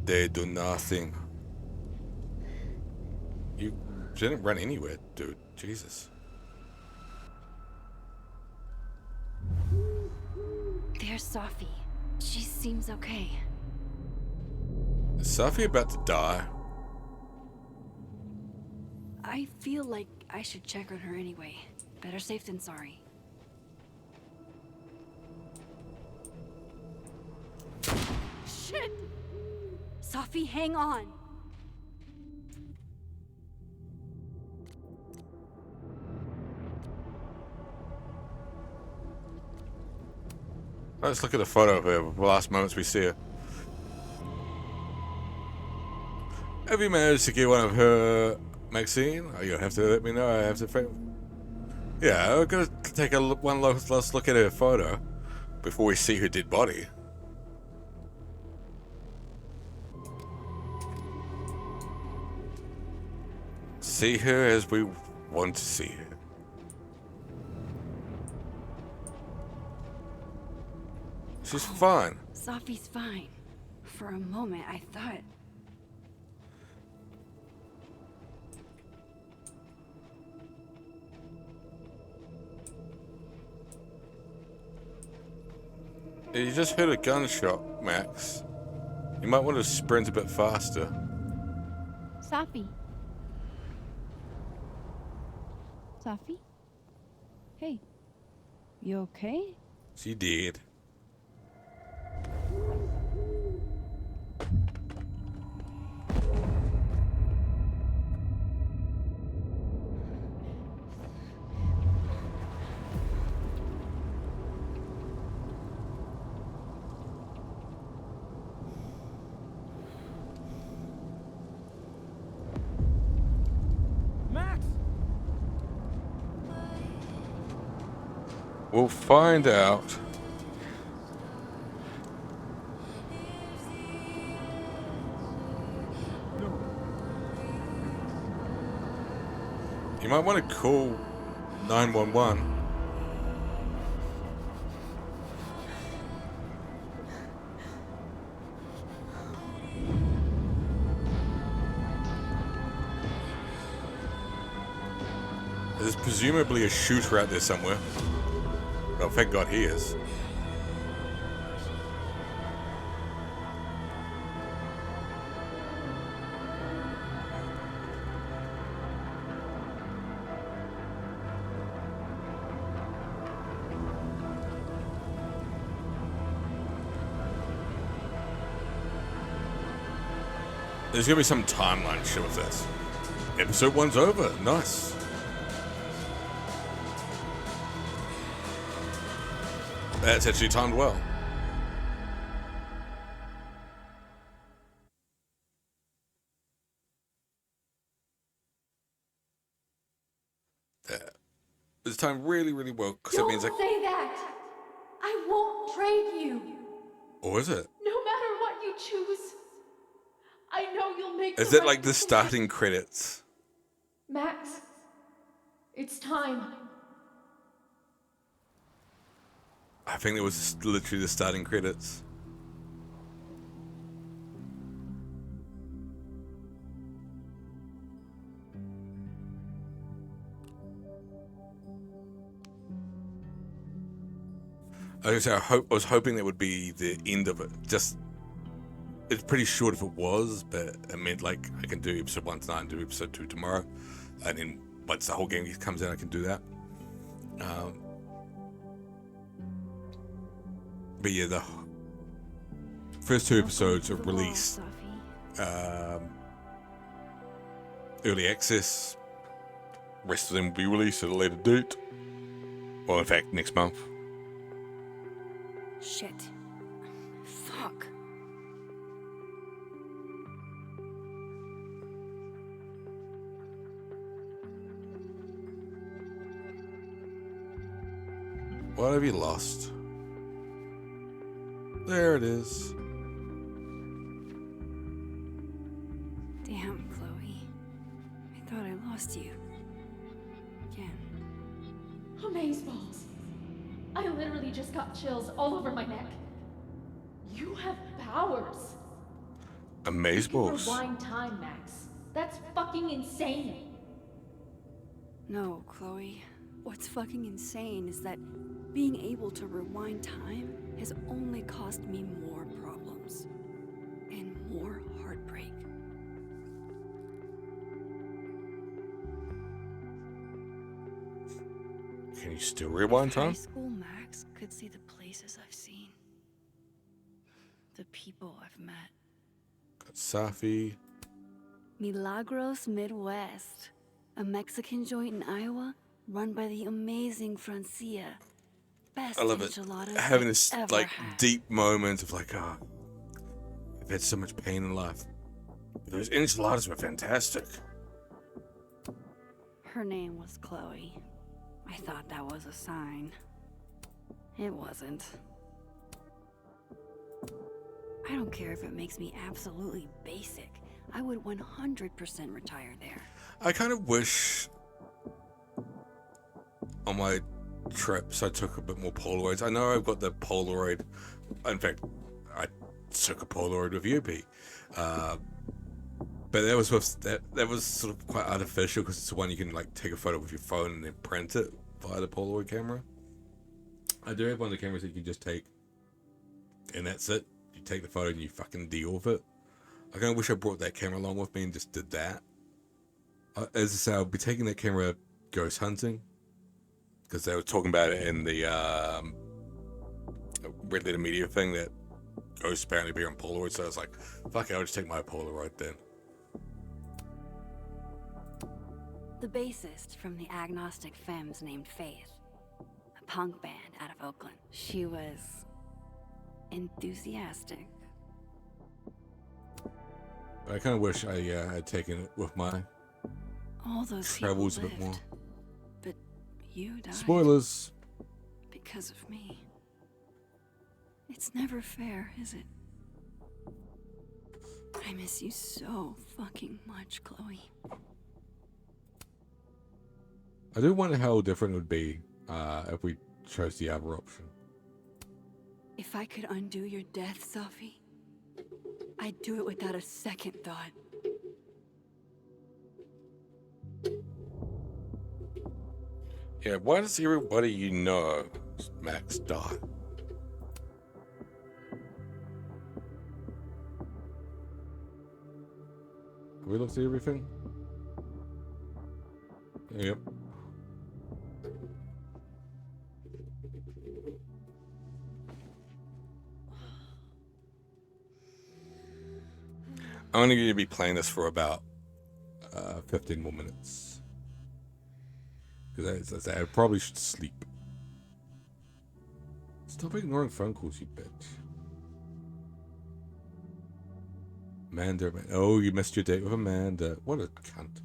they do nothing. You didn't run anywhere, dude. Jesus. There's Safi. She seems okay. Is Safi about to die? I feel like I should check on her anyway. Better safe than sorry. Shit! Safi, hang on! Let's look at the photo of her, the last moments we see her. Have you managed to get one of her, Maxine? Oh, you'll have to let me know. I have to... Yeah, we're gonna take one last look at her photo before we see her dead body. See her as we want to see her. She's fine. Safi's fine. For a moment, I thought... You just heard a gunshot, Max. You might want to sprint a bit faster. Safi. Safi? Hey. You okay? She did. We'll find out. You might want to call 911. There's presumably a shooter out there somewhere. Well, thank God he is. There's gonna be some timeline shit with this. Episode 1's over. Nice. That's actually timed well. It's timed really, really well because it means like. Don't say that. I won't trade you. Or is it? No matter what you choose, I know you'll make. Is the it right like the decision. starting credits? Max, it's time. I think it was literally the starting credits. I was hoping that would be the end of it. Just, it's pretty short if it was, but it meant like I can do episode 1 tonight and do episode 2 tomorrow, and then once the whole game comes out, I can do that. But yeah, the first 2 episodes are released early access. Rest of them will be released at a later date. Well, in fact, next month. Shit. Fuck. What have you lost? There it is. Damn, Chloe. I thought I lost you. Again. Amazeballs. I literally just got chills all over my neck. You have Amazeballs. Rewind time, Max. That's fucking insane. No, Chloe. What's fucking insane is that being able to rewind time has only caused me more problems. And more heartbreak. Can you still rewind High time? school Max could see the places I've seen. The people I've met. Got Safi. Milagros Midwest. A Mexican joint in Iowa run by the amazing Francia. Best I love it. enchiladas Having I've this ever like had. deep moment of like, oh, I've had so much pain in life. Those enchiladas were fantastic. Her name was Chloe. I thought that was a sign. It wasn't. I don't care if it makes me absolutely basic. I would 100% retire there. I kind of wish on my trips I took a bit more Polaroids. I know I've got the Polaroid. In fact, I took a Polaroid with UP. But that was that was sort of quite artificial because it's the one you can like take a photo with your phone and then print it via the Polaroid camera. I do have one of the cameras that you can just take, and that's it. You take the photo and you fucking deal with it. I kind of wish I brought that camera along with me and just did that. As I say, I'll be taking that camera ghost hunting because they were talking about it in the Red Letter Media thing that ghosts apparently be on Polaroid. So I was like, fuck it, I'll just take my Polaroid then. The bassist from the Agnostic Femmes named Faith, a punk band out of Oakland. She was enthusiastic. I kind of wish I had taken it with my All those travels a people bit more. lived, but you died Spoilers. because of me. It's never fair, is it? I miss you so fucking much, Chloe. I do wonder how different it would be if we chose the other option. If I could undo your death, Safi, I'd do it without a second thought. Yeah, why does everybody you know Max die? Have we looked at everything? Yep. I'm only going to be playing this for about 15 more minutes. Because I probably should sleep. Stop ignoring phone calls, you bitch. Amanda, oh, you missed your date with Amanda. What a cunt.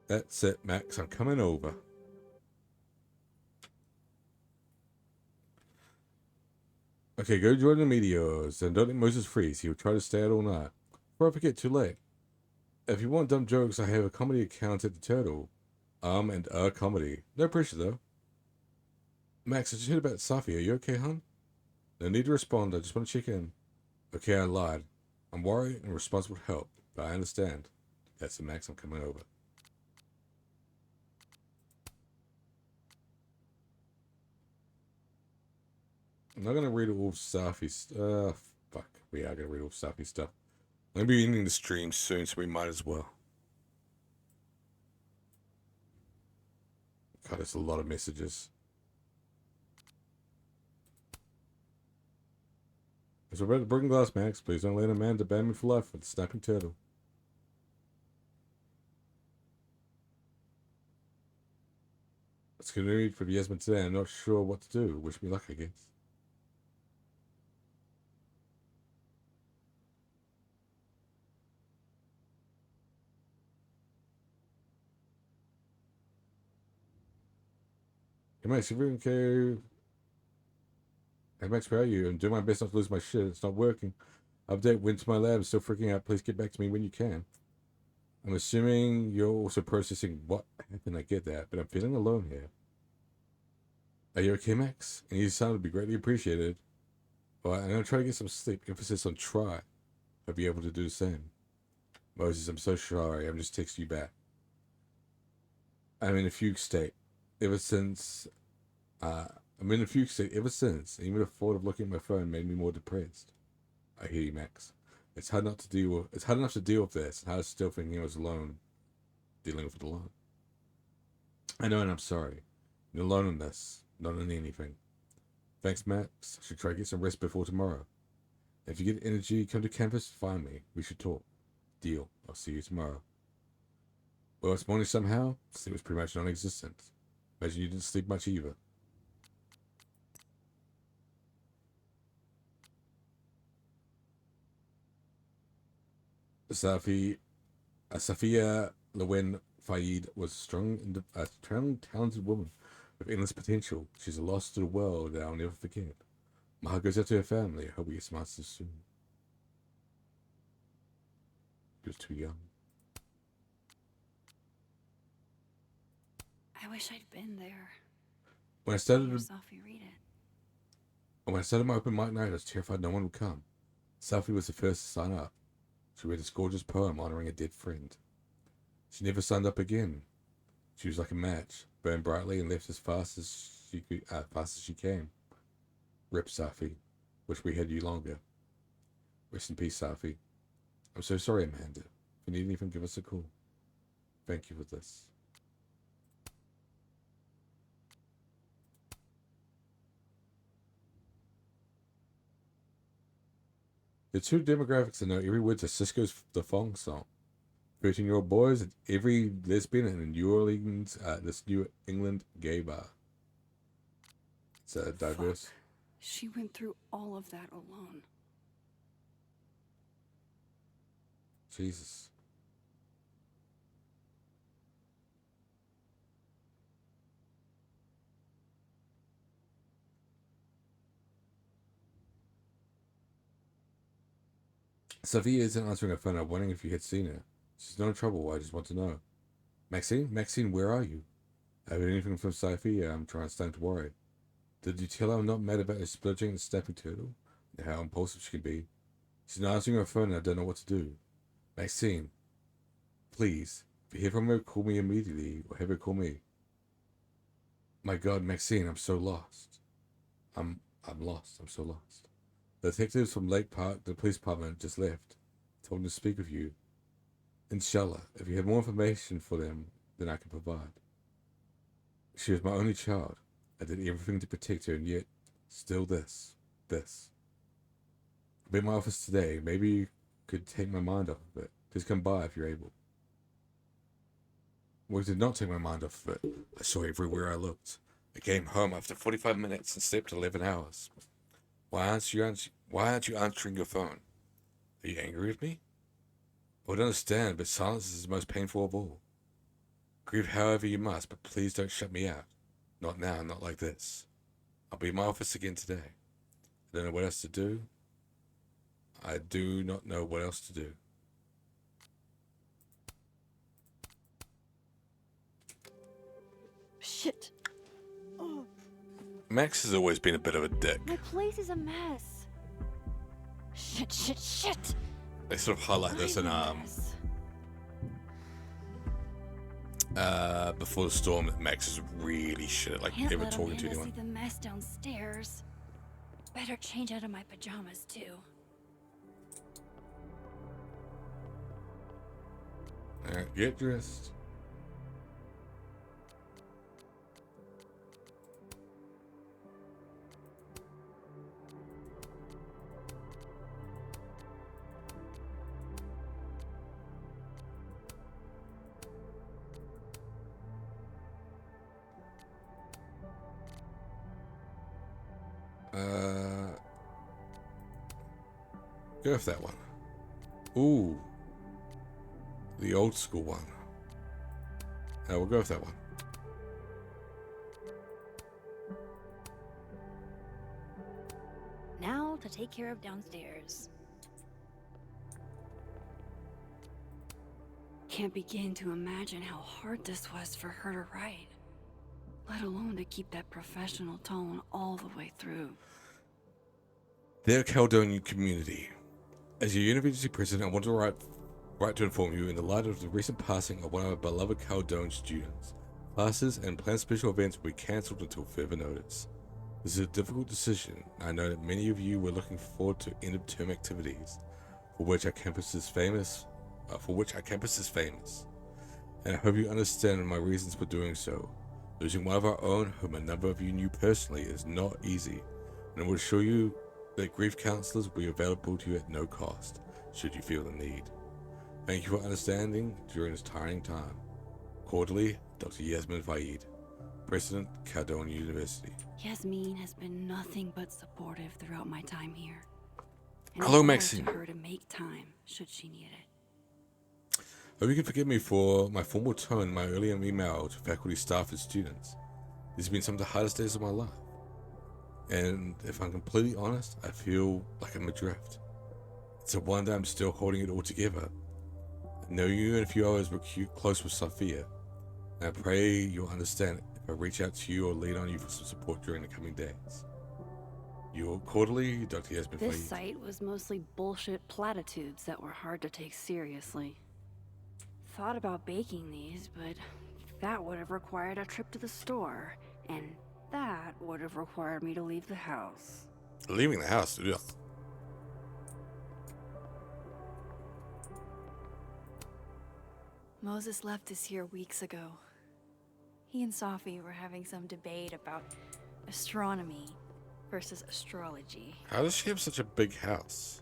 That's it, Max. I'm coming over. Okay, go join the Meteors, and don't let Moses freeze. He'll try to stay out all night. Before I forget, too late. If you want dumb jokes, I have a comedy account at the Turtle. And comedy. No pressure, though. Max, I just heard about Safi. Are you okay, hon? No need to respond. I just want to check in. Okay, I lied. I'm worried and responsible to help, but I understand. That's the Max. I'm coming over. I'm not gonna read all of Safi's fuck. We are gonna read all of Safi's stuff. I'm gonna be ending the stream soon, so we might as well. God, there's a lot of messages. As we're about to bring glass, Max, please don't let Amanda ban me for life with the snapping turtle. It's gonna read for Yasmin today. I'm not sure what to do. Wish me luck, I guess. Hey Max, everything okay? Hey Max, where are you? I'm doing my best not to lose my shit. It's not working. Update, went to my lab, still freaking out. Please get back to me when you can. I'm assuming you're also processing what happened. I get that, but I'm feeling alone here. Are you okay, Max? And you sound to be greatly appreciated. Well, I'm going to try to get some sleep. Emphasis on try. I'll be able to do the same. Moses, I'm so sorry. I'm just texting you back. I'm in a fugue state. I'm in a fugue state ever since. Even the thought of looking at my phone made me more depressed. I hear you, Max. It's hard enough to deal with this, and hard still thinking I was alone, dealing with it alone. I know, and I'm sorry. You're alone in this, not in anything. Thanks, Max. I should try to get some rest before tomorrow. If you get energy, come to campus, find me. We should talk. Deal. I'll see you tomorrow. Well, it's morning somehow. Sleep was pretty much non-existent. Imagine you didn't sleep much either. Safia Lewin Faid was a strong, talented woman with endless potential. She's a loss to the world that I'll never forget. My heart goes out to her family. I hope we get some answers soon. She was too young. I wish I'd been there. When I started Sophie read it. When I started my open mic night, I was terrified no one would come. Sophie was the first to sign up. She read this gorgeous poem honoring a dead friend. She never signed up again. She was like a match, burned brightly and left as fast as she came. Rip, Sophie. Wish we had you longer. Rest in peace, Sophie. I'm so sorry, Amanda. If you need anything, give us a call. Thank you for this. The two demographics I know every word to Cisco's The Fong song. 13-year-old boys and every lesbian in New Orleans, this New England gay bar. It's diverse. Fuck. She went through all of that alone. Jesus. Sophia isn't answering her phone. I'm wondering if you had seen her. She's not in trouble. I just want to know. Maxine, where are you? Have you anything from Sophia? I'm trying to stand to worry. Did you tell her I'm not mad about her splurging and snapping turtle? And how impulsive she can be? She's not answering her phone and I don't know what to do. Maxine, please, if you hear from her, call me immediately or have her call me. My God, Maxine, I'm so lost. I'm lost. I'm so lost. The detectives from Lake Park, the police department, just left. Told them to speak with you. Inshallah, if you have more information for them than I can provide. She was my only child. I did everything to protect her, and yet, still this. I'll be in my office today. Maybe you could take my mind off of it. Please come by if you're able. Well, it did not take my mind off of it. I saw everywhere I looked. I came home after 45 minutes and slept 11 hours. Why aren't you answering your phone? Are you angry with me? I would understand, but silence is the most painful of all. Grieve however you must, but please don't shut me out. Not now, not like this. I'll be in my office again today. I don't know what else to do. I do not know what else to do. Shit. Oh. Max has always been a bit of a dick. My place is a mess. Shit. They sort of highlight this in Before the Storm that Max is really shit at like ever talking to anyone. See the mess downstairs. Better change out of my pajamas too. Alright, get dressed. Go with that one. Ooh. The old school one. Yeah, we'll go with that one. Now to take care of downstairs. can't begin to imagine how hard this was for her to write, let alone to keep that professional tone all the way through. Dear Caledonian community, as your university president, I want to write to inform you in the light of the recent passing of one of our beloved Caledonian students. Classes and planned special events will be cancelled until further notice. This is a difficult decision. I know that many of you were looking forward to end-of-term activities, for which our campus is famous, and I hope you understand my reasons for doing so. Losing one of our own, whom a number of you knew personally, is not easy, and I will assure you that grief counselors will be available to you at no cost, should you feel the need. Thank you for understanding during this trying time. Cordially, Dr. Yasmin Faid, President, Caledonian University. Yasmin has been nothing but supportive throughout my time here. And Hello, it's Maxine. up to her to make time, should she need it. Hope you can forgive me for my formal tone in my earlier email to faculty, staff, and students. These have been some of the hardest days of my life. And if I'm completely honest, I feel like I'm adrift. It's a wonder I'm still holding it all together. I know you and a few others were close with Sophia, and I pray you'll understand if I reach out to you or lean on you for some support during the coming days. Yours cordially, Dr. Yasmin This Faid. site was mostly bullshit platitudes that were hard to take seriously. Thought about baking these, but that would have required a trip to the store, and that would have required me to leave the house. Leaving the house, ugh. Moses left us here weeks ago. He and Sophie were having some debate about astronomy versus astrology. How does she have such a big house?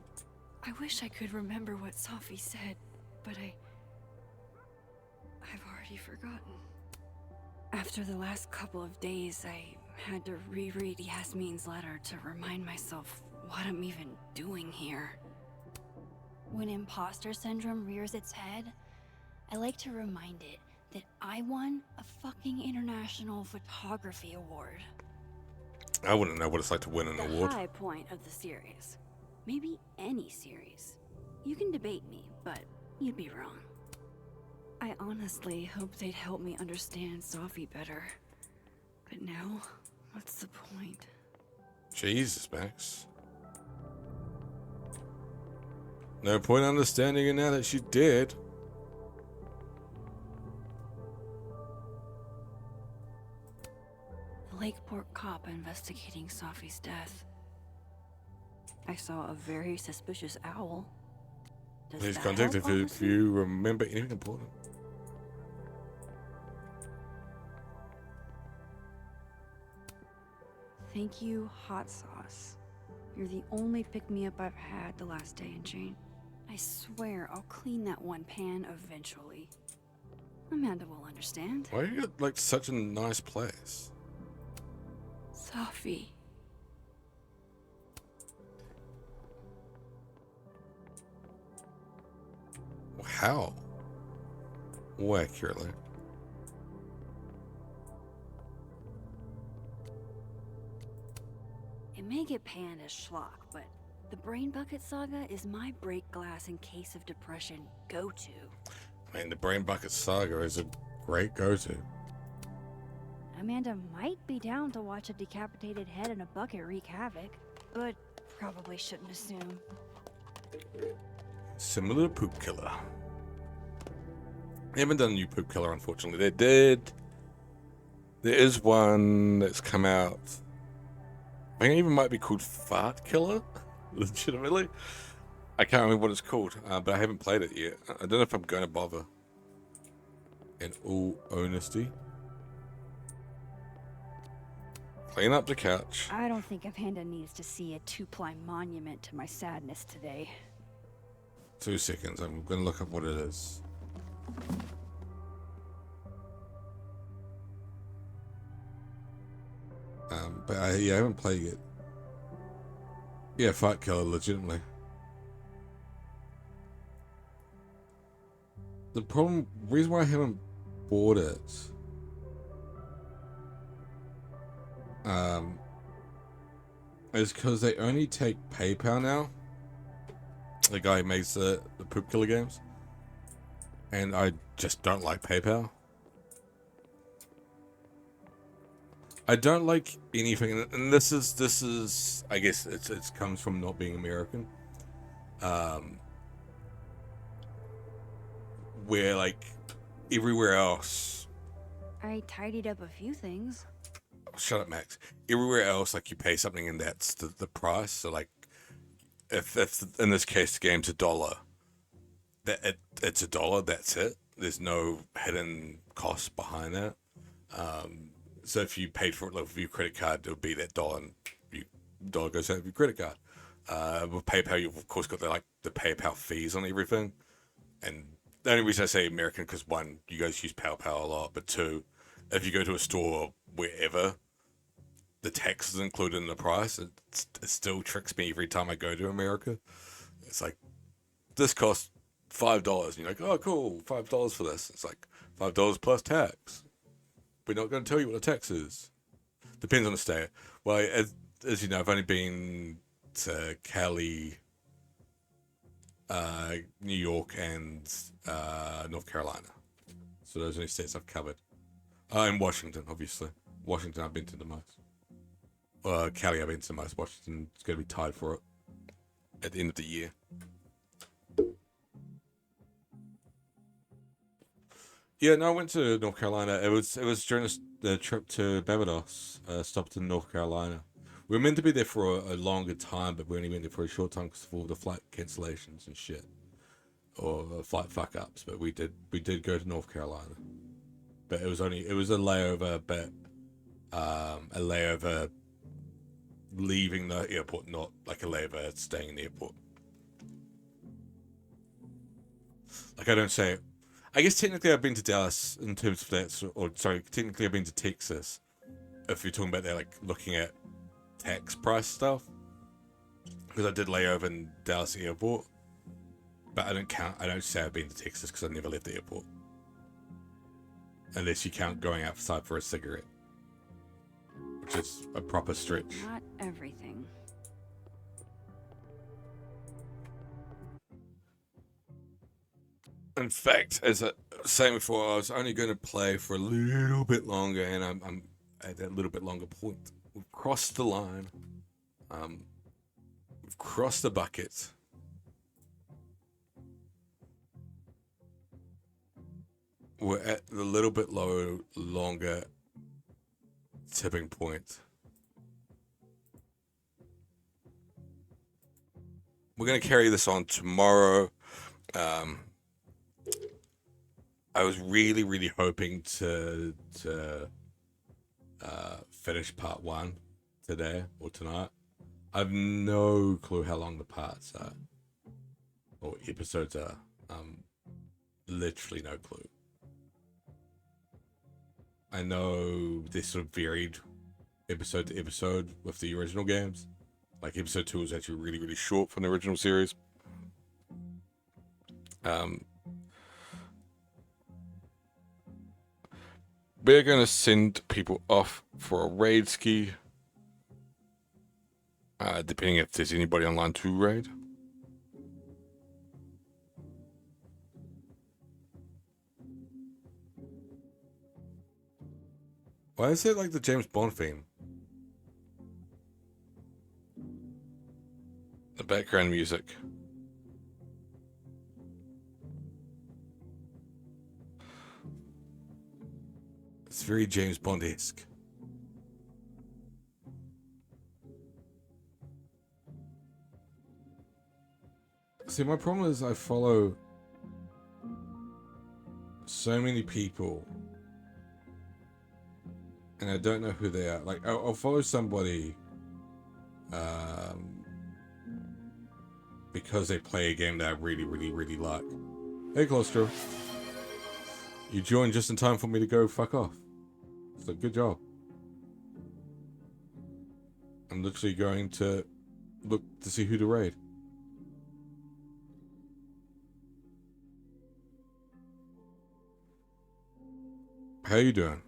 I wish I could remember what Sophie said, but I've already forgotten. After the last couple of days, I had to reread Yasmin's letter to remind myself what I'm even doing here. When imposter syndrome rears its head, I like to remind it that I won a fucking international photography award. I wouldn't know what it's like to win an award. The high point of the series. Maybe any series. You can debate me, but you'd be wrong. I honestly hoped they'd help me understand Sophie better. But now, what's the point? Jesus, Max. No point understanding her now that she's dead. The Lakeport cop investigating Sophie's death. I saw a very suspicious owl. Does Please that contact help, if you remember anything important. Thank you, Hot Sauce. You're the only pick-me-up I've had the last day and change. I swear I'll clean that one pan eventually. Amanda will understand. Why are you at, like, such a nice place? Sophie. How? More accurately. It may get panned as schlock, but the Brain Bucket Saga is my break glass in case of depression go-to. I mean, the Brain Bucket Saga is a great go-to. Amanda might be down to watch a decapitated head in a bucket wreak havoc, but probably shouldn't assume. Similar to Poop Killer. They haven't done a new Poop Killer, unfortunately. They did. There is one that's come out. I think it even might be called Fart Killer. Legitimately. I can't remember what it's called, but I haven't played it yet. I don't know if I'm going to bother. In all honesty. Clean up the couch. I don't think Amanda needs to see a 2-ply monument to my sadness today. 2 seconds. I'm going to look up what it is. But I haven't played it. Yeah, Fart Killer, legitimately. The reason why I haven't bought it, is because they only take PayPal now. The guy who makes the Poop Killer games. and I just don't like PayPal. I don't like anything, and this is I guess it comes from not being American, where like everywhere else. I tidied up a few things. Shut up, Max. Everywhere else, like you pay something and that's the price. So like, if in this case the game's $1, it's $1. That's it. There's no hidden cost behind that. So if you paid for it like, with your credit card, it'll be that $1, and $1 goes out of your credit card. With PayPal, you've of course got the PayPal fees on everything. And the only reason I say American, because one, you guys use PayPal a lot, but two, if you go to a store wherever, the tax is included in the price. It still tricks me every time I go to America. It's like, this costs $5. And you're like, oh, cool, $5 for this. It's like $5 plus tax. We're not going to tell you what the tax is. Depends on the state. Well, as you know, I've only been to Cali, New York, and North Carolina. So those are the states I've covered. And Washington, obviously. Washington I've been to the most. Cali I've been to the most. Washington's going to be tied for it at the end of the year. Yeah, no, I went to North Carolina. It was during the trip to Barbados. Stopped in North Carolina. We were meant to be there for a longer time, but we only went there for a short time because of all the flight cancellations and shit, or flight fuck ups. But we did go to North Carolina, but it was a layover, but a layover leaving the airport, not like a layover staying in the airport. Like I don't say. I guess technically I've been to Dallas in terms of that, or sorry, technically I've been to Texas. If you're talking about that, like looking at tax price stuff, because I did lay over in Dallas Airport, but I don't say I've been to Texas because I never left the airport, unless you count going outside for a cigarette, which is a proper stretch. Not everything. In fact, as I was saying before, I was only going to play for a little bit longer, and I'm at that little bit longer point. We've crossed the line. We've crossed the bucket. We're at the little bit longer tipping point. We're going to carry this on tomorrow. I was really, really hoping to finish part 1 today or tonight. I have no clue how long the parts are or episodes are. Literally no clue. I know they're sort of varied episode to episode with the original games. Like episode 2 was actually really, really short from the original series. We're going to send people off for a raid ski. Depending if there's anybody online to raid. Why is it like the James Bond theme? The background music. It's very James Bond-esque. See, my problem is I follow so many people and I don't know who they are. Like, I'll follow somebody because they play a game that I really, really, really like. Hey, Colostro. You joined just in time for me to go fuck off. So good job. I'm literally going to look to see who to raid. How you doing?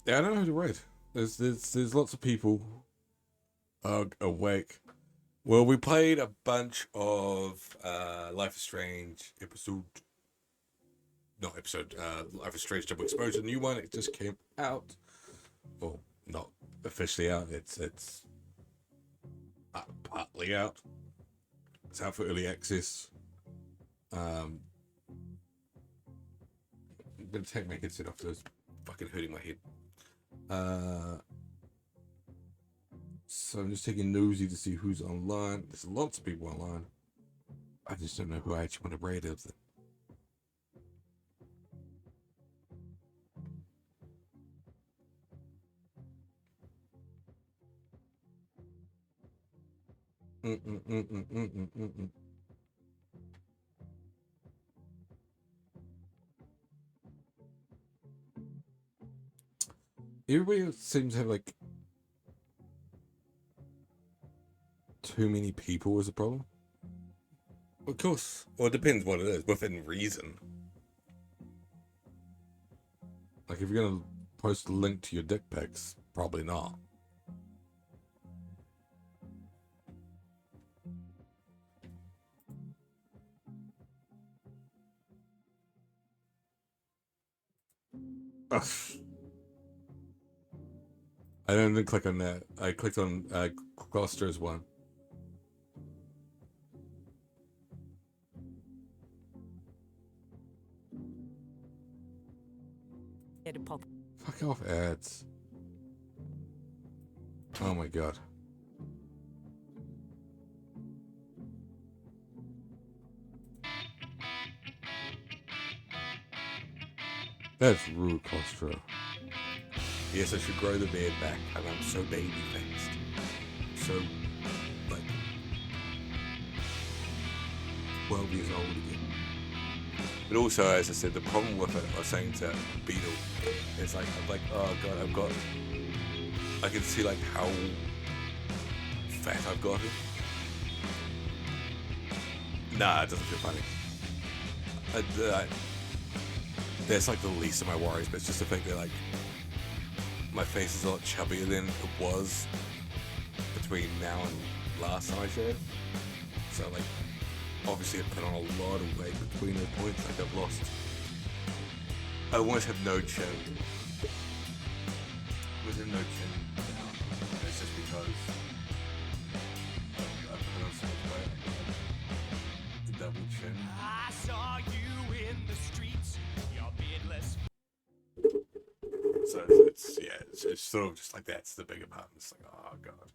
Yeah, I don't know who to rate. There's lots of people awake. Well, we played a bunch of Life is Strange Life is Strange Double Exposure, the new one. It just came out. Well, not officially out. It's partly out. It's out for early access. I'm gonna take my headset off. It's fucking hurting my head. So I'm just taking nosy to see who's online. There's lots of people online. I just don't know who I actually want to rate of them. Everybody seems to have like too many people is a problem. Of course. Well, it depends what it is, within reason. Like if you're gonna post a link to your dick pics, probably not. Ugh. I didn't click on that. I clicked on Gloucester's one. Fuck off ads. Oh my god. That's rude, Costro. Yes, I should grow the beard back, and I'm so baby-faced. So, like, 12 years old again. But also, as I said, the problem with it, I was saying to Beetle, is like, I'm like, oh god, I can see like how fat I've gotten. Nah, it doesn't feel funny. That's like the least of my worries, but it's just the fact that like, my face is a lot chubbier than it was between now and last time I shaved. So like, obviously I put on a lot of weight between those points. Like I almost have no chin. Was it no chin? And it's just because I put on so much weight. The double chin. I saw you in the streets, your beardless. So it's sort of just like that's the bigger part. It's like, oh god.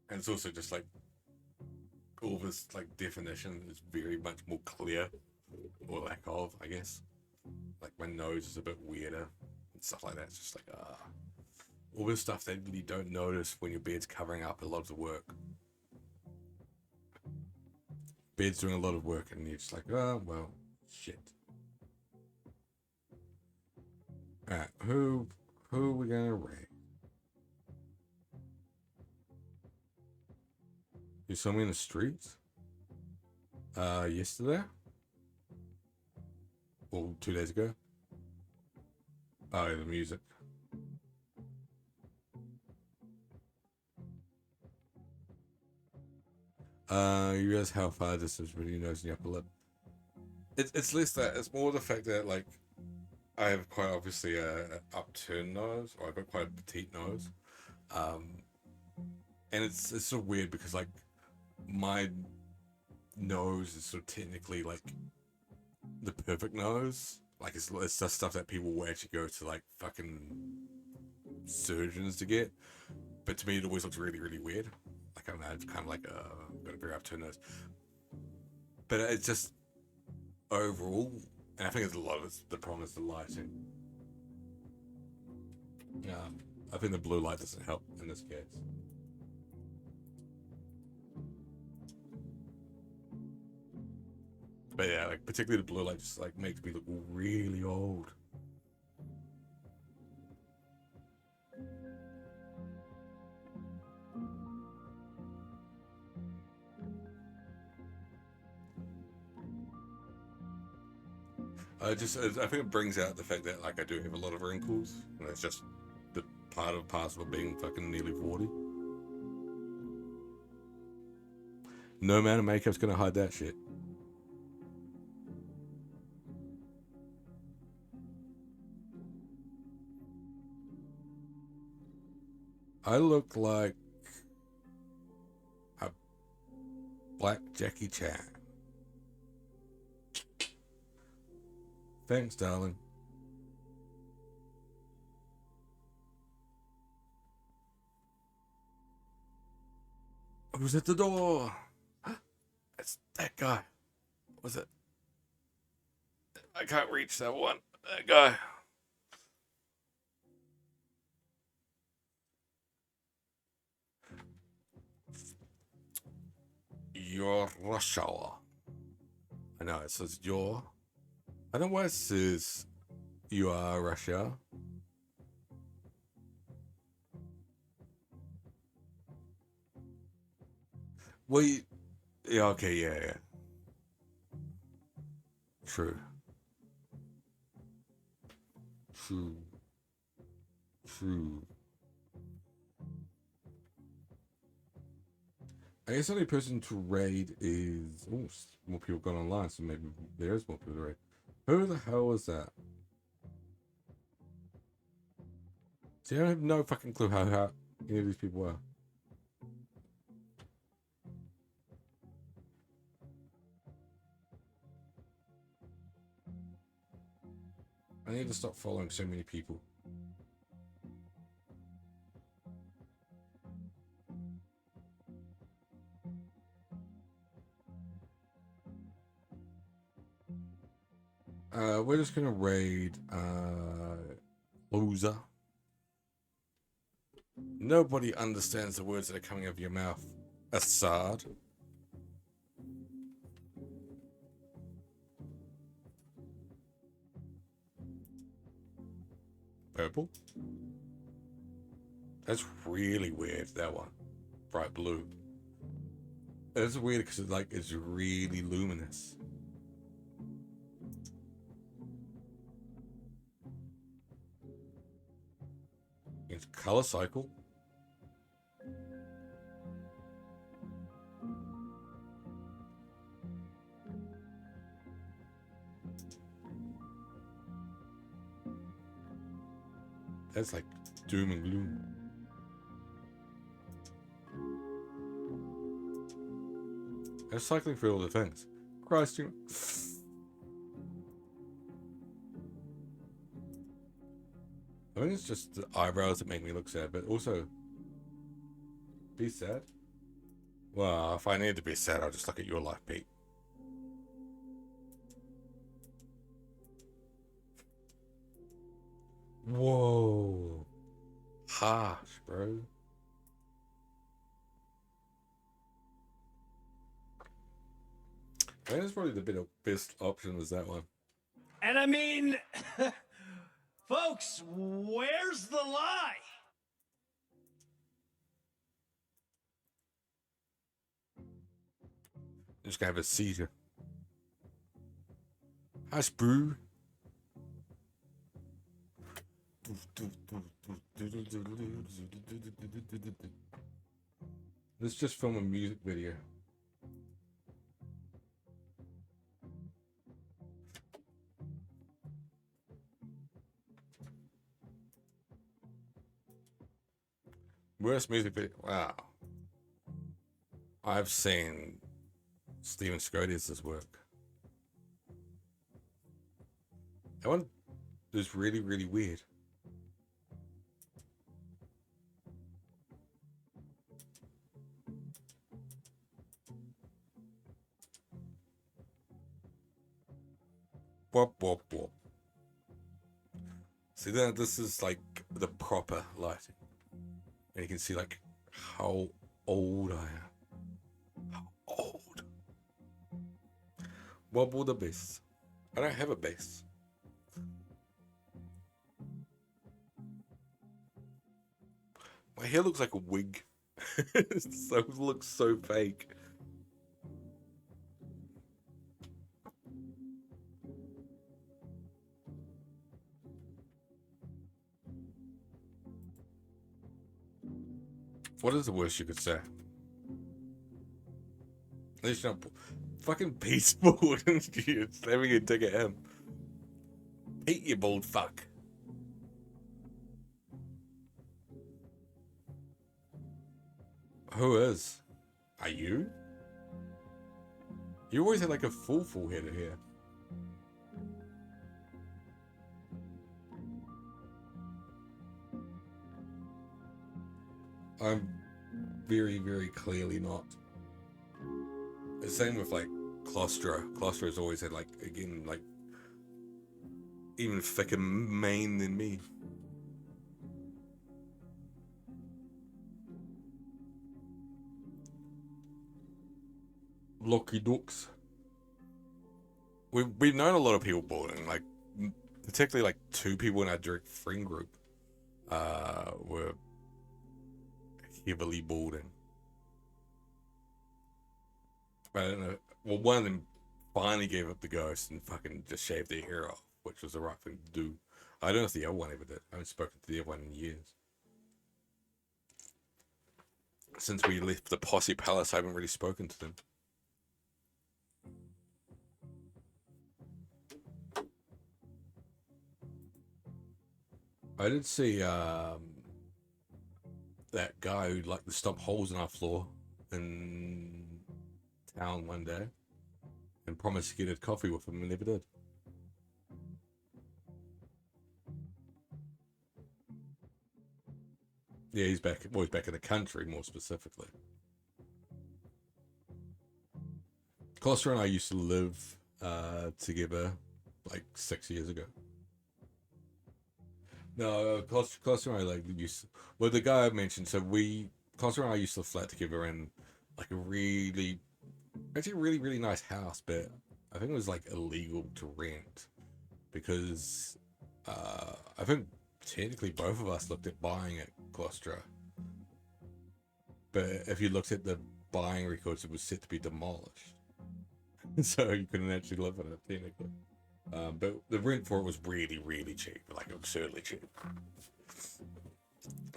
And it's also just like all this like definition is very much more clear, or lack of, I guess. Like my nose is a bit weirder and stuff like that. It's just like all this stuff that you don't notice when your beard's covering up a lot of the work. Beard's doing a lot of work, and you're just like, oh well, shit. Alright, who are we gonna rate? You saw me in the streets? Yesterday? Or 2 days ago? Oh, yeah, the music. You realize how far distance between your nose and your upper lip? It's less that, it's more the fact that, like, I have quite obviously a upturned nose, or I've got quite a petite nose. And it's sort of weird because, like, my nose is sort of technically, like, the perfect nose. Like, it's just stuff that people will actually go to, like, fucking surgeons to get. But to me, it always looks really, really weird. Like, I don't know, it's kind of like got a very upturned nose. But it's just, overall, and I think it's a lot of it's the problem is the lighting. Yeah, I think the blue light doesn't help in this case. But yeah, like particularly the blue light just like makes me look really old. I think it brings out the fact that like I do have a lot of wrinkles, and that's just the part of parcel of being fucking nearly 40. No amount of makeup's gonna hide that shit. I look like a black Jackie Chan. Thanks, darling. Who's at the door? It's that guy. What was it? I can't reach that one. That guy. Your Russia. I know it says your. I don't know why it says you are Russia. Wait. Yeah, okay, yeah. True. I guess the only person to raid is... Oh, more people got online, so maybe there is more people to raid. Who the hell was that? See, I have no fucking clue how any of these people are. I need to stop following so many people. We're just gonna raid loser. Nobody understands the words that are coming out of your mouth. Assad. Purple. That's really weird, that one. Bright blue. That's weird because it's really luminous. It's color cycle. That's like doom and gloom. I'm cycling through all the things. Christ, you. I think it's just the eyebrows that make me look sad, but also be sad. Well, if I need to be sad, I'll just look at your life, Pete. Whoa. Harsh, bro. I think it's probably the best option is that one. And I mean, folks, where's the lie? I'm just gonna have a seizure. Hush, boo. Let's just film a music video. Worst music video. Wow. I've seen Steven Scodius' work. That one is really, really weird. Wop, wop, wop. See, then this is like the proper lighting. And you can see like how old I am. How old. Wobble the bass. I don't have a bass. My hair looks like a wig. It looks so fake. What is the worst you could say? At least you're not fucking peaceful. You're slamming a dick at him. Pete, you bald fuck. Who is? Are you? You always had like a full head of hair. I'm very, very clearly not. The same with like Clostro. Clostro's always had like, again, like even thicker mane than me. Lucky ducks. We've known a lot of people balding, like particularly like 2 people in our direct friend group were heavily balding. I don't know. Well, one of them finally gave up the ghost and fucking just shaved their hair off, which was the right thing to do. I don't know if the other one ever did. I haven't spoken to the other one in years. Since we left the Posse Palace, I haven't really spoken to them. I did see that guy who liked to stomp holes in our floor in town one day and promised to get a coffee with him and never did. Yeah, he's back. Well, he's back in the country, more specifically. Costa and I used to live together like 6 years ago. No, Costa and I like used. Well, the guy I mentioned. So Costa and I used to flat together in like a really nice house, but I think it was like illegal to rent because I think technically both of us looked at buying at Clostra, but if you looked at the buying records, it was set to be demolished, so you couldn't actually live in it technically. But the rent for it was really cheap, like absurdly cheap.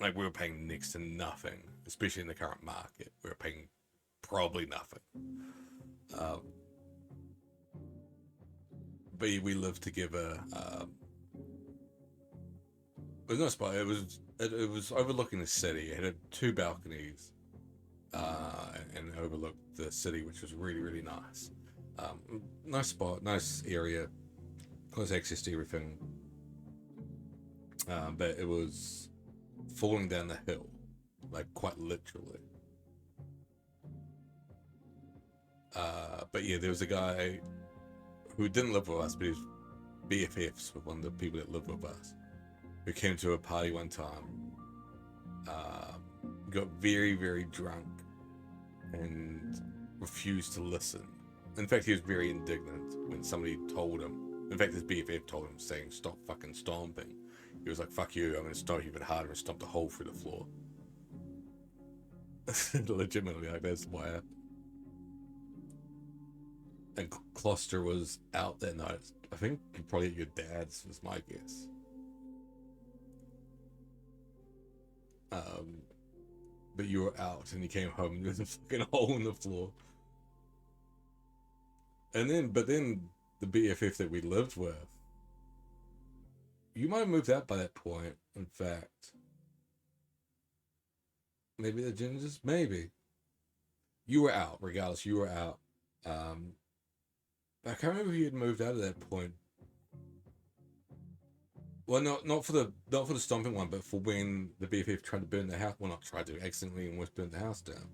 Like we were paying next to nothing, especially in the current market. We were paying probably nothing. But we lived together. It was no spot. It was overlooking the city. It had 2 balconies, and it overlooked the city, which was really nice. Nice spot, nice area. Close access to everything, but it was falling down the hill, like quite literally. But yeah, there was a guy who didn't live with us, but he was BFFs with one of the people that lived with us, who came to a party one time, got very drunk, and refused to listen. In fact, he was very indignant when somebody told him. In fact, his BFF told him, saying, "Stop fucking stomping." He was like, "Fuck you, I'm gonna stomp you even harder," and stomped a hole through the floor. Legitimately, like, that's why. And Closter was out that night. I think probably at your dad's, was my guess. But you were out, and you came home, and there was a fucking hole in the floor. But then the BFF that we lived with, you might have moved out by that point, in fact. Maybe the Gingers? Maybe. You were out, regardless, you were out. I can't remember if you had moved out at that point. Well, not for the stomping one, but for when the BFF tried to burn the house. Well, not tried to, accidentally almost burn the house down.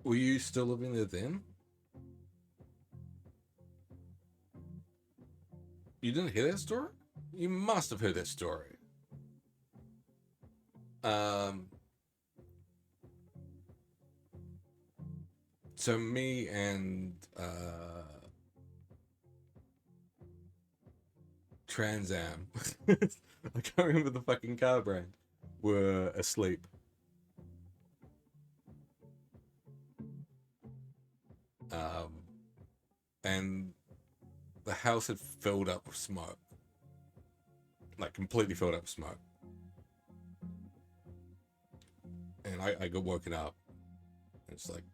Were you still living there then? You didn't hear that story? You must have heard that story. So me and Trans Am, I can't remember the fucking car brand, were asleep. And the house had filled up with smoke. like completely filled up with smoke. And I got woken up. And it's like,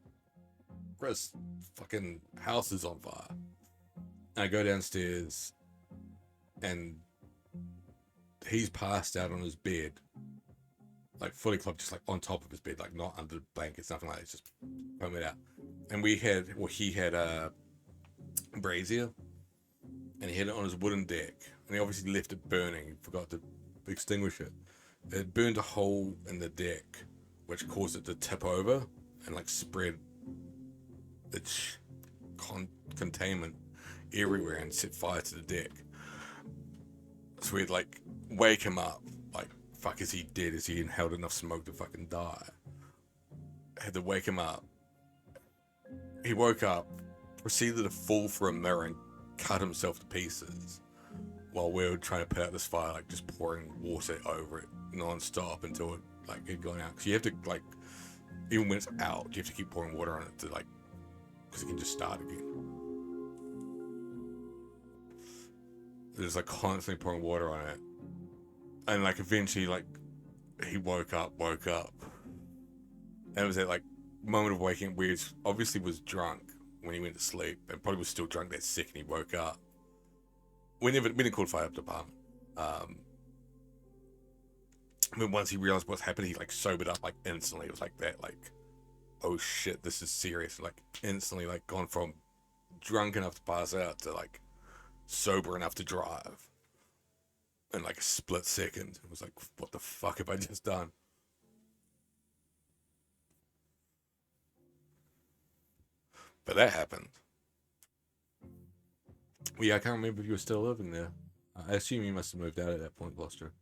Chris, fucking house is on fire. And I go downstairs, and he's passed out on his bed, like fully clothed, just like on top of his bed, like not under the blankets, nothing like that. It's just foaming out. And he had a brazier, and he had it on his wooden deck, and he obviously left it burning. He forgot to extinguish it. It burned a hole in the deck, which caused it to tip over and like spread its containment everywhere and set fire to the deck. So we'd like wake him up, like, fuck, is he dead? Is he inhaled enough smoke to fucking die? Had to wake him up. He woke up, proceeded to fall for a mirror and cut himself to pieces while we were trying to put out this fire, like just pouring water over it non-stop until it like had gone out. Because you have to, like, even when it's out, you have to keep pouring water on it to, like, because it can just start again. There's like constantly pouring water on it, and like eventually, like, he woke up, and it was that like moment of waking up where he obviously was drunk when he went to sleep, and probably was still drunk that second he woke up. We didn't call the fire up department. But once he realized what's happened, he like sobered up like instantly. It was like that, like, oh shit, this is serious. Like instantly, like gone from drunk enough to pass out to like sober enough to drive in like a split second. It was like, what the fuck have I just done? But that happened. Well, yeah, I can't remember if you were still living there. I assume you must have moved out at that point, Gloucester.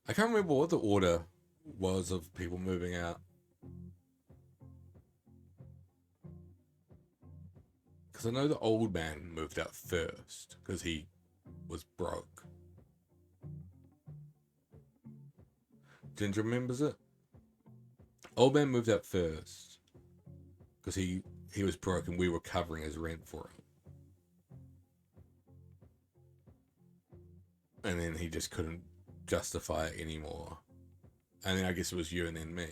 I can't remember what the order was of people moving out. Because I know the old man moved out first, because he was broke. Ginger remembers it? Old man moved out first, because he was broke and we were covering his rent for him. And then he just couldn't justify it anymore. And then I guess it was you and then me.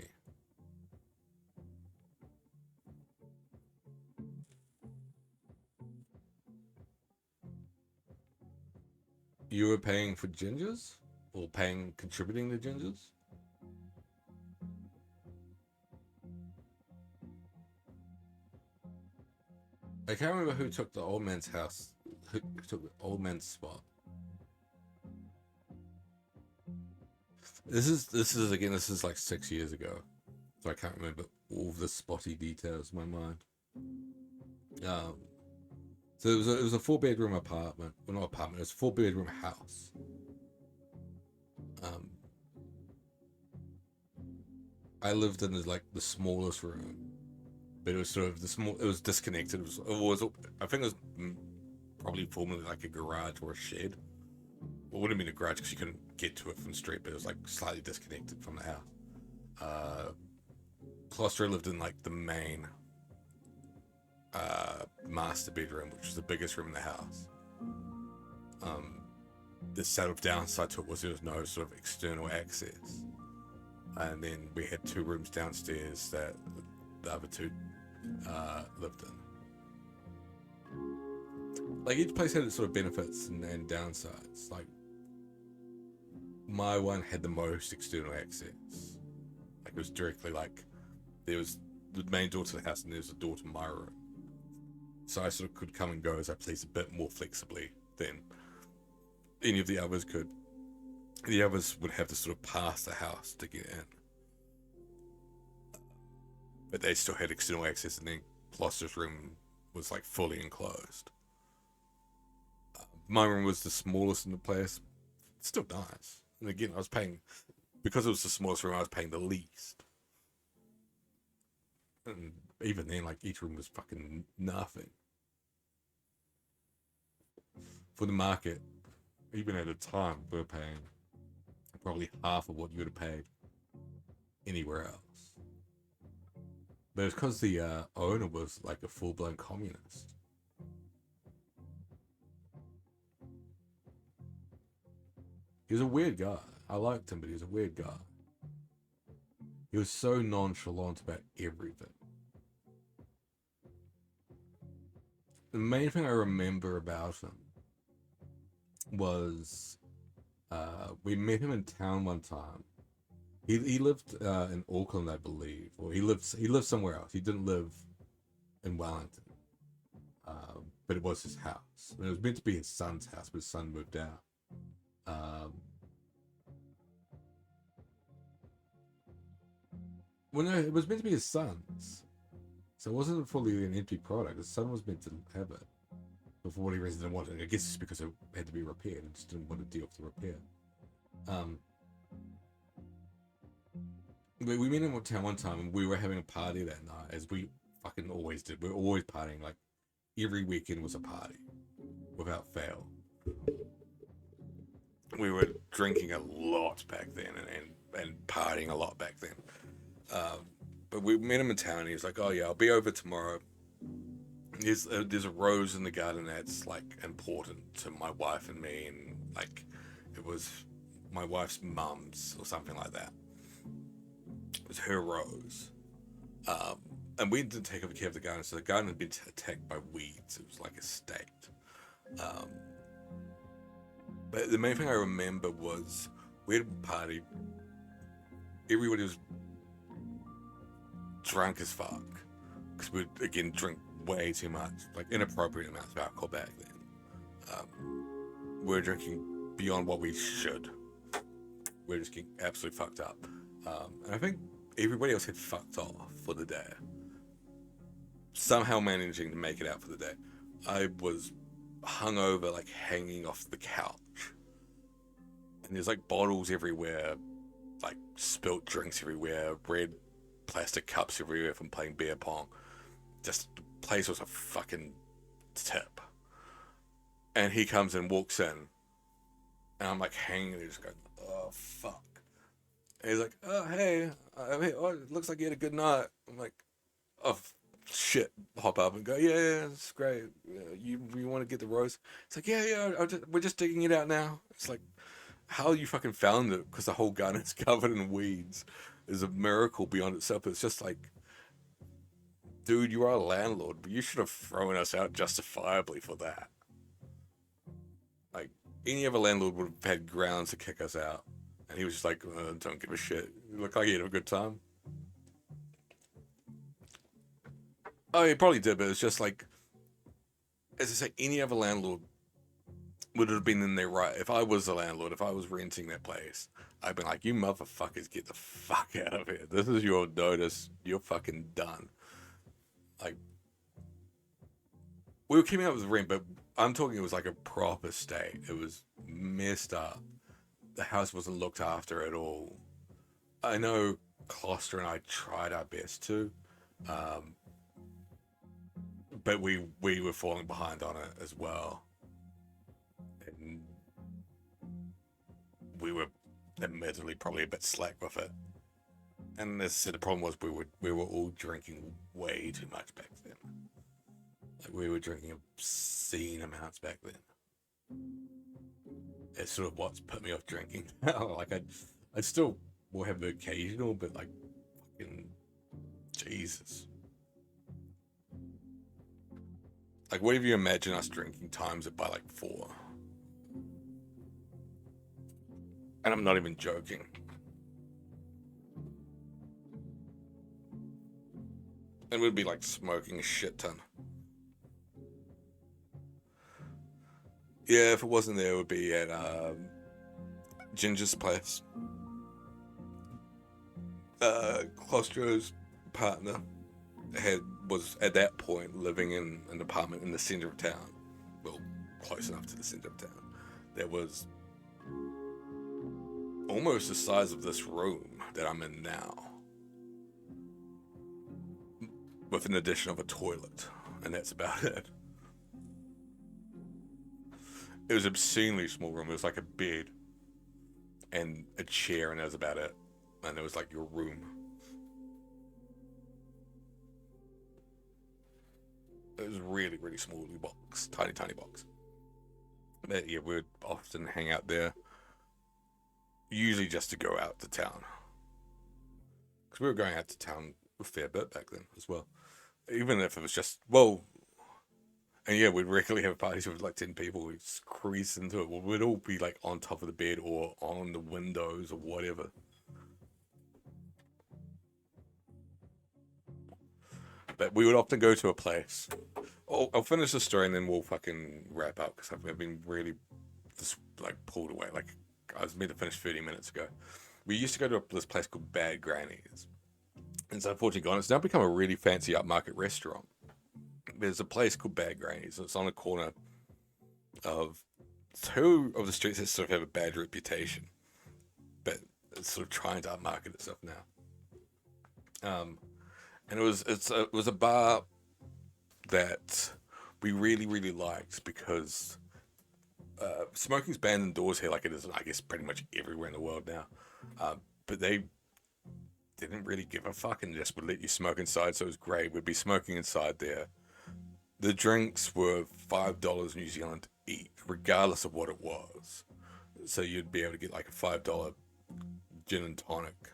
You were paying for Gingers? Or contributing to Gingers? I can't remember who took the old man's house. Who took the old man's spot. This is like 6 years ago. So I can't remember all of the spotty details in my mind. So it was a 4-bedroom apartment. Well, not apartment, it was a 4-bedroom house. I lived in like the smallest room, but it was sort of it was disconnected. It was I think it was probably formerly like a garage or a shed. Well, it wouldn't have been a garage because you couldn't get to it from the street, but it was like slightly disconnected from the house. Gloucester lived in like the main master bedroom, which was the biggest room in the house. The sort of downside to it was there was no sort of external access. And then we had 2 rooms downstairs that the other 2 lived in. Like each place had its sort of benefits and downsides. Like my one had the most external access. Like it was directly like there was the main door to the house and there was a door to my room. So I sort of could come and go as I pleased a bit more flexibly than any of the others could. The others would have to sort of pass the house to get in. But they still had external access, and then Gloucester's room was like fully enclosed. My room was the smallest in the place. It's still nice. And again, I was paying, because it was the smallest room, I was paying the least. And even then, like, each room was fucking nothing. For the market, even at the time, we were paying probably half of what you would have paid anywhere else. But it's because the owner was like a full-blown communist. He was a weird guy. I liked him, but he was a weird guy. He was so nonchalant about everything. The main thing I remember about him was we met him in town one time. He lived in Auckland, I believe, or he lived somewhere else. He didn't live in Wellington, but it was his house. And it was meant to be his son's house, but his son moved out. Well, no, it was meant to be his son's, so it wasn't fully an empty product. His son was meant to have it, but for whatever reason, didn't want it. I guess it's because it had to be repaired and just didn't want to deal with the repair. We met in town one time, and we were having a party that night, as we fucking always did. We were always partying. Like, every weekend was a party, without fail. We were drinking a lot back then, and partying a lot back then. But we met him in town, and he was like, "Oh yeah, I'll be over tomorrow. There's a rose in the garden that's like important to my wife and me, and like it was my wife's mum's or something like that. It was her rose, and we didn't take care of the garden, so the garden had been attacked by weeds. It was like a state. But the main thing I remember was we had a party. Everybody was drunk as fuck, because we'd again drink way too much, like inappropriate amounts of alcohol back then. We were drinking beyond what we should. We were just getting absolutely fucked up, and I think everybody else had fucked off for the day, somehow managing to make it out for the day. I was hungover, like hanging off the couch, and there's like bottles everywhere, like spilt drinks everywhere, red plastic cups everywhere from playing beer pong. Just the place was a fucking tip. And he comes and walks in, and I'm like hanging there, just going, "Oh fuck." And he's like, "Oh hey, it looks like you had a good night." I'm like, "Oh shit!" Hop up and go, "Yeah, it's great. You want to get the rose?" It's like, "Yeah. We're just digging it out now." It's like, how you fucking found it? Because the whole garden is covered in weeds is a miracle beyond itself. It's just like, dude, you are a landlord, but you should have thrown us out justifiably for that. Like, any other landlord would have had grounds to kick us out. And he was just like, don't give a shit. You look like he had a good time. Oh, he probably did, but it's just like, as I say, any other landlord would have been in their right. If I was a landlord, if I was renting that place, I'd been like, "You motherfuckers, get the fuck out of here. This is your notice. You're fucking done." Like, we were keeping up with the rent, but I'm talking it was like a proper state. It was messed up. The house wasn't looked after at all. I know Kloster and I tried our best to, but we were falling behind on it as well. And we were admittedly probably a bit slack with it. And as I said, the problem was we were all drinking way too much back then. Like, we were drinking obscene amounts back then. It's sort of what's put me off drinking now. Like, I still will have the occasional, but like, fucking Jesus. Like, what if you imagine us drinking times it by like 4? And I'm not even joking. And we'd be like smoking a shit ton. Yeah, if it wasn't there, it would be at Ginger's place. Klostro's partner was at that point living in an apartment in the center of town. Well, close enough to the center of town. That was almost the size of this room that I'm in now, with an addition of a toilet, and that's about it. It was an obscenely small room. It was like a bed and a chair, and that was about it. And it was like your room. It was a really, really small box, tiny box. But yeah, we'd often hang out there. usually just to go out to town. Because we were going out to town a fair bit back then as well. Even if it was just, well, and yeah, we'd regularly have parties with like 10 people. We'd crease into it. Well, we'd all be like on top of the bed or on the windows or whatever. But we would often go to a place. I'll finish the story and then we'll fucking wrap up because I've been really just like pulled away. Like I was meant to finish 30 minutes ago. We used to go to this place called Bad Granny's. It's unfortunately gone. It's now become a really fancy upmarket restaurant. There's a place called Bad Granny's. It's on a corner of two of the streets that sort of have a bad reputation, but it's sort of trying to upmarket itself now. And it was a bar that we really, really liked because smoking's banned indoors here, like it is, I guess, pretty much everywhere in the world now. But they didn't really give a fuck and just would let you smoke inside, so it was great. We'd be smoking inside there. The drinks were $5 New Zealand each, regardless of what it was. So you'd be able to get like a $5 gin and tonic,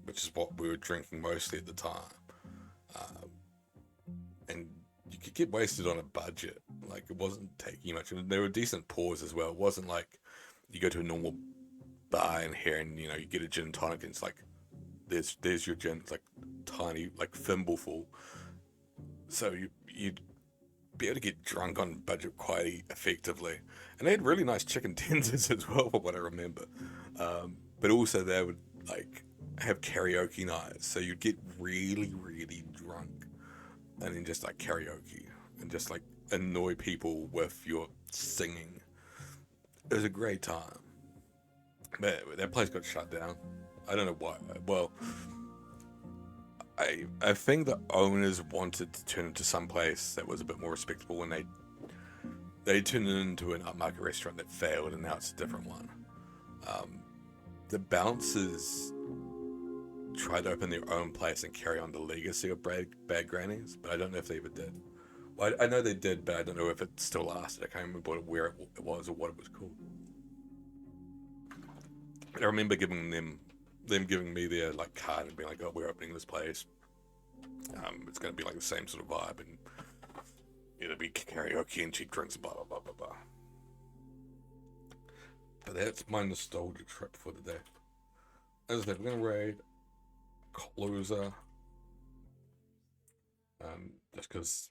which is what we were drinking mostly at the time. And you could get wasted on a budget. Like, it wasn't taking much. And there were decent pours as well. It wasn't like you go to a normal bar in here and, you know, you get a gin and tonic and it's like, there's your gin. It's like tiny, like thimbleful. So you'd be able to get drunk on budget quite effectively. And they had really nice chicken tenders as well, from what I remember. But also they would like have karaoke nights, so you'd get really, really drunk and then just like karaoke and just like annoy people with your singing. It was a great time. But that place got shut down. I don't know why. Well, I think the owners wanted to turn it into some place that was a bit more respectable when they turned it into an upmarket restaurant that failed, and now it's a different one. The bouncers tried to open their own place and carry on the legacy of Bad Granny's, but I don't know if they ever did. Well, I know they did, but I don't know if it still lasted. I can't remember where it was or what it was called. But I remember giving them giving me their like card and being like, "Oh, we're opening this place. It's going to be like the same sort of vibe, and it'll be karaoke and cheap drinks, blah blah blah blah blah." But that's my nostalgia trip for the day. As I said, we're going to raid Closer, just because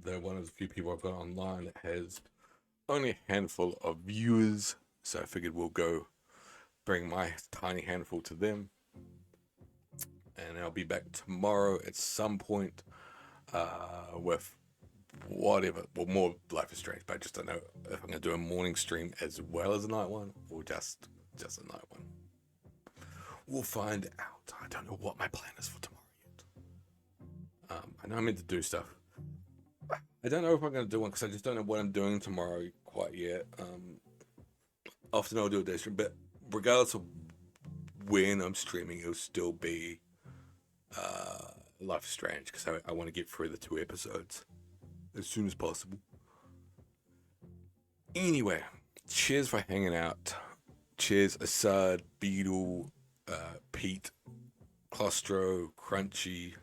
they're one of the few people I've got online that has only a handful of viewers, so I figured we'll go bring my tiny handful to them, and I'll be back tomorrow at some point with whatever, well, more Life is Strange, but I just don't know if I'm going to do a morning stream as well as a night one, or just a night one. We'll find out. I don't know what my plan is for tomorrow yet. I know I'm meant to do stuff. I don't know if I'm going to do one because I just don't know what I'm doing tomorrow quite yet. Often I'll do a day stream, but regardless of when I'm streaming, it'll still be Life is Strange because I want to get through the 2 episodes as soon as possible. Anyway, cheers for hanging out. Cheers, Assad, Beetle, Pete, Claustro, Crunchy,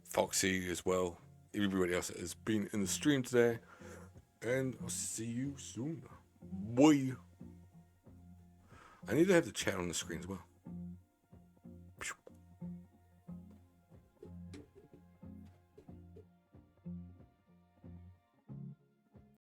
Foxy as well. Everybody else that has been in the stream today. And I'll see you soon. Boy. I need to have the chat on the screen as well.